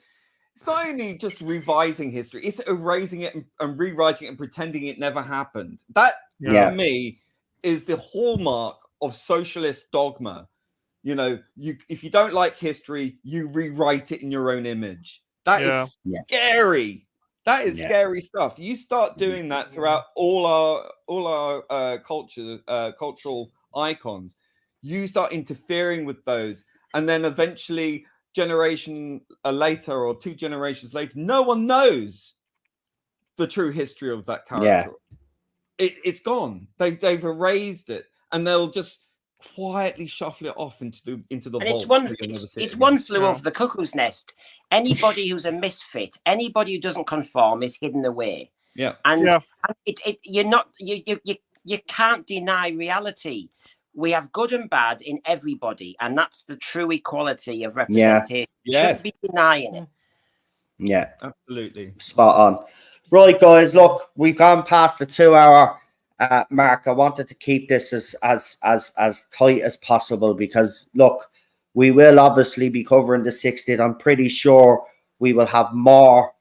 not only just revising history, it's erasing it and rewriting it and pretending it never happened. That, to me, is the hallmark of socialist dogma. You know, if you don't like history, you rewrite it in your own image. That is scary. That is scary stuff. You start doing that throughout all our cultural icons. You start interfering with those, and then eventually, generation later or 2 generations later, no one knows the true history of that character. It's gone. They've erased it, and they'll just quietly shuffle it off into the vault. It's one flew over the cuckoo's nest. Anybody who's a misfit, anybody who doesn't conform, is hidden away. And you can't deny reality. We have good and bad in everybody, and that's the true equality of representation. You shouldn't be denying it. Yeah, absolutely. Spot on. Right, guys, look, we've gone past the 2-hour mark. I wanted to keep this as tight as possible because, look, we will obviously be covering the 60th. I'm pretty sure we will have more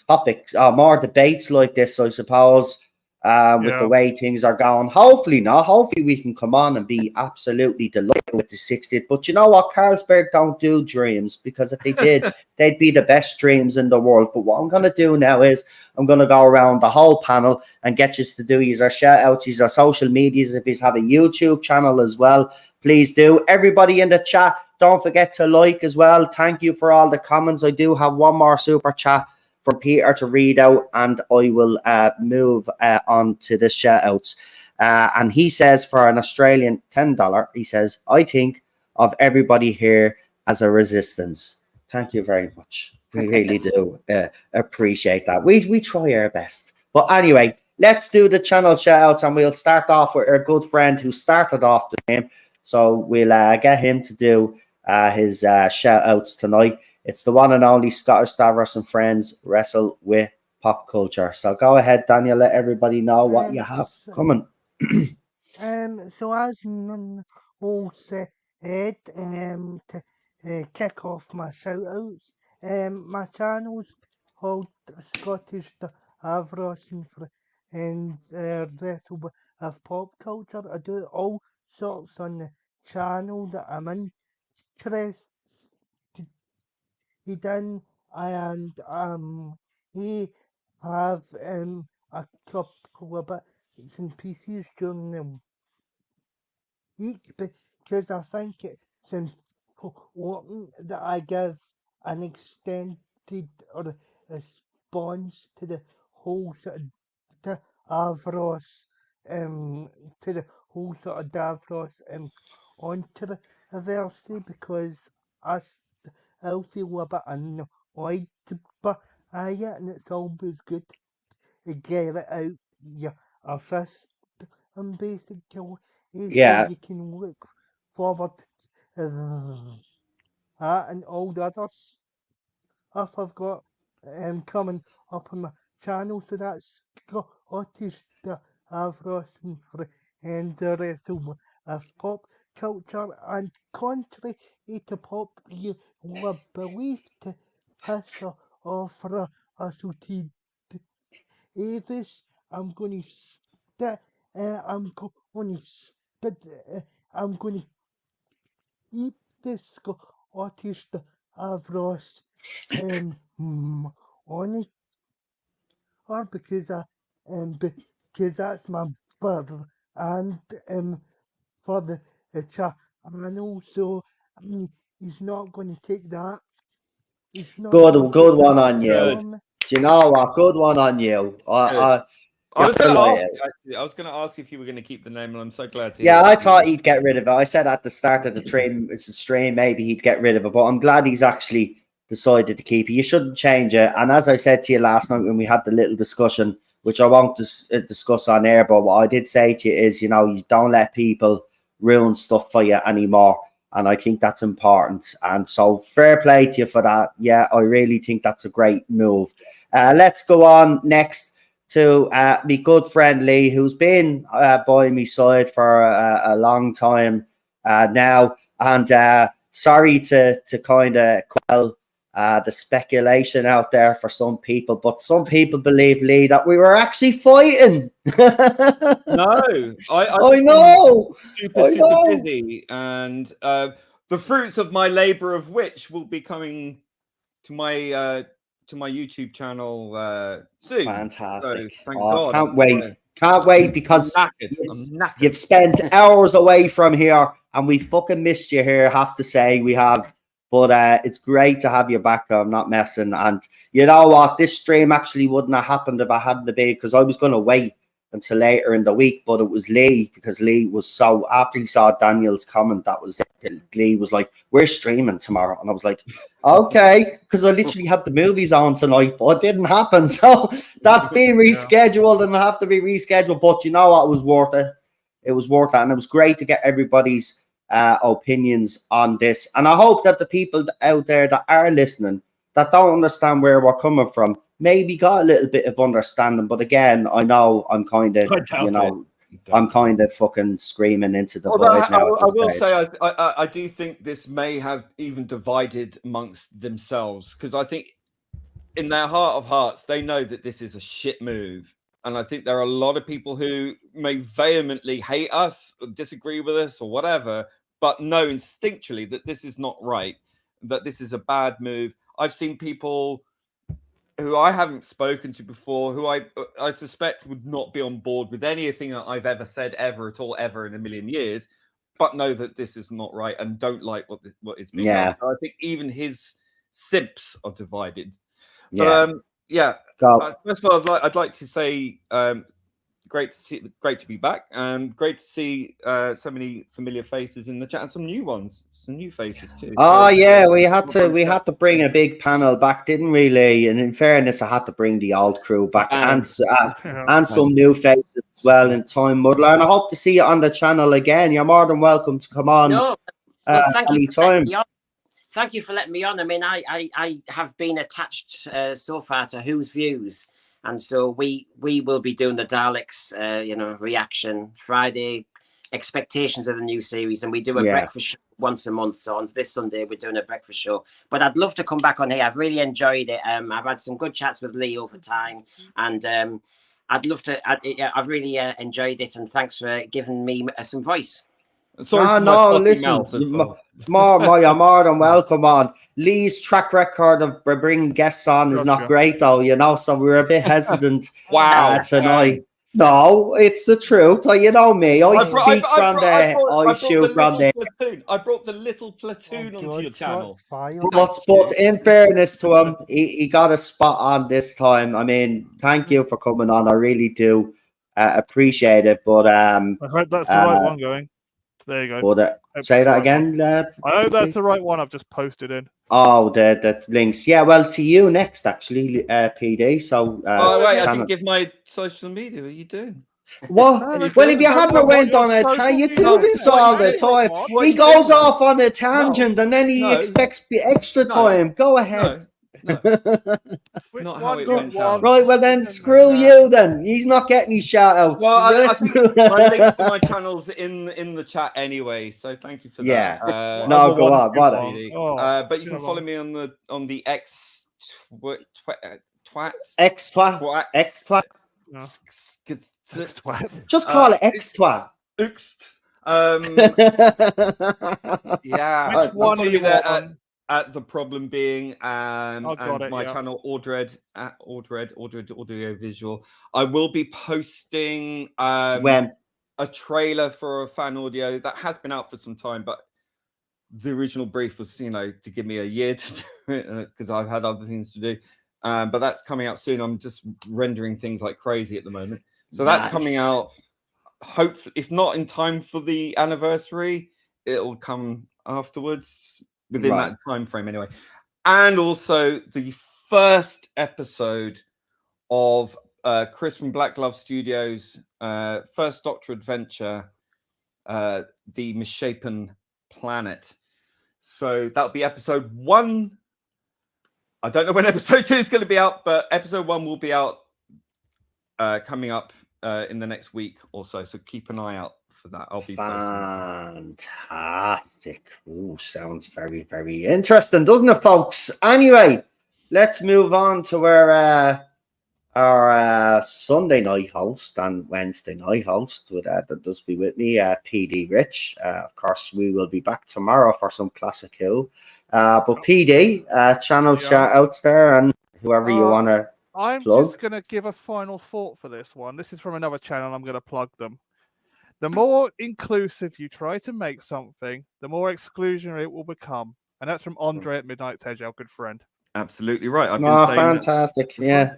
topics, more debates like this, I suppose, with the way things are going. Hopefully not. Hopefully we can come on and be absolutely delighted with the 60th. But you know what? Carlsberg don't do dreams, because if they did, they'd be the best dreams in the world. But what I'm going to do now is I'm going to go around the whole panel and get you to do your shout outs, your social medias. If you have a YouTube channel as well, please do. Everybody in the chat, don't forget to like as well. Thank you for all the comments. I do have one more super chat for Peter to read out, and I will move on to the shout outs. And he says, for an Australian $10, he says, I think of everybody here as a resistance. Thank you very much. We really do appreciate that. We try our best. But anyway, let's do the channel shout-outs, and we'll start off with our good friend who started off the game. So we'll get him to do his shout-outs tonight. It's the one and only Scottish Davros and Friends Wrestle with Pop Culture. So go ahead, Daniel, let everybody know what you have coming. So as you all said, to kick off my shout-outs, my channel's called Scottish Davros and Wrestle of Pop Culture. I do all sorts on the channel that I'm interested in, and he have a couple of bits and pieces during the week, because I think it's important that I give an extended or response to the whole sort of Davros, to the whole sort of Davros controversy, because I still feel a bit annoyed by it, and it's always good to get it out your fist, and basically so you can look forward to that and all the other stuff I've got coming up on my channel. So that's Scottish Davros and the rest of pop culture. And contrary to popular belief, to piss off Russell T. Davis, I'm going to keep this Scottish Davros on it, or because that's my bird, and for the channel, so he's not going to take that. Good one on you. Do you know what? Good one on you. I was going to ask if you were going to keep the name, and I'm so glad to hear I thought he'd get rid of it. I said at the start of the stream, maybe he'd get rid of it, but I'm glad he's actually decided to keep it. You shouldn't change it. And as I said to you last night when we had the little discussion, which I won't discuss on air, but what I did say to you is, you don't let people ruin stuff for you anymore. And I think that's important. And so fair play to you for that. Yeah, I really think that's a great move. Let's go on next to my good friend Lee, who's been by my side for a long time now. And sorry to kind of quell the speculation out there for some people, but some people believe, Lee, that we were actually fighting. No, I know. Super busy, and the fruits of my labor of which will be coming to my YouTube channel soon. Fantastic! So, thank God. Can't wait because I'm knackered. You've spent hours away from here, and we fucking missed you here. Have to say we have. But it's great to have you back. I'm not messing. And you know what? This stream actually wouldn't have happened if I hadn't been, because I was going to wait until later in the week. But it was Lee, because Lee was so, after he saw Daniel's comment, that was it. Lee was like, we're streaming tomorrow. And I was like, okay, because I literally had the movies on tonight, but it didn't happen. So that's being rescheduled and have to be rescheduled. But you know what? It was worth it. It was worth it. And it was great to get everybody's opinions on this, and I hope that the people out there that are listening that don't understand where we're coming from maybe got a little bit of understanding. But again, I know I'm kind of I'm kind of fucking screaming into the void now. I will say I do think this may have even divided amongst themselves, because I think in their heart of hearts they know that this is a shit move. And I think there are a lot of people who may vehemently hate us, or disagree with us, or whatever, but know instinctually that this is not right, that this is a bad move. I've seen people who I haven't spoken to before, who I suspect would not be on board with anything that I've ever said, ever at all, ever in a million years, but know that this is not right and don't like what is being done. So I think even his simps are divided. Yeah. First of all, I'd like to say great to be back, and great to see so many familiar faces in the chat and some new ones, some new faces too. Oh yeah, we had to bring a big panel back, didn't we, Lee? And in fairness, I had to bring the old crew back and some new faces as well in Time Muddler. And I hope to see you on the channel again. You're more than welcome to come on. No, well, thank you for letting me on. I mean, I have been attached so far to Who's Views, and so we will be doing the Daleks, reaction Friday, expectations of the new series, and we do a breakfast show once a month. So on this Sunday, we're doing a breakfast show. But I'd love to come back on here. I've really enjoyed it. I've had some good chats with Lee over time, and I'd love to. I've really enjoyed it, and thanks for giving me some voice. Sorry listen, you're more than welcome on. Lee's track record of bringing guests on is not great, though, so we were a bit hesitant tonight. No, it's the truth. You know me. I brought the little platoon onto your channel. But in fairness to him, he got a spot on this time. I mean, thank you for coming on. I really do appreciate it. But I hope that's the right one going. There you go. But, say that again. I hope that's the right one. I've just posted in. Oh, the links. Yeah, well, to you next, actually, PD. So, I didn't give my social media. What are you doing? What? Well, if you hadn't went on a tangent, you do this all the time. He goes off on a tangent and then he expects extra time. Go ahead. No. That's not how it went down. Right, well then, screw you then. He's not getting his shout-outs. Well, I think my links to my channel's in the chat anyway, so thank you for that. Yeah. No, go on. But you can follow me on the X twats. X-twat. Just call it X-twat. Yeah. Which one are you on? At the problem being my channel Ordred Audio Visual. I will be posting when a trailer for a fan audio that has been out for some time, but the original brief was to give me a year to do it because I've had other things to do. But that's coming out soon. I'm just rendering things like crazy at the moment, so that's coming out. Hopefully, if not in time for the anniversary, it'll come afterwards. Within that time frame, anyway. And also the first episode of Chris from Black Glove Studios' first Doctor adventure, The Misshapen Planet. So that'll be episode 1. I don't know when episode 2 is going to be out, but episode 1 will be out coming up in the next week or so. So keep an eye out for that. I'll be fantastic. Ooh, sounds very, very interesting, doesn't it, folks? Anyway, let's move on to our Sunday night host and Wednesday night host that does be with me, PD Rich. Of course, we will be back tomorrow for some Classic Who. But PD, channel shout outs there and whoever you want to plug. Just going to give a final thought for this one. This is from another channel. I'm going to plug them. The more inclusive you try to make something, the more exclusionary it will become. And that's from Andre at Midnight's Edge, our good friend. Absolutely right. I've been saying fantastic. Yeah.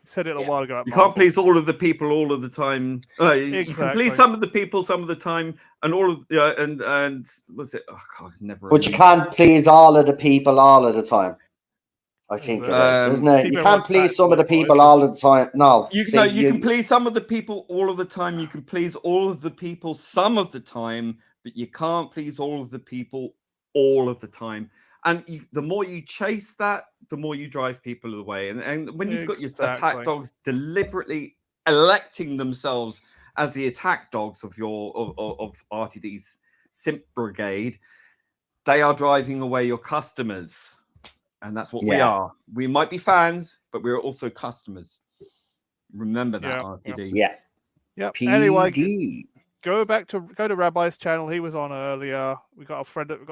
Said it a while ago. You can't please all of the people all of the time. You can please some of the people some of the time, and all of and what's it? Oh God, never. But you can't please all of the people all of the time. I think it is, isn't it? You can't please some of the people all of the time. No, you can please some of the people all of the time. You can please all of the people some of the time, but you can't please all of the people all of the time. And the more you chase that, the more you drive people away. And when you've got your attack dogs deliberately electing themselves as the attack dogs of of RTD's Simp Brigade, they are driving away your customers. And that's what we are. We might be fans, but we're also customers. Remember that, RTD. Yeah. Yep. Anyway, go to Rabbi's channel. He was on earlier. We got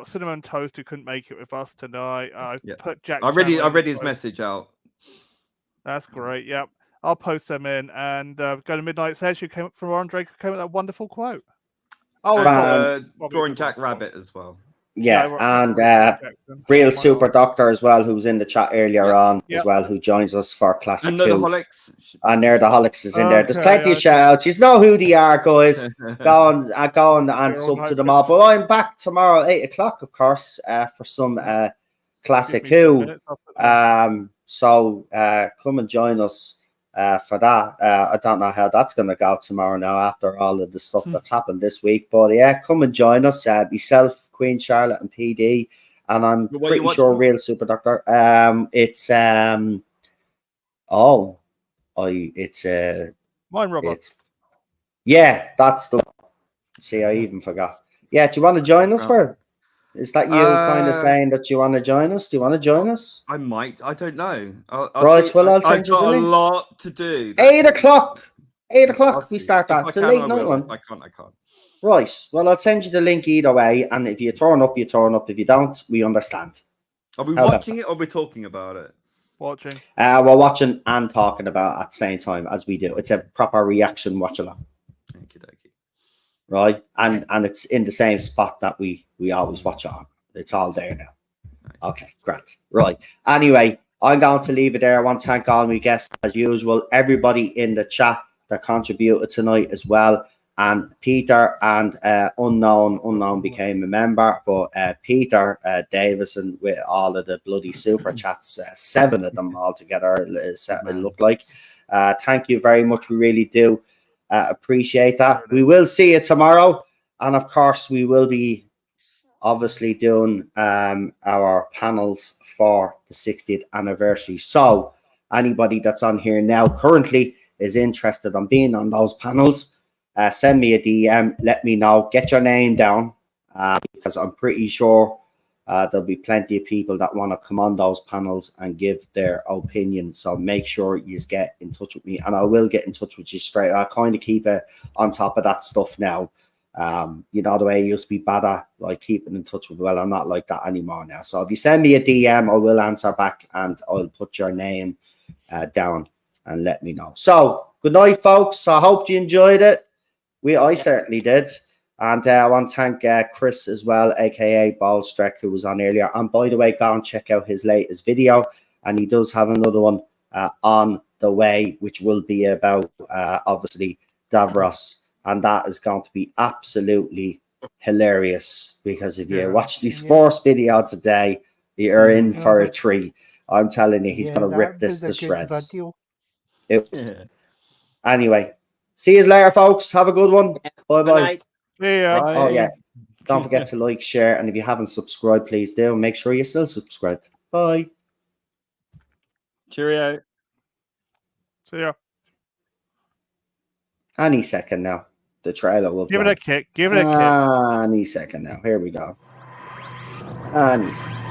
Cinnamon Toast who couldn't make it with us tonight. Put Jack. I read his message out. That's great. Yep. I'll post them in and go to Midnight's Edge. Who came up from Andre? Who came with that wonderful quote. Oh, drawing Jack Rabbit as well. Yeah, and Real Super Doctor as well, who's in the chat earlier on as well, who joins us for Classic And 2. Nerdaholics. And Nerdaholics is in there. There's plenty of shout-outs. You know who they are, guys. Go on and sub to them all. But I'm back tomorrow, 8 o'clock, of course, for some Classic 2. So come and join us for that. I don't know how that's going to go tomorrow now after all of the stuff that's happened this week. But yeah, come and join us. Myself, Queen Charlotte, and PD. And I'm pretty sure Real Super Doctor. It's Mine Robert. Yeah, that's the one. See, I even forgot. Yeah, do you want to join us for? Is that you kind of saying that you want to join us? Do you want to join us? I might. I don't know. I'll send you the link. I've got a lot to do. 8 o'clock. 8 o'clock we start that. It's a late night one. I can't. Right. Well, I'll send you the link either way. And if you turn up, you turn up. If you don't, we understand. Are we watching it or are we talking about it? Watching. We're watching and talking about it at the same time as we do. It's a proper reaction watch along. Right. And it's in the same spot that we always watch on. It's all there now. Okay, great. Right. Anyway, I'm going to leave it there. I want to thank all my guests as usual. Everybody in the chat that contributed tonight as well. And Peter and Unknown became a member, but Peter Davison with all of the bloody super chats, 7 of them altogether, it looked like. Thank you very much. We really do appreciate that. We will see you tomorrow. And of course, we will be obviously doing our panels for the 60th anniversary. So anybody that's on here now currently is interested in being on those panels, send me a DM, let me know, get your name down, because I'm pretty sure there'll be plenty of people that want to come on those panels and give their opinion. So make sure you get in touch with me, and I will get in touch with you straight. I kind of keep it on top of that stuff now. You know, the way I used to be bad at like keeping in touch with, well, I'm not like that anymore now. So if you send me a DM, I will answer back and I'll put your name down and let me know. So good night, folks. I hope you enjoyed it. I certainly did. And I want to thank Chris as well, aka Ballstreck, who was on earlier. And by the way, go and check out his latest video. And he does have another one on the way, which will be about obviously Davros. And that is going to be absolutely hilarious, because if you watch this first video today, you're in for a treat. I'm telling you, he's going to rip this to shreds. Anyway, see you later, folks. Have a good one. Bye-bye. Oh, yeah. Don't forget to like, share, and if you haven't subscribed, please do. Make sure you're still subscribed. Bye. Cheerio. See ya. Any second now. The trailer will give it a kick. Give it a kick. Any second now. Here we go. Any second.